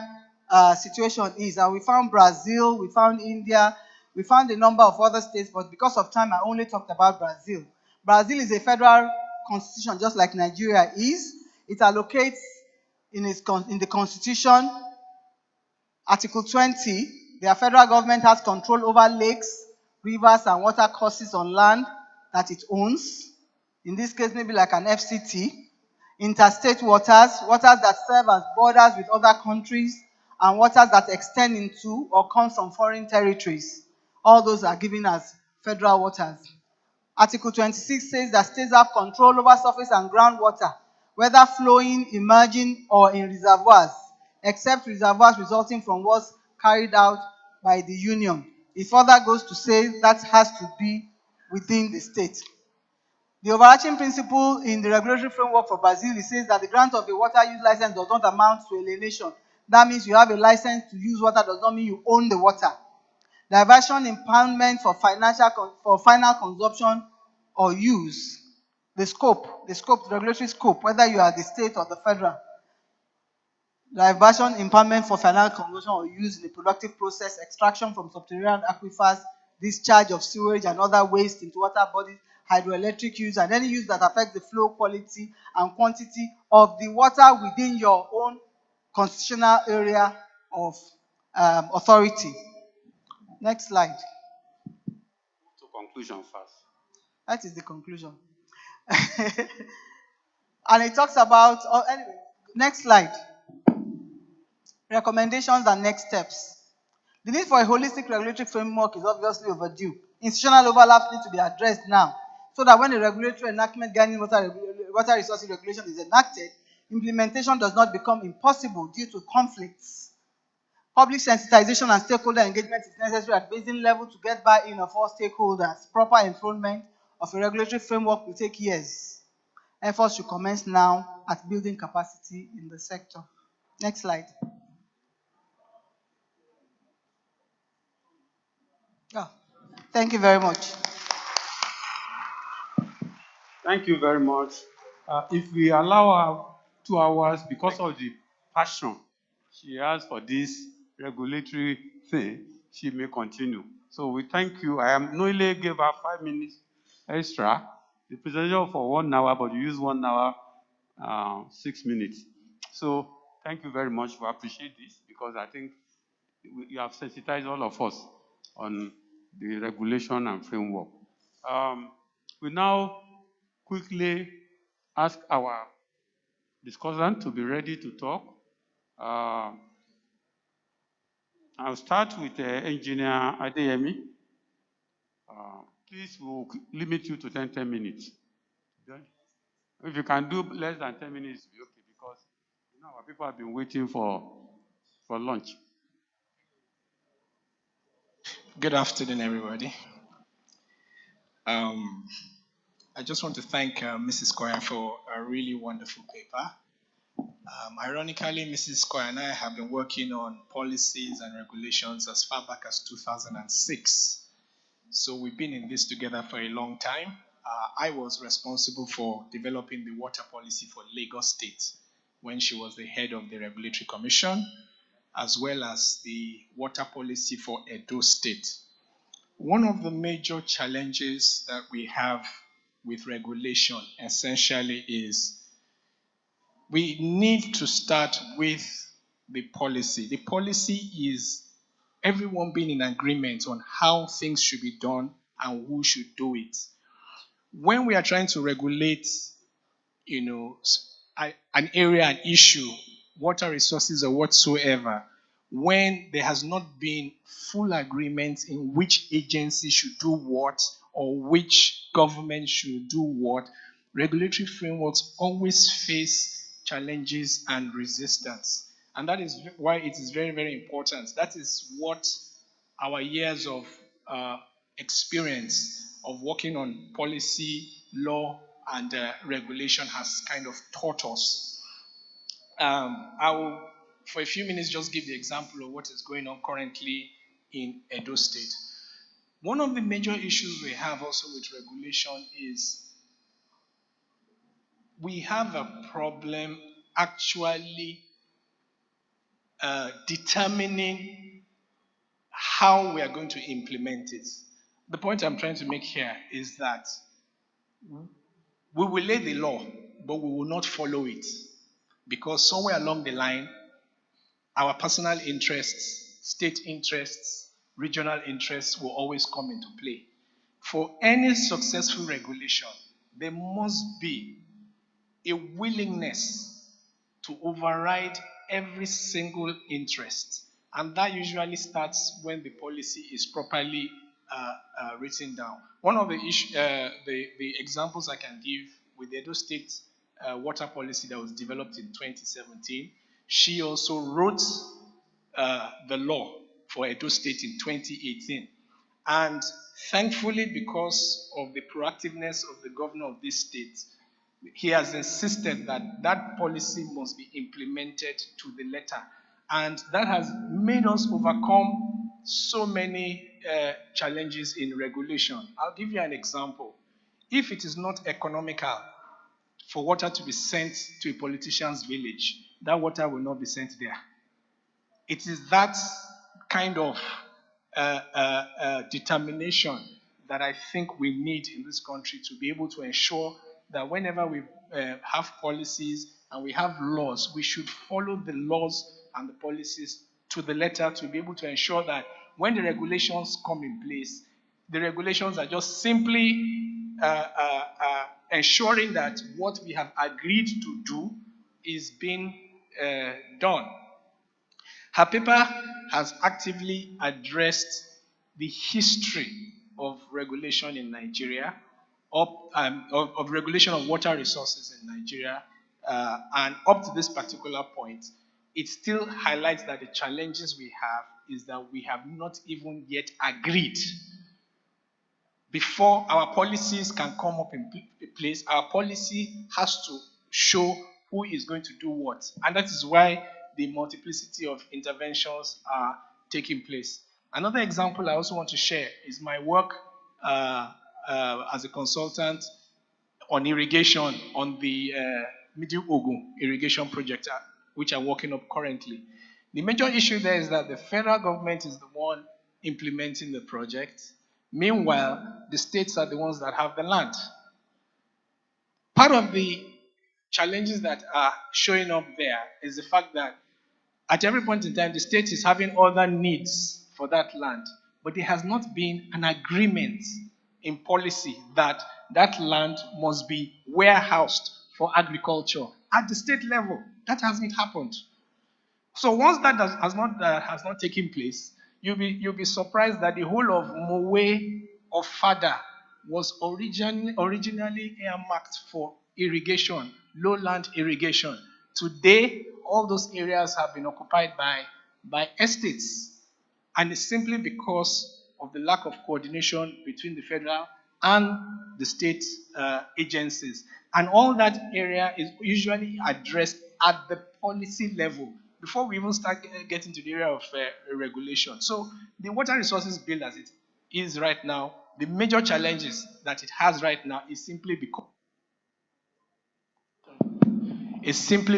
situation is. And we found Brazil, we found India, we found a number of other states, but because of time, I only talked about Brazil. Brazil is a federal constitution, just like Nigeria is. It allocates in the constitution, Article 20, their federal government has control over lakes, rivers, and water courses on land that it owns. In this case, maybe like an FCT. Interstate waters, waters that serve as borders with other countries, and waters that extend into or come from foreign territories. All those are given as federal waters. Article 26 says that states have control over surface and groundwater, whether flowing, emerging, or in reservoirs, except reservoirs resulting from works carried out by the Union. It further goes to say that has to be within the state. The overarching principle in the regulatory framework for Brazil, it says that the grant of a water use license does not amount to alienation. That means you have a license to use water does not mean you own the water. Diversion, impoundment for final consumption or use the regulatory scope, whether you are the state or the federal. Diversion, impoundment for final conversion or use in a productive process, extraction from subterranean aquifers, discharge of sewage and other waste into water bodies, hydroelectric use, and any use that affects the flow, quality, and quantity of the water within your own constitutional area of authority. Next slide. To conclusion first. That is the conclusion. And it talks about, anyway, next slide. Recommendations and next steps. The need for a holistic regulatory framework is obviously overdue. Institutional overlaps need to be addressed now, so that when the regulatory enactment guiding water resources regulation is enacted, implementation does not become impossible due to conflicts. Public sensitization and stakeholder engagement is necessary at basin level to get buy-in of all stakeholders. Proper enthronement of a regulatory framework will take years. Efforts should commence now at building capacity in the sector. Next slide. Oh, thank you very much. Thank you very much. If we allow her 2 hours because of the passion she has for this regulatory thing, she may continue. So we thank you. I am knowingly gave her 5 minutes extra. The presentation for 1 hour, but you use 1 hour, 6 minutes. So thank you very much. We appreciate this because I think you have sensitized all of us on the regulation and framework. We now quickly ask our discussant to be ready to talk. I'll start with Engineer Adeyemi. Please, we'll limit you to 10 minutes. If you can do less than 10 minutes, it'll be okay, because our people have been waiting for lunch. Good afternoon, everybody. I just want to thank Mrs. Koya for a really wonderful paper. Ironically, Mrs. Koya and I have been working on policies and regulations as far back as 2006. So we've been in this together for a long time. I was responsible for developing the water policy for Lagos State when she was the head of the Regulatory Commission, as well as the water policy for Edo State. One of the major challenges that we have with regulation essentially is we need to start with the policy. The policy is everyone being in agreement on how things should be done and who should do it. When we are trying to regulate, an area, an issue, water resources or whatsoever, when there has not been full agreement in which agency should do what or which government should do what, regulatory frameworks always face challenges and resistance. And that is why it is very, very important. That is what our years of experience of working on policy, law, and regulation has kind of taught us. I will, for a few minutes, just give the example of what is going on currently in Edo State. One of the major issues we have also with regulation is we have a problem actually determining how we are going to implement it. The point I'm trying to make here is that we will lay the law, but we will not follow it, because somewhere along the line, our personal interests, state interests, regional interests will always come into play. For any successful regulation, there must be a willingness to override every single interest. And that usually starts when the policy is properly written down. One of the examples I can give with the Edo State water policy that was developed in 2017, she also wrote the law for Edo State in 2018. And thankfully, because of the proactiveness of the governor of this state, he has insisted that that policy must be implemented to the letter. And that has made us overcome so many challenges in regulation. I'll give you an example. if it is not economical for water to be sent to a politician's village, that water will not be sent there. It is that kind of determination that I think we need in this country to be able to ensure that whenever we have policies and we have laws, we should follow the laws and the policies to the letter to be able to ensure that when the regulations come in place, the regulations are just simply ensuring that what we have agreed to do is being done. Her paper has actively addressed the history of regulation in Nigeria, of regulation of water resources in Nigeria, and up to this particular point, it still highlights that the challenges we have is that we have not even yet agreed. Before our policies can come up in place, our policy has to show who is going to do what. And that is why the multiplicity of interventions are taking place. Another example I also want to share is my work as a consultant on irrigation on the Middle Ogun irrigation project, which I'm working up currently. The major issue there is that the federal government is the one implementing the project. Meanwhile, the states are the ones that have the land. Part of the challenges that are showing up there is the fact that at every point in time, the state is having other needs for that land, but there has not been an agreement in policy that that land must be warehoused for agriculture at the state level. That hasn't happened. So once that has not taken place, you'll be surprised that the whole of Mowe of Fada was originally earmarked for irrigation, lowland irrigation. Today, all those areas have been occupied by estates. And it's simply because of the lack of coordination between the federal and the state agencies. And all that area is usually addressed at the policy level before we even start getting to the area of regulation. So the water resources bill as it is right now, the major challenges that it has right now is simply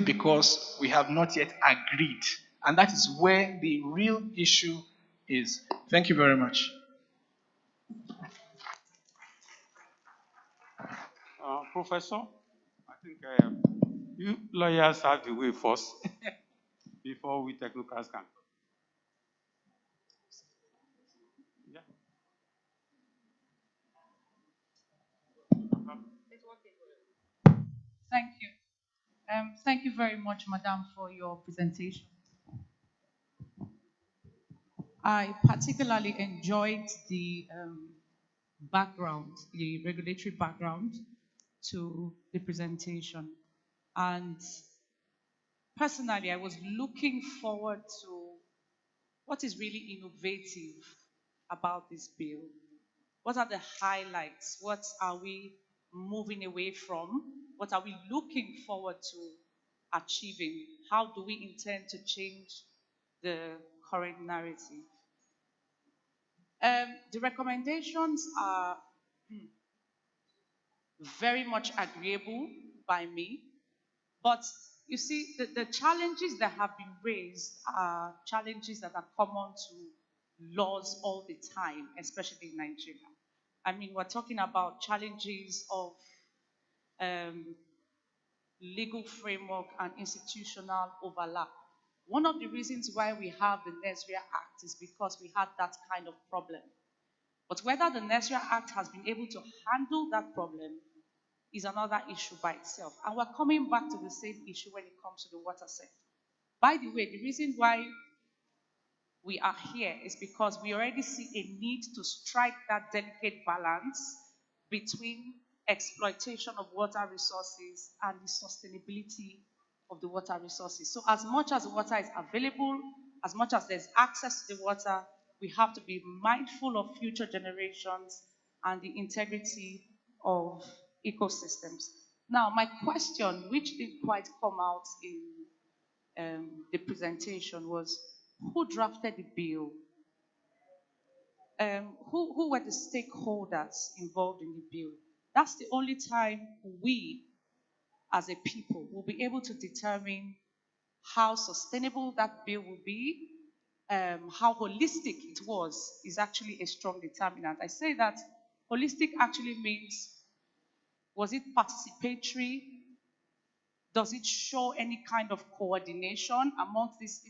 because we have not yet agreed. And that is where the real issue is. Thank you very much. Professor, I think you lawyers have the way first before we technocrats can. Yeah. Thank you. Thank you very much, Madam, for your presentation. I particularly enjoyed the background, the regulatory background to the presentation. And personally, I was looking forward to what is really innovative about this bill. What are the highlights? What are we moving away from? What are we looking forward to achieving? How do we intend to change the current narrative? The recommendations are very much agreeable by me, but you see, the challenges that have been raised are challenges that are common to laws all the time, especially in Nigeria. I mean, we're talking about challenges of legal framework and institutional overlap. One of the reasons why we have the Nesria Act is because we had that kind of problem. But whether the Nesria Act has been able to handle that problem is another issue by itself. And we're coming back to the same issue when it comes to the water sector. By the way, the reason why we are here is because we already see a need to strike that delicate balance between exploitation of water resources and the sustainability of the water resources. So as much as the water is available, as much as there's access to the water, we have to be mindful of future generations and the integrity of ecosystems. Now, my question, which didn't quite come out in the presentation, was who drafted the bill? Who were the stakeholders involved in the bill? That's the only time we, as a people, will be able to determine how sustainable that bill will be, how holistic it was, is actually a strong determinant. I say that holistic actually means, was it participatory? Does it show any kind of coordination amongst these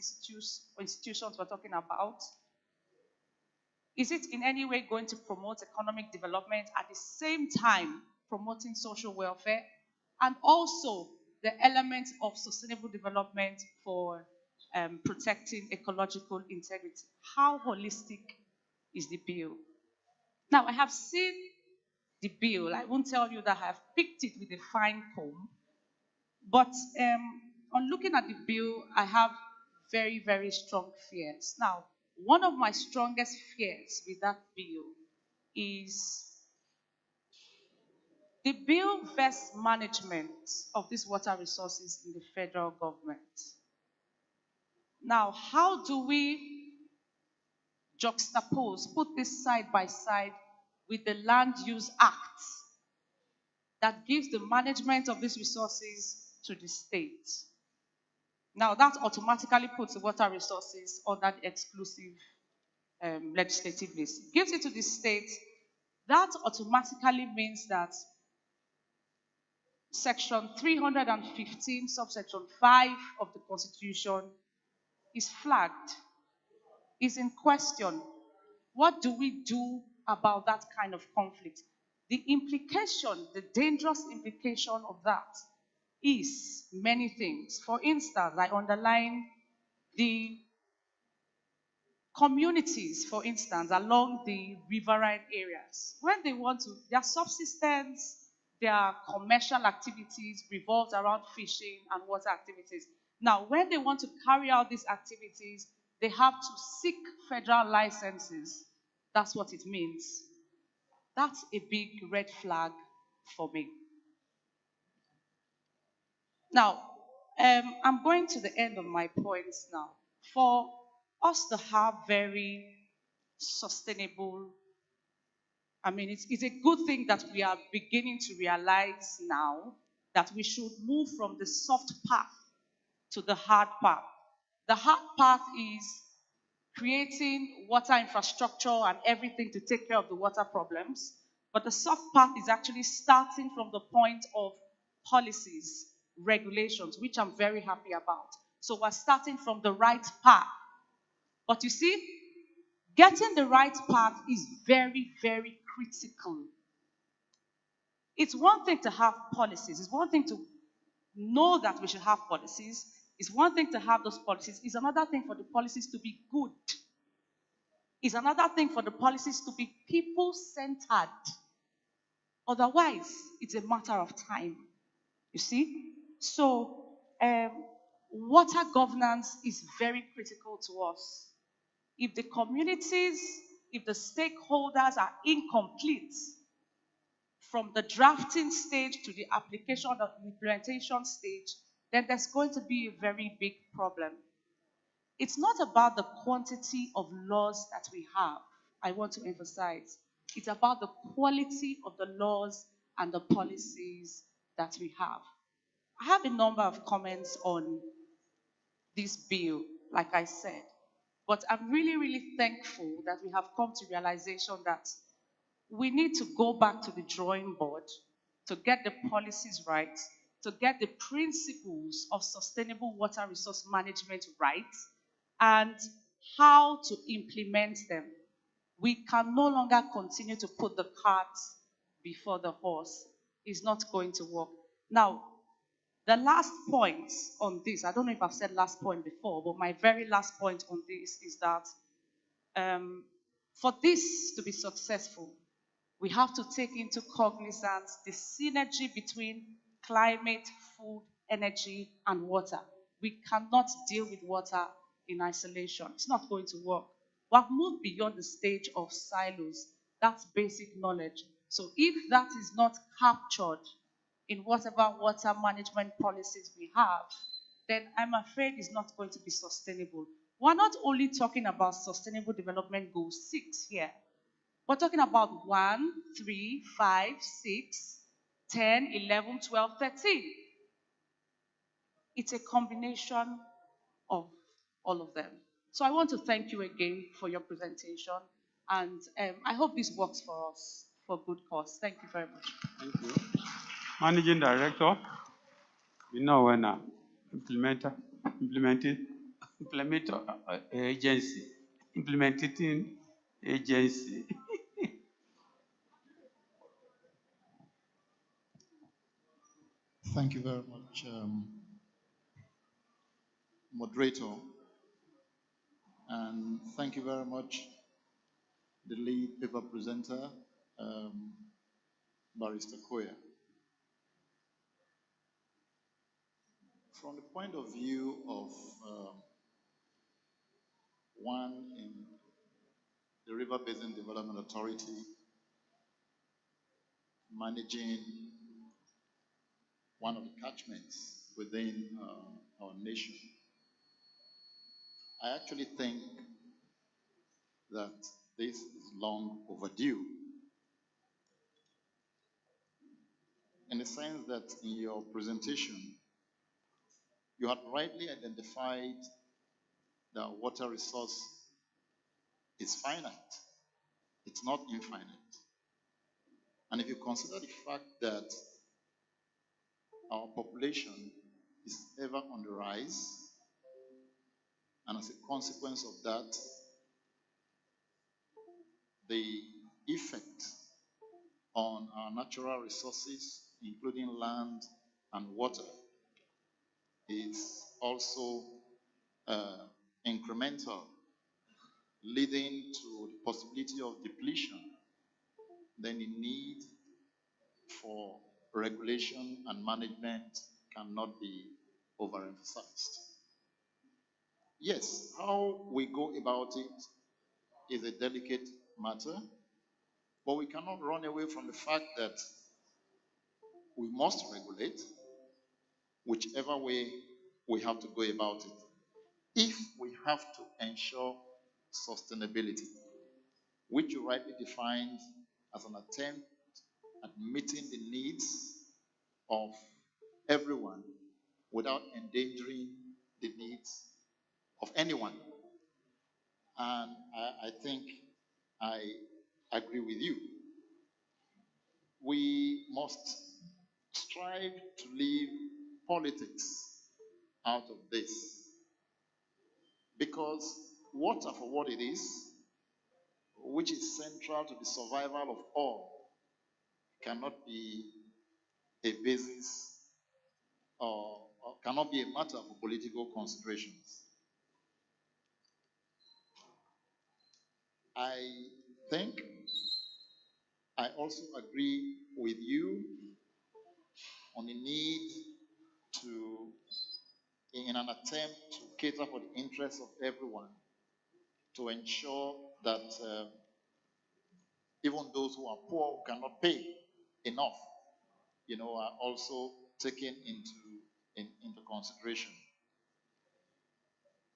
institutions we're talking about? Is it in any way going to promote economic development at the same time promoting social welfare? And also the element of sustainable development for protecting ecological integrity. How holistic is the bill? Now, I have seen the bill. I won't tell you that I have picked it with a fine comb, but on looking at the bill, I have very, very strong fears. Now, one of my strongest fears with that bill is the bill vests management of these water resources in the federal government. Now, how do we juxtapose, put this side by side with the Land Use Act that gives the management of these resources to the state? Now, that automatically puts the water resources under the exclusive legislative list. Gives it to the state. That automatically means that Section 315, subsection 5 of the Constitution is flagged, is in question. What do we do about that kind of conflict? The implication, the dangerous implication of that is many things. For instance, I underline the communities, for instance, along the riverine areas. When they want to, their subsistence, their commercial activities revolves around fishing and water activities. Now, when they want to carry out these activities, they have to seek federal licenses. That's what it means. That's a big red flag for me. Now, I'm going to the end of my points now. For us to have very sustainable, I mean, it's a good thing that we are beginning to realize now that we should move from the soft path to the hard path. The hard path is creating water infrastructure and everything to take care of the water problems. But the soft path is actually starting from the point of policies, regulations, which I'm very happy about. So we're starting from the right path. But you see, getting the right path is very, very critical. It's one thing to have policies. It's one thing to know that we should have policies. It's one thing to have those policies. It's another thing for the policies to be good. It's another thing for the policies to be people-centered. Otherwise, it's a matter of time. You see? So, water governance is very critical to us. If the communities, if the stakeholders are incomplete from the drafting stage to the application or implementation stage, then there's going to be a very big problem. It's not about the quantity of laws that we have, I want to emphasize. It's about the quality of the laws and the policies that we have. I have a number of comments on this bill, like I said. But I'm really, really thankful that we have come to realization that we need to go back to the drawing board to get the policies right, to get the principles of sustainable water resource management right, and how to implement them. We can no longer continue to put the cart before the horse. It's not going to work. Now, the last point on this, I don't know if I've said last point before, but my very last point on this is that for this to be successful, we have to take into cognizance the synergy between climate, food, energy, and water. We cannot deal with water in isolation. It's not going to work. We have moved beyond the stage of silos. That's basic knowledge. So if that is not captured in whatever water management policies we have, then I'm afraid it's not going to be sustainable. We're not only talking about Sustainable Development Goal 6 here. We're talking about 1, 3, 5, 6, 10, 11, 12, 13. It's a combination of all of them. So I want to thank you again for your presentation, and I hope this works for us for good cause. Thank you very much. Thank you. Managing Director, we know when implementer agency, implementing agency. Thank you very much, moderator, and thank you very much, the lead paper presenter, um, Barrister Koya. From the point of view of one in the River Basin Development Authority managing one of the catchments within our nation, I actually think that this is long overdue, in the sense that in your presentation, you had rightly identified that water resource is finite. It's not infinite. And if you consider the fact that our population is ever on the rise, and as a consequence of that, the effect on our natural resources, including land and water, is also incremental, leading to the possibility of depletion, then the need for regulation and management cannot be overemphasized. Yes, how we go about it is a delicate matter, but we cannot run away from the fact that we must regulate whichever way we have to go about it, if we have to ensure sustainability, which you rightly defined as an attempt at meeting the needs of everyone without endangering the needs of anyone. And I think I agree with you. We must strive to leave politics out of this, because water, for what it is, which is central to the survival of all, cannot be a basis or cannot be a matter for political considerations. I think I also agree with you on the need to, in an attempt to cater for the interests of everyone, to ensure that even those who are poor, who cannot pay enough, are also taken into consideration.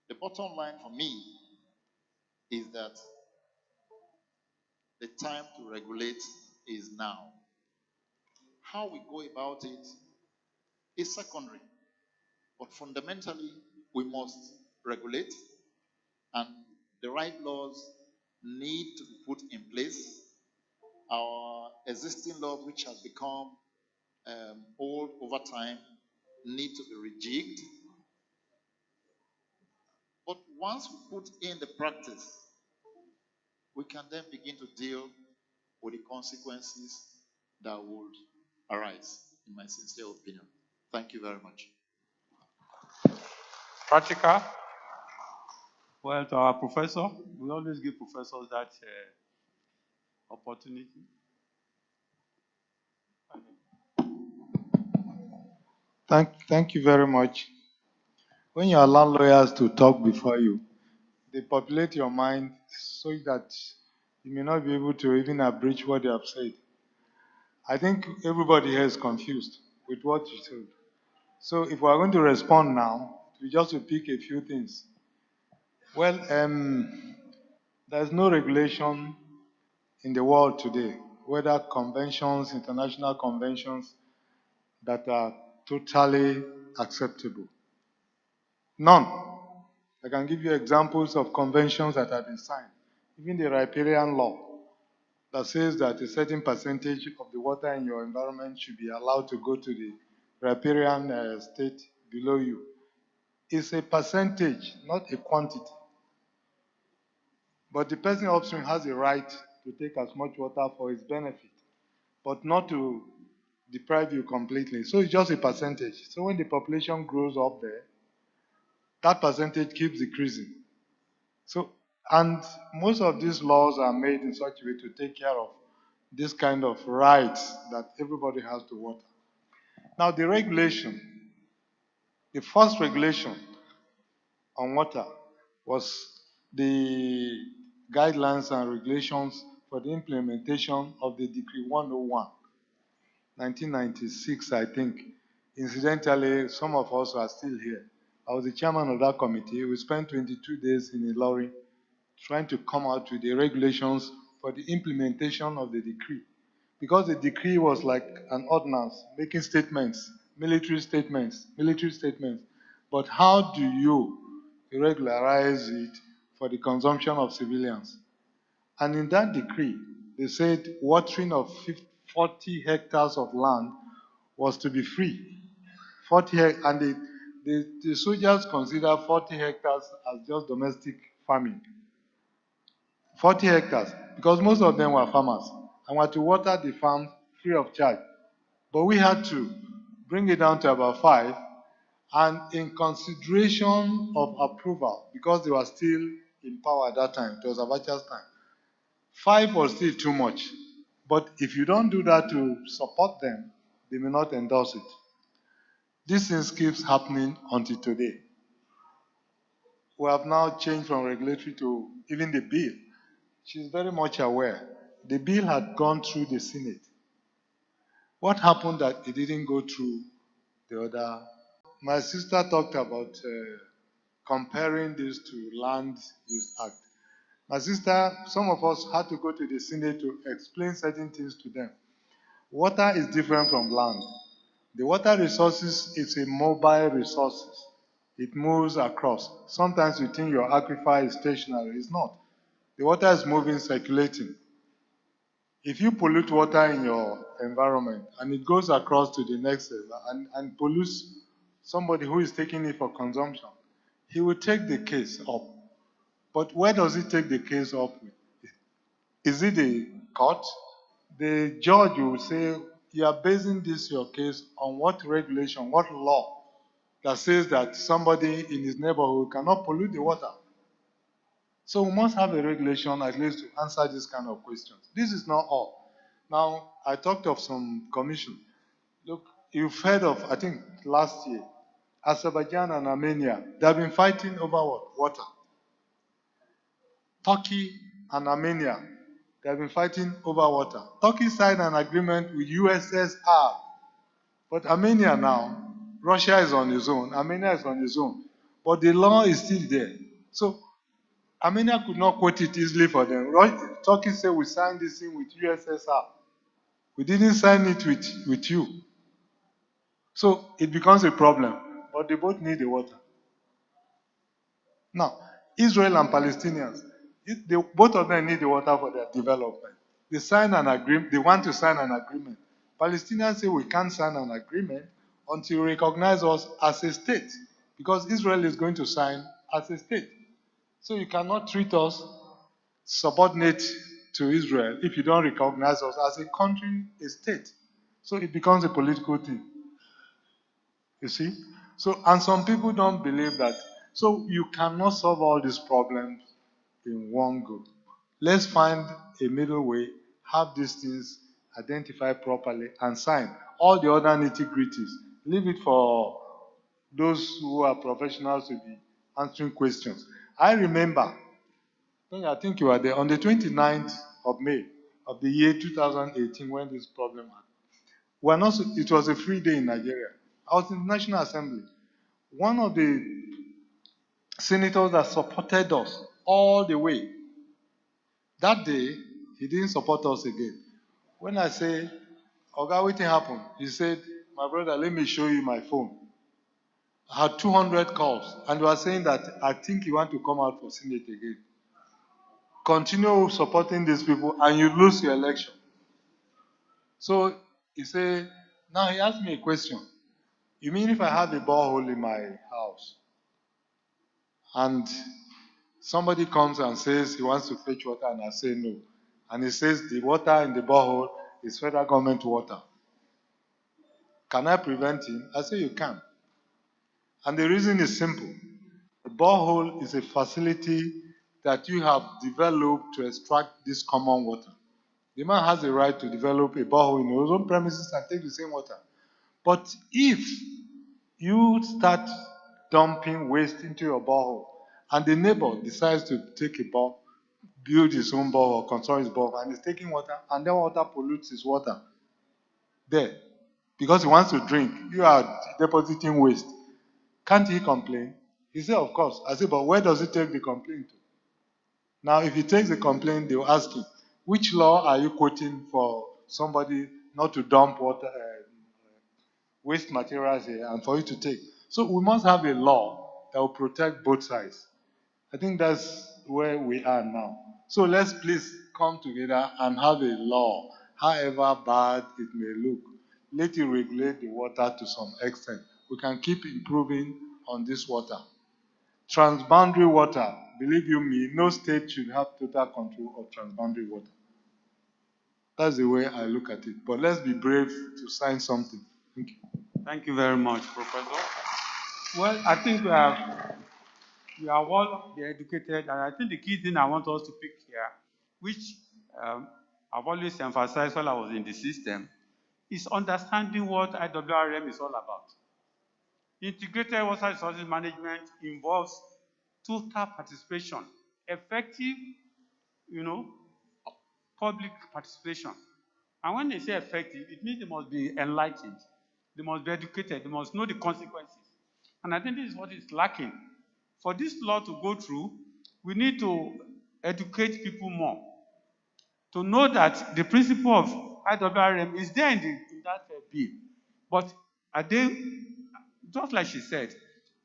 The bottom line for me is that the time to regulate is now. How we go about it is secondary, but fundamentally, we must regulate, and the right laws need to be put in place. Our existing laws, which have become old over time, need to be rejigged. But once we put in the practice, we can then begin to deal with the consequences that would arise, in my sincere opinion. Thank you very much. Practical. Well, to our professor, we always give professors that opportunity. Thank you very much. When you allow lawyers to talk before you, they populate your mind so that you may not be able to even abridge what they have said. I think everybody here is confused with what you said. So if we are going to respond now, we just to pick a few things. Well, there's no regulation in the world today, whether conventions, international conventions that are totally acceptable. None. I can give you examples of conventions that have been signed. Even the riparian law that says that a certain percentage of the water in your environment should be allowed to go to the riparian state below you. It's a percentage, not a quantity. But the person upstream has a right to take as much water for his benefit, but not to deprive you completely. So it's just a percentage. So when the population grows up there, that percentage keeps decreasing. So, and most of these laws are made in such a way to take care of this kind of rights that everybody has to water. Now, the regulation, the first regulation on water was the guidelines and regulations for the implementation of the Decree 101, 1996, I think. Incidentally, some of us are still here. I was the chairman of that committee. We spent 22 days in a lorry trying to come out with the regulations for the implementation of the decree. Because the decree was like an ordinance, making statements, military statements, military statements. But how do you regularize it for the consumption of civilians? And in that decree, they said watering of 40 hectares of land was to be free. 40 and the soldiers consider 40 hectares as just domestic farming. 40 hectares, because most of them were farmers and were to water the farm free of charge. But we had to bring it down to about 5, and in consideration of approval, because they were still in power at that time, it was Abacha's time, 5 was still too much. But if you don't do that to support them, they may not endorse it. This thing keeps happening until today. We have now changed from regulatory to even the bill. She's very much aware. The bill had gone through the Senate. What happened that it didn't go through the other? My sister talked about comparing this to Land Use Act. My sister, some of us had to go to the Senate to explain certain things to them. Water is different from land. The water resources is a mobile resources. It moves across. Sometimes you think your aquifer is stationary. It's not. The water is moving, circulating. If you pollute water in your environment and it goes across to the next and pollutes somebody who is taking it for consumption, he will take the case up. But where does he take the case up with? Is it the court? The judge will say, you are basing this your case on what regulation, what law that says that somebody in his neighborhood cannot pollute the water. So we must have a regulation at least to answer this kind of questions. This is not all. Now, I talked of some commission. Look, you've heard of, I think last year, Azerbaijan and Armenia, they've been fighting over what? Water. Turkey and Armenia, they've been fighting over water. Turkey signed an agreement with USSR. But Armenia now, Russia is on its own, Armenia is on its own. But the law is still there. So Armenia could not quote it easily for them. Turkey said we signed this thing with USSR. We didn't sign it with you. So it becomes a problem. But they both need the water. Now, Israel and Palestinians, both of them need the water for their development. They sign an agreement. They want to sign an agreement. Palestinians say we can't sign an agreement until you recognize us as a state, because Israel is going to sign as a state. So you cannot treat us subordinate to Israel if you don't recognize us as a country, a state. So it becomes a political thing. You see? So, and some people don't believe that. So you cannot solve all these problems in one go. Let's find a middle way, have these things identified properly, and sign. All the other nitty-gritties, leave it for those who are professionals to be answering questions. I remember, I think you were there, on the 29th of May of the year 2018 when this problem happened. It was a free day in Nigeria. I was in the National Assembly. One of the senators that supported us all the way, that day, He didn't support us again. When I say, Oga, what happened? He said, my brother, let me show you my phone. I had 200 calls, and you are saying that I think you want to come out for Senate again. Continue supporting these people, and you lose your election. So he said, now he asked me a question. You mean if I have a borehole in my house, and somebody comes and says he wants to fetch water, and I say no, and he says the water in the borehole is federal government water, can I prevent him? I say you can. And the reason is simple. A borehole is a facility that you have developed to extract this common water. The man has the right to develop a borehole in his own premises and take the same water. But if you start dumping waste into your borehole, and the neighbor decides to take a bore, build his own borehole, construct his borehole, and is taking water, and then water pollutes his water there because he wants to drink, you are depositing waste. Can't he complain? He said, of course. I said, but where does he take the complaint to? Now, if he takes the complaint, they will ask him, which law are you quoting for somebody not to dump water, waste materials here and for you to take? So we must have a law that will protect both sides. I think that's where we are now. So let's please come together and have a law, however bad it may look. Let it regulate the water to some extent. We can keep improving on this water. Transboundary water, believe you me, no state should have total control of transboundary water. That's the way I look at it. But let's be brave to sign something. Thank you. Thank you very much, Professor. Well, I think we are all educated, and I think the key thing I want us to pick here, which I've always emphasized while I was in the system, is understanding what IWRM is all about. Integrated water resources management involves total participation, effective, public participation. And when they say effective, it means they must be enlightened, they must be educated, they must know the consequences. And I think this is what is lacking. For this law to go through, we need to educate people more, to know that the principle of IWRM is there in that bill. But are they, just like she said,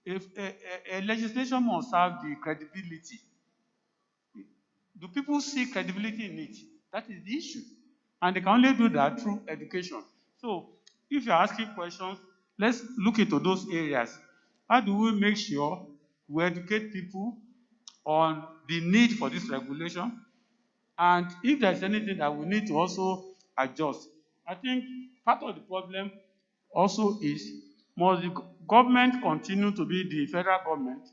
if a legislation must have the credibility, do people see credibility in it? That is the issue. And they can only do that through education. So if you're asking questions, let's look into those areas. How do we make sure we educate people on the need for this regulation? And if there's anything that we need to also adjust, I think part of the problem also is, must the government continue to be the federal government,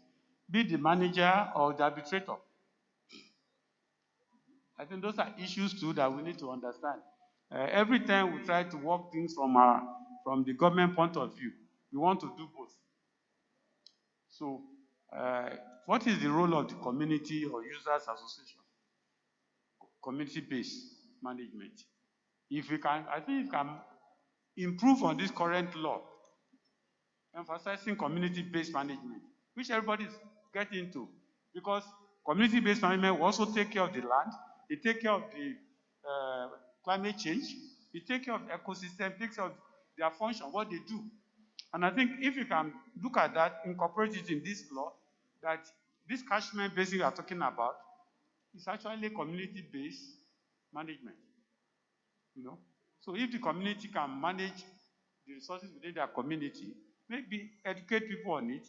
be the manager or the arbitrator? I think those are issues too that we need to understand. Every time we try to work things from the government point of view, we want to do both. So, what is the role of the community or users association? Community-based management. If we can, I think we can improve on this current law, emphasizing community-based management, which everybody is getting into, because community-based management will also take care of the land, it take care of the climate change, it take care of the ecosystem, takes care of their function, what they do. And I think if you can look at that, incorporate it in this law, that this catchment basin we are talking about is actually community-based management. So if the community can manage the resources within their community, maybe educate people on it,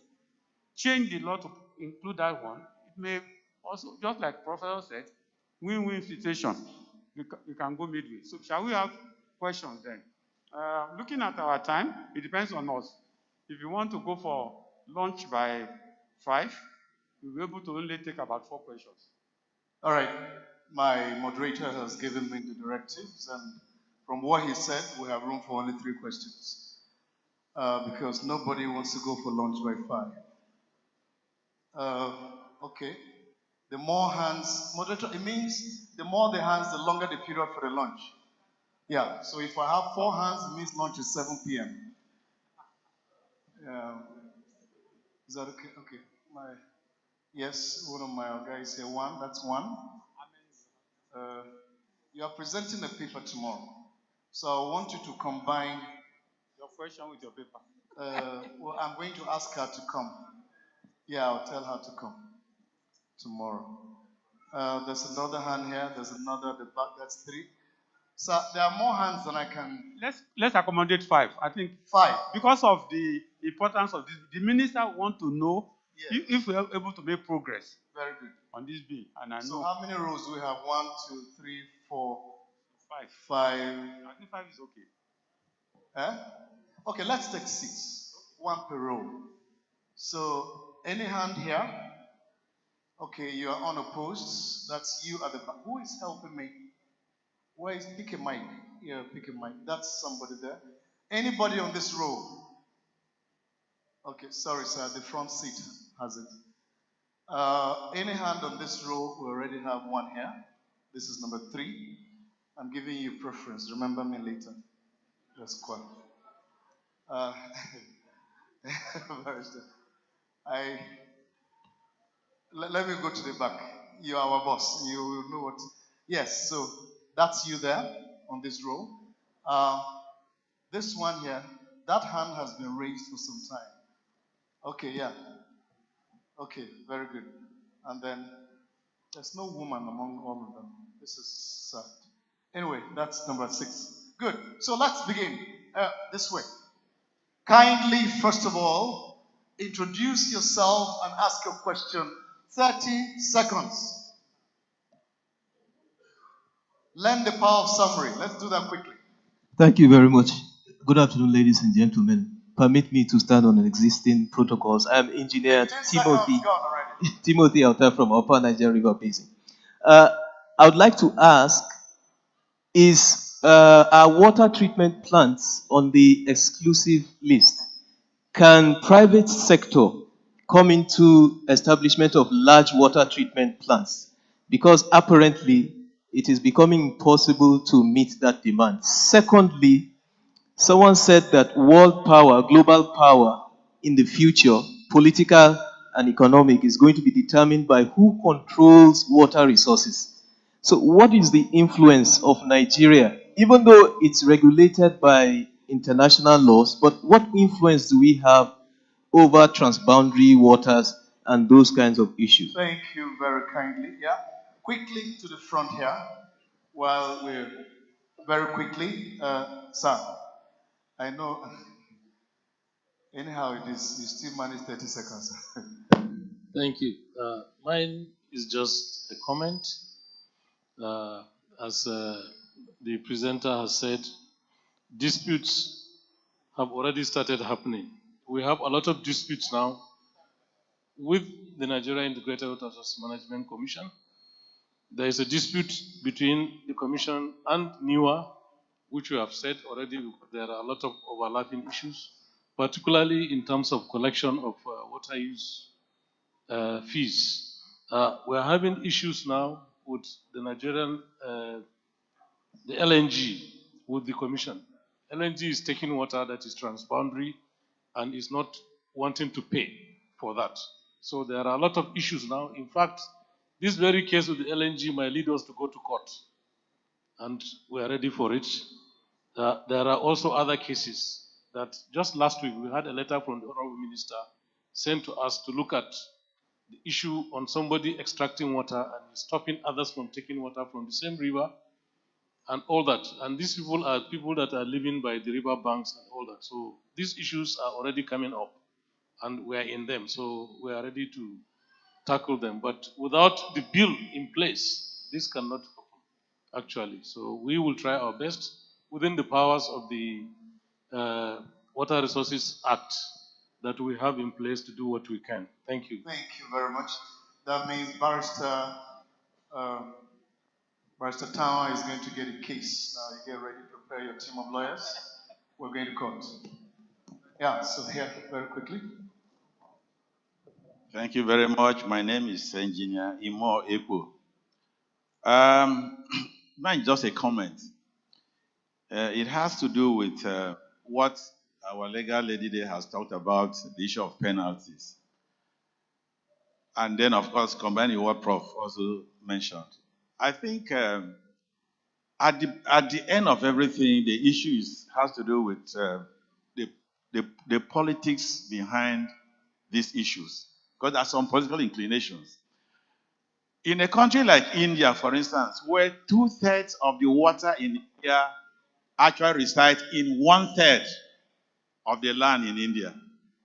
change the law to include that one, it may also, just like Professor said, win-win situation. We can go midway. So shall we have questions then? Looking at our time, it depends on us. If you want to go for lunch by 5, we'll be able to only take about 4 questions. All right. My moderator has given me the directives, and from what he said, we have room for only 3 questions because nobody wants to go for lunch by 5. Okay. The more hands, moderator, it means the more the hands, the longer the period for the lunch. Yeah, so if I have 4 hands, it means lunch is 7 p.m. Is that okay? Okay. Yes, one of my guys here, 1, that's 1. You are presenting a paper tomorrow. So I want you to combine. Your question with your paper. Well, I'm going to ask her to come. Yeah, I'll tell her to come tomorrow. There's another hand here. There's another at the back. That's 3. So there are more hands than I can. Let's accommodate 5. I think 5. because of the importance of this, the minister want to know Yes. if we are able to make progress Very good. on this bill. And I So know how many rows do we have? 1, 2, 3, 4, 5. 5. I think 5 is okay. Eh? Okay, let's take 6. 1 per row. So any hand here? Okay, you are unopposed. That's you at the back. Who is helping me? Where is pick a mic? Yeah, pick a mic. That's somebody there. Anybody on this row? Okay, sorry, sir. The front seat has it. Any hand on this row? We already have 1 here. This is number 3. I'm giving you preference. Remember me later. That's quite. I let me go to the back. You are our boss. You will know what. Yes, so that's you there on this row. This one here, that hand has been raised for some time. Okay, yeah. Okay, very good. And then there's no woman among all of them. This is sad. Anyway, that's number 6. Good. So let's begin this way. Kindly, first of all, introduce yourself and ask your question. 30 seconds. Learn the power of summary. Let's do that quickly. Thank you very much. Good afternoon, ladies and gentlemen. Permit me to stand on existing protocols. I'm Engineer Timothy Alta from Upper Niger River Basin. I would like to ask, are water treatment plants on the exclusive list? Can private sector come into establishment of large water treatment plants? Because apparently it is becoming impossible to meet that demand. Secondly, someone said that world power, global power in the future, political and economic, is going to be determined by who controls water resources. So what is the influence of Nigeria, even though it's regulated by international laws, but what influence do we have over transboundary waters and those kinds of issues? Thank you very kindly. Yeah. Quickly to the front here. While we're very quickly, sir, I know. Anyhow, it is, you still manage 30 seconds. Thank you. Mine is just a comment. As the presenter has said, disputes have already started happening. We have a lot of disputes now with the Nigeria Integrated Water Resources Management Commission. There is a dispute between the Commission and NIWA, which we have said already there are a lot of overlapping issues, particularly in terms of collection of water use fees. We're having issues now with the Nigerian, the LNG, with the Commission. LNG is taking water that is transboundary and is not wanting to pay for that. So there are a lot of issues now. In fact, this very case with the LNG might lead us to go to court, and we are ready for it. There are also other cases that just last week we had a letter from the Honorable Minister sent to us to look at the issue on somebody extracting water and stopping others from taking water from the same river and all that. And these people are people that are living by the river banks and all that. So these issues are already coming up and we are in them. So we are ready to tackle them. But without the bill in place, this cannot happen, actually. So we will try our best within the powers of the Water Resources Act that we have in place to do what we can. Thank you. Thank you very much. That means Barrister Tower is going to get a case. Now you get ready, prepare your team of lawyers. We're going to court. Yeah, so here, very quickly. Thank you very much. My name is Engineer Imo Epo. Mine just a comment. It has to do with what our legal lady there has talked about, the issue of penalties. And then, of course, combining what Prof also mentioned. I think at the end of everything, the issue has to do with the politics behind these issues. Because there are some political inclinations. In a country like India, for instance, where 2/3 of the water in India actually resides in 1/3 of the land in India,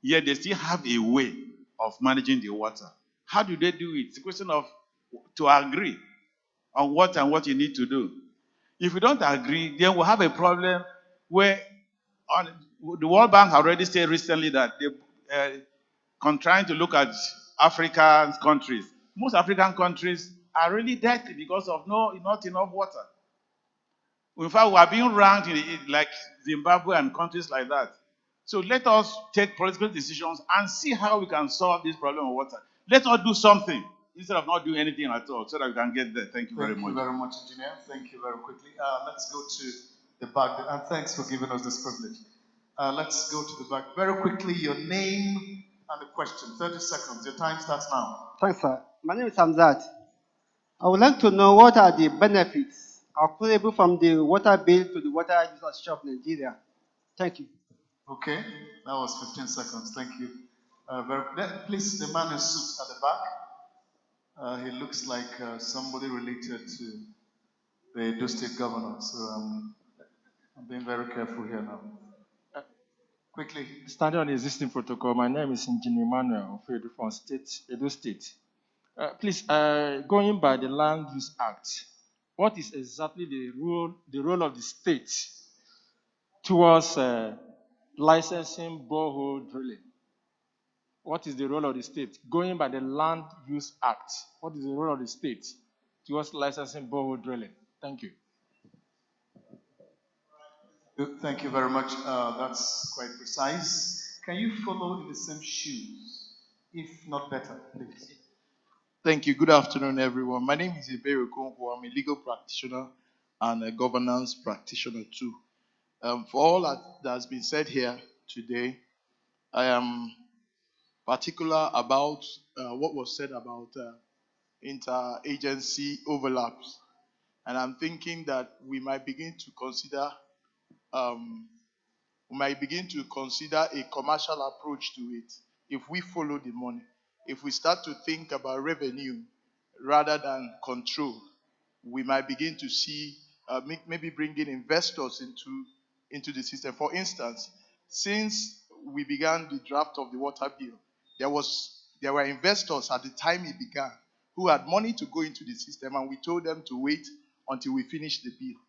yet they still have a way of managing the water. How do they do it? It's a question of to agree on what and what you need to do. If we don't agree, then we'll have a problem where the World Bank already said recently that they trying to look at African countries. Most African countries are really dirty because of not enough water. In fact, we are being ranked like Zimbabwe and countries like that. So let us take political decisions and see how we can solve this problem of water. Let us do something instead of not doing anything at all so that we can get there. Thank you very much. Thank you very much, Engineer. Thank you very quickly. Let's go to the back, and thanks for giving us this privilege. Let's go to the back. Very quickly, your name and the question. 30 seconds. Your time starts now. Thanks, sir. My name is Hamzat. I would like to know what are the benefits available from the water bill to the water users of Nigeria. Thank you. Okay, that was 15 seconds. Thank you. Please, the man in suit at the back. He looks like somebody related to the Edo State governor. So I'm being very careful here now. Quickly. Standing on the existing protocol, my name is Engineer Emmanuel from Edo State. Please, going by the Land Use Act, what is exactly the role of the state towards licensing borehole drilling? What is the role of the state? Going by the Land Use Act, what is the role of the state towards licensing borehole drilling? Thank you. Thank you very much. That's quite precise. Can you follow in the same shoes, if not better, please? Thank you. Good afternoon, everyone. My name is Ebere Okonkwo. I'm a legal practitioner and a governance practitioner too. For all that has been said here today, I am particular about what was said about interagency overlaps. And I'm thinking that we might begin to consider a commercial approach to it if we follow the money. If we start to think about revenue rather than control, we might begin to see maybe bringing investors into the system. For instance, since we began the draft of the water bill, there were investors at the time it began who had money to go into the system, and we told them to wait until we finish the bill.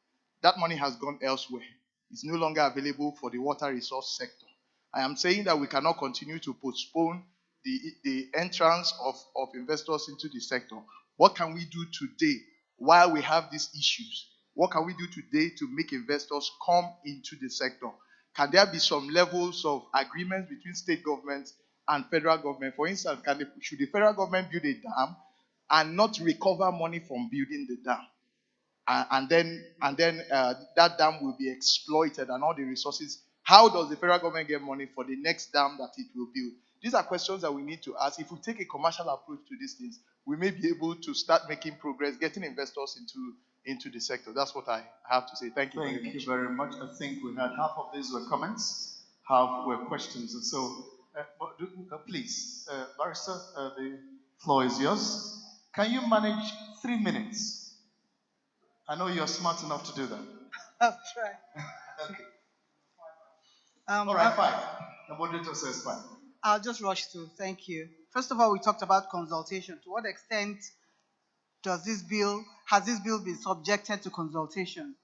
That money has gone elsewhere. It's no longer available for the water resource sector. I am saying that we cannot continue to postpone the entrance of investors into the sector. What can we do today while we have these issues? What can we do today to make investors come into the sector? Can there be some levels of agreements between state governments and federal government? For instance, should the federal government build a dam and not recover money from building the dam? And then that dam will be exploited and all the resources. How does the federal government get money for the next dam that it will build? These are questions that we need to ask. If we take a commercial approach to these things, we may be able to start making progress, getting investors into the sector. That's what I have to say. Thank you very much. Thank you very much. I think we had half of these were comments, half were questions. And so, please, Barrister, the floor is yours. Can you manage 3 minutes? I know you're smart enough to do that. I'll try. Okay. All right, 5. The moderator says 5. I'll just rush through. Thank you. First of all, we talked about consultation. To what extent has this bill been subjected to consultation?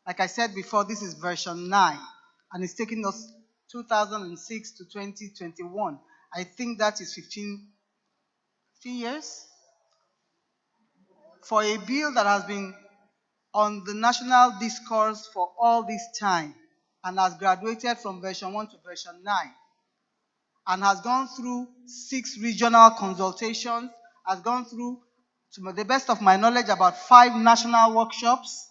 Like I said before, this is version 9, and it's taking us 2006 to 2021. I think that is 15 years for a bill that has been on the national discourse for all this time and has graduated from version 1 to version 9 and has gone through 6 regional consultations, has gone through, to the best of my knowledge, about 5 national workshops.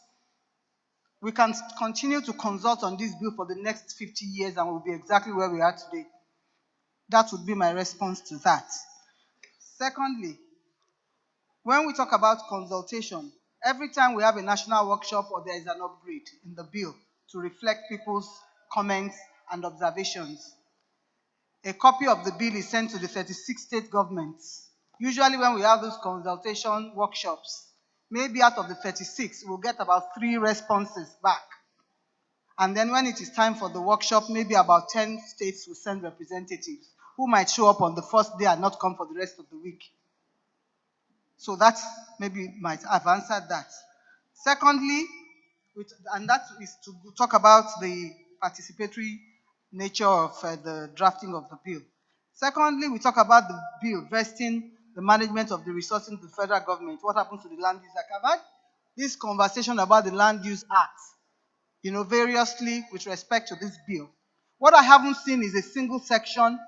We can continue to consult on this bill for the next 50 years and we'll be exactly where we are today. That would be my response to that. Secondly, when we talk about consultation, every time we have a national workshop or there is an upgrade in the bill to reflect people's comments and observations, a copy of the bill is sent to the 36 state governments. Usually when we have those consultation workshops, maybe out of the 36, we'll get about 3 responses back. And then when it is time for the workshop, maybe about 10 states will send representatives who might show up on the first day and not come for the rest of the week. So that maybe might have answered that. Secondly, and that is to talk about the participatory nature of the drafting of the bill. Secondly, we talk about the bill vesting the management of the resources in the federal government. What happens to the Land Use Act? I've had this conversation about the Land Use Act, variously with respect to this bill. What I haven't seen is a single section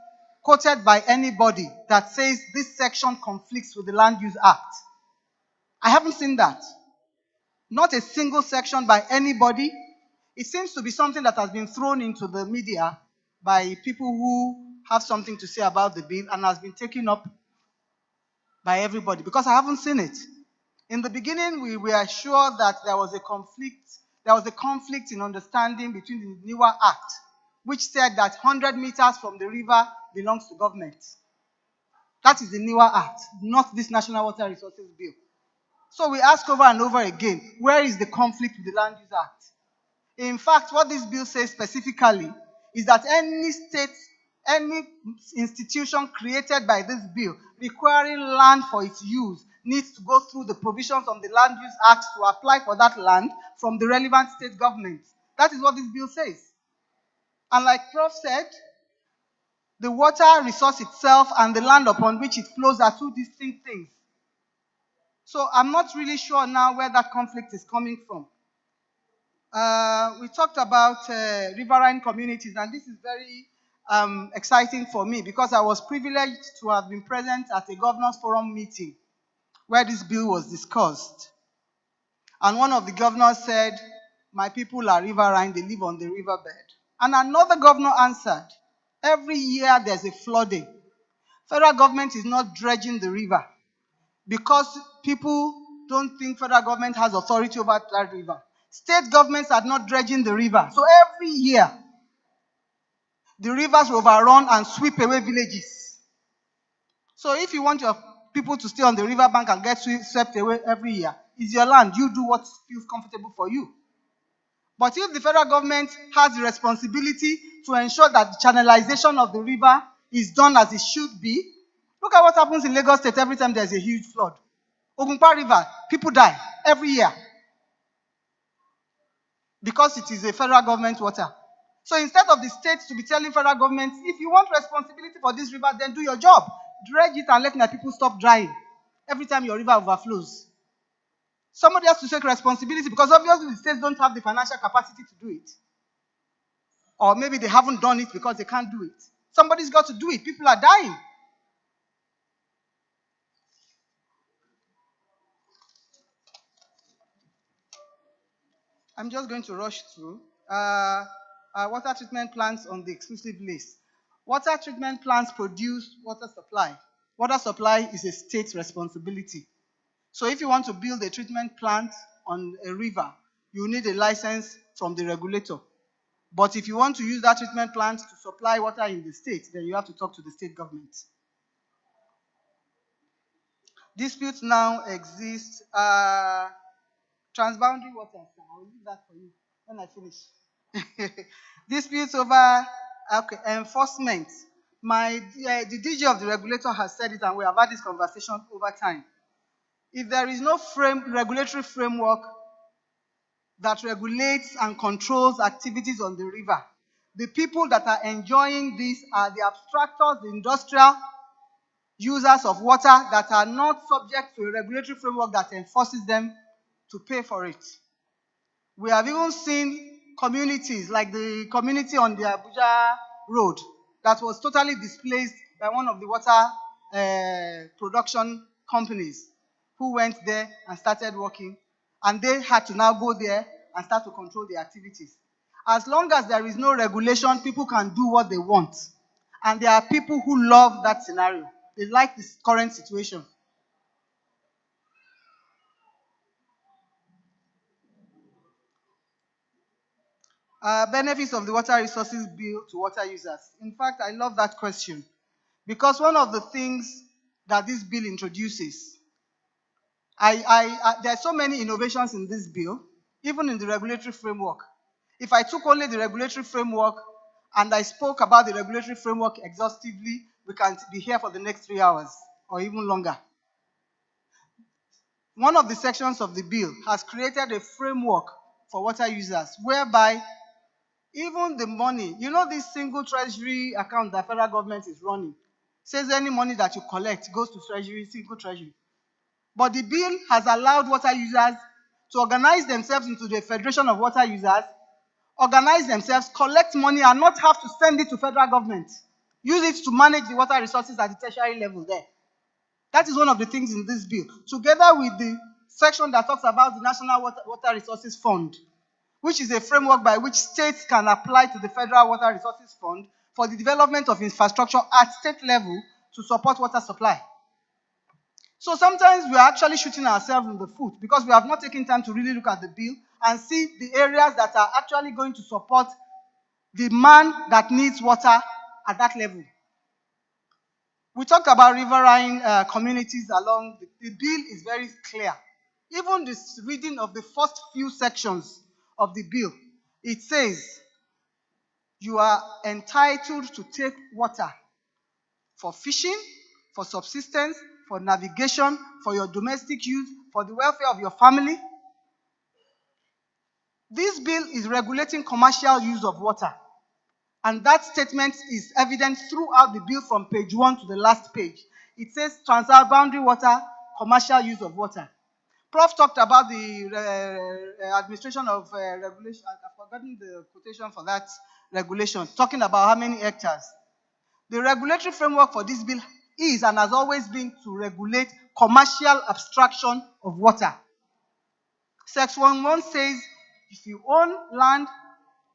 quoted by anybody that says this section conflicts with the Land Use Act. I haven't seen that. Not a single section by anybody. It seems to be something that has been thrown into the media by people who have something to say about the bill and has been taken up by everybody, because I haven't seen it. In the beginning, we were sure that there was a conflict in understanding between the newer act, which said that 100 meters from the river belongs to government. That is the newer act, not this National Water Resources Bill. So we ask over and over again, where is the conflict with the Land Use Act? In fact, what this bill says specifically is that any state, any institution created by this bill requiring land for its use needs to go through the provisions of the Land Use Act to apply for that land from the relevant state government. That is what this bill says. And like Prof said, the water resource itself and the land upon which it flows are two distinct things. So I'm not really sure now where that conflict is coming from. We talked about riverine communities, and this is very exciting for me because I was privileged to have been present at a governors forum meeting where this bill was discussed. And one of the governors said, my people are riverine, they live on the riverbed. And another governor answered, every year there's a flooding. Federal government is not dredging the river because people don't think federal government has authority over that river. State governments are not dredging the river. So every year, the rivers will overrun and sweep away villages. So if you want your people to stay on the riverbank and get swept away every year, it's your land. You do what feels comfortable for you. But if the federal government has the responsibility to ensure that the channelization of the river is done as it should be, look at what happens in Lagos State every time there's a huge flood. Ogunpa River, people die every year because it is a federal government water. So instead of the states to be telling federal governments, if you want responsibility for this river, then do your job. Dredge it and let my people stop drying every time your river overflows. Somebody has to take responsibility because obviously the states don't have the financial capacity to do it. Or maybe they haven't done it because they can't do it. Somebody's got to do it. People are dying. I'm just going to rush through. Water treatment plants on the exclusive list. Water treatment plants produce water supply. Water supply is a state responsibility. So if you want to build a treatment plant on a river, you need a license from the regulator. But if you want to use that treatment plant to supply water in the state, then you have to talk to the state government. Disputes now exist. Transboundary water. I'll leave that for you when I finish. Disputes over enforcement. The DG of the regulator has said it, and we have had this conversation over time. If there is no regulatory framework that regulates and controls activities on the river, the people that are enjoying this are the abstractors, the industrial users of water that are not subject to a regulatory framework that enforces them to pay for it. We have even seen communities like the community on the Abuja road that was totally displaced by one of the water production companies who went there and started working, and they had to now go there and start to control the activities. As long as there is no regulation, people can do what they want. And there are people who love that scenario. They like this current situation. Benefits of the Water Resources Bill to water users. In fact, I love that question because one of the things that this bill introduces, there are so many innovations in this bill, even in the regulatory framework. If I took only the regulatory framework and I spoke about the regulatory framework exhaustively, we can be here for the next 3 hours or even longer. One of the sections of the bill has created a framework for water users whereby even the money, you know, this single treasury account that federal government is running, says any money that you collect goes to treasury, single treasury. But the bill has allowed water users to organize themselves into the Federation of Water Users, organize themselves, collect money, and not have to send it to federal government. Use it to manage the water resources at the tertiary level there. That is one of the things in this bill, together with the section that talks about the National Water Resources Fund, which is a framework by which states can apply to the Federal Water Resources Fund for the development of infrastructure at state level to support water supply. So sometimes we are actually shooting ourselves in the foot because we have not taken time to really look at the bill and see the areas that are actually going to support the man that needs water at that level. We talked about riverine communities along. The bill is very clear. Even this reading of the first few sections of the bill, it says you are entitled to take water for fishing, for subsistence, for navigation, for your domestic use, for the welfare of your family. This bill is regulating commercial use of water. And that statement is evident throughout the bill from page 1 to the last page. It says transboundary water, commercial use of water. Prof talked about the administration of regulation. I've forgotten the quotation for that regulation, talking about how many hectares. The regulatory framework for this bill is and has always been to regulate commercial abstraction of water. Section 1 says if you own land,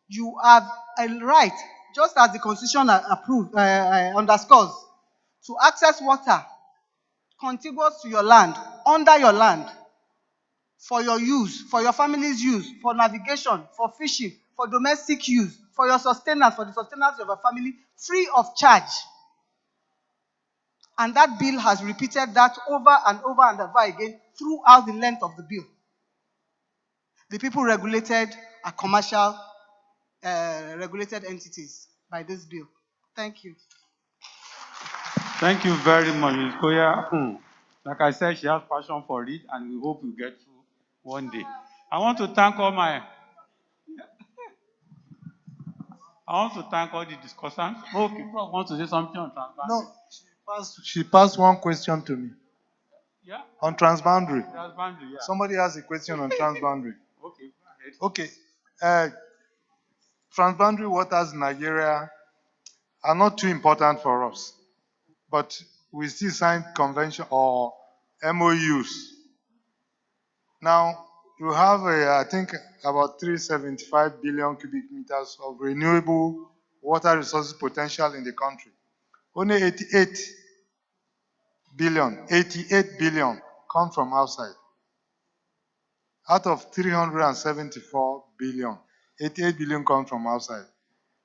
you have a right, just as the Constitution underscores, to access water contiguous to your land, under your land, for your use, for your family's use, for navigation, for fishing, for domestic use, for your sustenance, for the sustenance of your family, free of charge. And that bill has repeated that over and over and over again throughout the length of the bill. The people regulated are commercial regulated entities by this bill. Thank you. Thank you very much, Ms. Koya. Like I said, she has passion for it, and we hope we get through one day. I want to thank all the discussants. Okay, Prof wants to say something on transparency. No, she passed one question to me. Yeah? On transboundary. Transboundary, yeah. Somebody has a question on transboundary. Okay, go ahead. Okay. Transboundary waters in Nigeria are not too important for us, but we still sign convention or MOUs. Now, you have, I think, about 375 billion cubic meters of renewable water resources potential in the country. Only 88 billion come from outside. Out of 374 billion, 88 billion come from outside.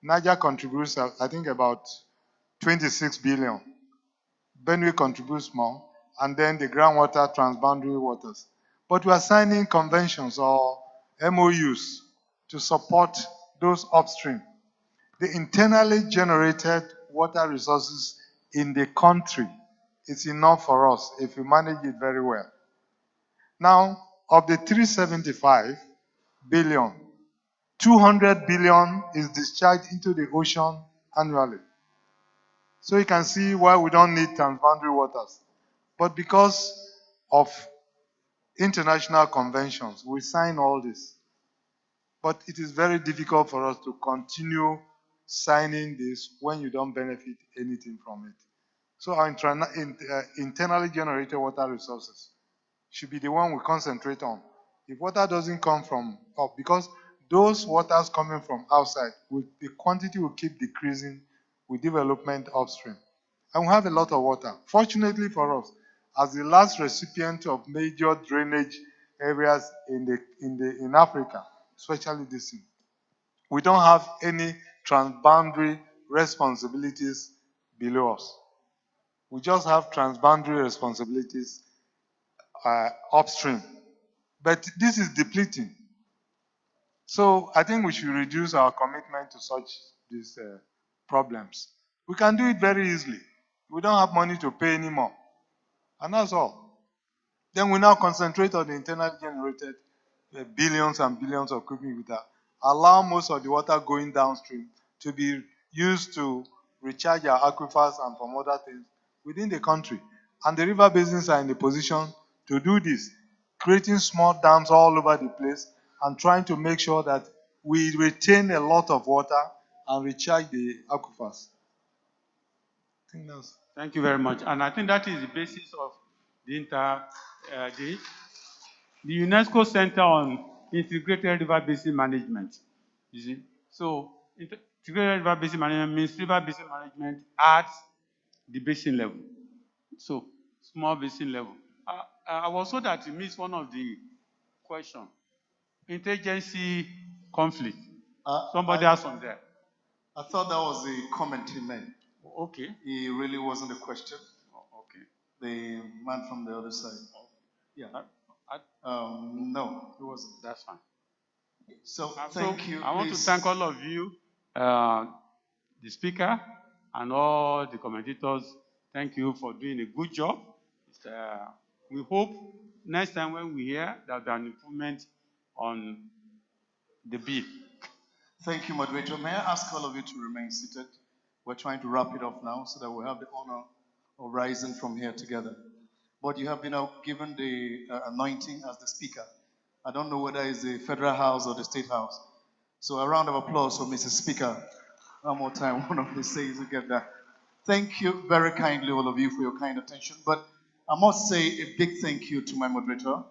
Niger contributes, I think, about 26 billion. Benue contributes more, and then the groundwater transboundary waters. But we are signing conventions or MOUs to support those upstream. The internally generated water resources in the country is enough for us if we manage it very well. Now, of the 375 billion, 200 billion is discharged into the ocean annually. So you can see why we don't need transboundary waters. But because of international conventions, we sign all this. But it is very difficult for us to continue signing this when you don't benefit anything from it. So our internally generated water resources should be the one we concentrate on. If water doesn't come from up, because those waters coming from outside, the quantity will keep decreasing with development upstream. And we have a lot of water. Fortunately for us, as the last recipient of major drainage areas in Africa, especially this thing, We don't have any transboundary responsibilities below us. We just have transboundary responsibilities upstream. But this is depleting. So I think we should reduce our commitment to such these problems. We can do it very easily. We don't have money to pay anymore. And that's all. Then we now concentrate on the internally generated billions and billions of cubic meter. Allow most of the water going downstream to be used to recharge our aquifers and from other things within the country. And the river basins are in the position to do this, creating small dams all over the place and trying to make sure that we retain a lot of water and recharge the aquifers. Thank you very much. And I think that is the basis of the UNESCO Center on Integrated River Basin Management. You see, so integrated river basin management means river basin management at the basin level. So small basin level. I was told that you missed one of the questions. Interagency conflict. Somebody asked on there. I thought that was a comment he made. Okay. It really wasn't a question. Okay. The man from the other side. Yeah. No, it wasn't. That's fine. So thank you. I want to thank all of you, the speaker and all the commentators. Thank you for doing a good job. We hope next time when we hear that there an improvement on the bill. Thank you, moderator. May I ask all of you to remain seated? We're trying to wrap it up now so that we have the honor of rising from here together. But you have been given the anointing as the speaker. I don't know whether it's the federal house or the state house. So a round of applause for Mrs. Speaker. One more time, one of these days we get that. Thank you very kindly, all of you, for your kind attention. But I must say a big thank you to my moderator,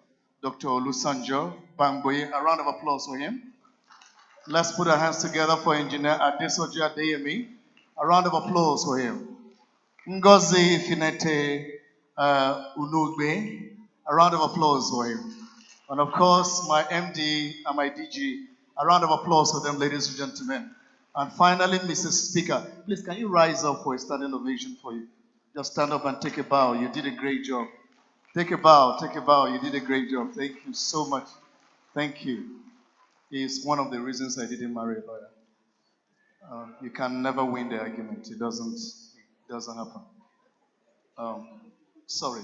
Dr. Olusanjo Bangboye. A round of applause for him. Let's put our hands together for Engineer Adesoji Adeyemi. A round of applause for him. Ngozi Finete Unugbe. A round of applause for him. And of course, my MD and my DG. A round of applause for them, ladies and gentlemen. And finally, Mrs. Speaker, please can you rise up for a standing ovation for you? Just stand up and take a bow. You did a great job. Take a bow, take a bow. You did a great job. Thank you so much. Thank you. It's one of the reasons I didn't marry a lawyer. You can never win the argument. It doesn't happen. Sorry.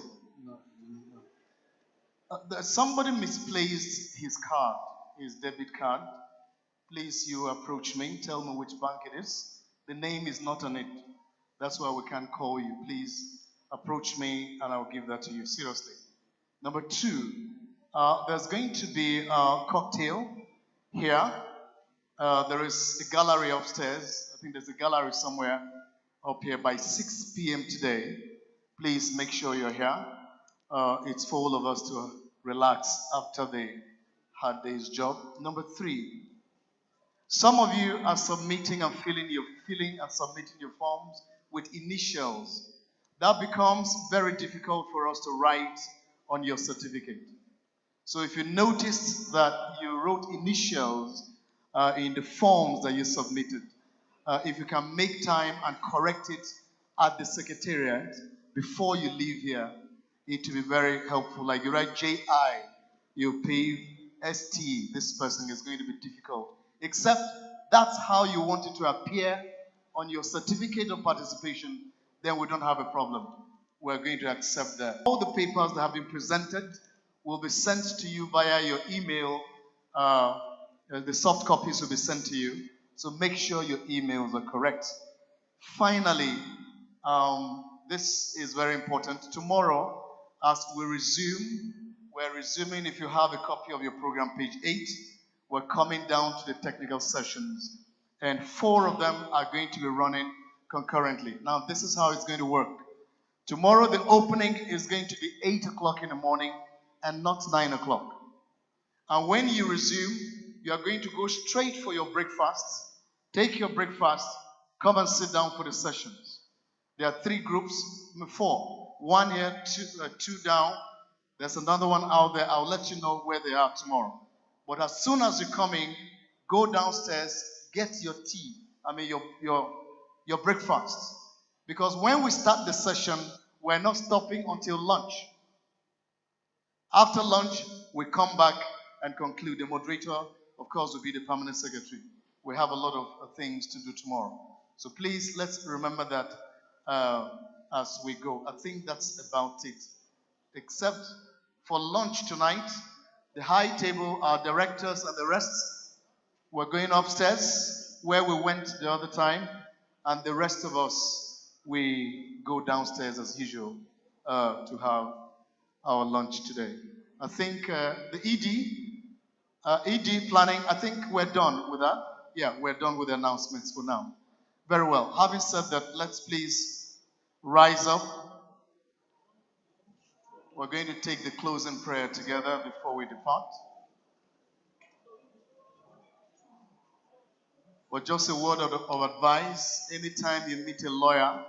Somebody misplaced his card, his debit card. Please, you approach me. Tell me which bank it is. The name is not on it. That's why we can't call you. Please approach me and I'll give that to you. Seriously. Number two, there's going to be a cocktail here. There is a gallery upstairs. I think there's a gallery somewhere up here by 6 p.m. today. Please make sure you're here. It's for all of us to relax after the hard day's job. Number three, some of you are submitting and filling and submitting your forms with initials. That becomes very difficult for us to write on your certificate. So if you noticed that you wrote initials in the forms that you submitted, if you can make time and correct it at the secretariat before you leave here, it will be very helpful. Like you write J.I., you pay ST, this person is going to be difficult. Except that's how you want it to appear on your certificate of participation, then we don't have a problem. We're going to accept that. All the papers that have been presented will be sent to you via your email. The soft copies will be sent to you. So make sure your emails are correct. Finally, this is very important. Tomorrow, as we resume, we're resuming, if you have a copy of your program, page 8, we're coming down to the technical sessions. And 4 of them are going to be running concurrently. Now, this is how it's going to work. Tomorrow, the opening is going to be 8 o'clock in the morning and not 9 o'clock. And when you resume, you are going to go straight for your breakfast. Take your breakfast, come and sit down for the sessions. There are 3 groups, 4. 1 here, 2 down. There's another one out there. I'll let you know where they are tomorrow. But as soon as you come in, go downstairs, get your tea, your breakfast. Because when we start the session, we're not stopping until lunch. After lunch, we come back and conclude. The moderator, of course, will be the permanent secretary. We have a lot of things to do tomorrow. So please, let's remember that as we go. I think that's about it. Except for lunch tonight, the high table, our directors and the rest, we're going upstairs where we went the other time, and the rest of us, we go downstairs as usual to have our lunch today. I think the ED planning, I think we're done with that. Yeah, we're done with the announcements for now. Very well. Having said that, let's please rise up. We're going to take the closing prayer together before we depart. But just a word of advice, anytime you meet a lawyer,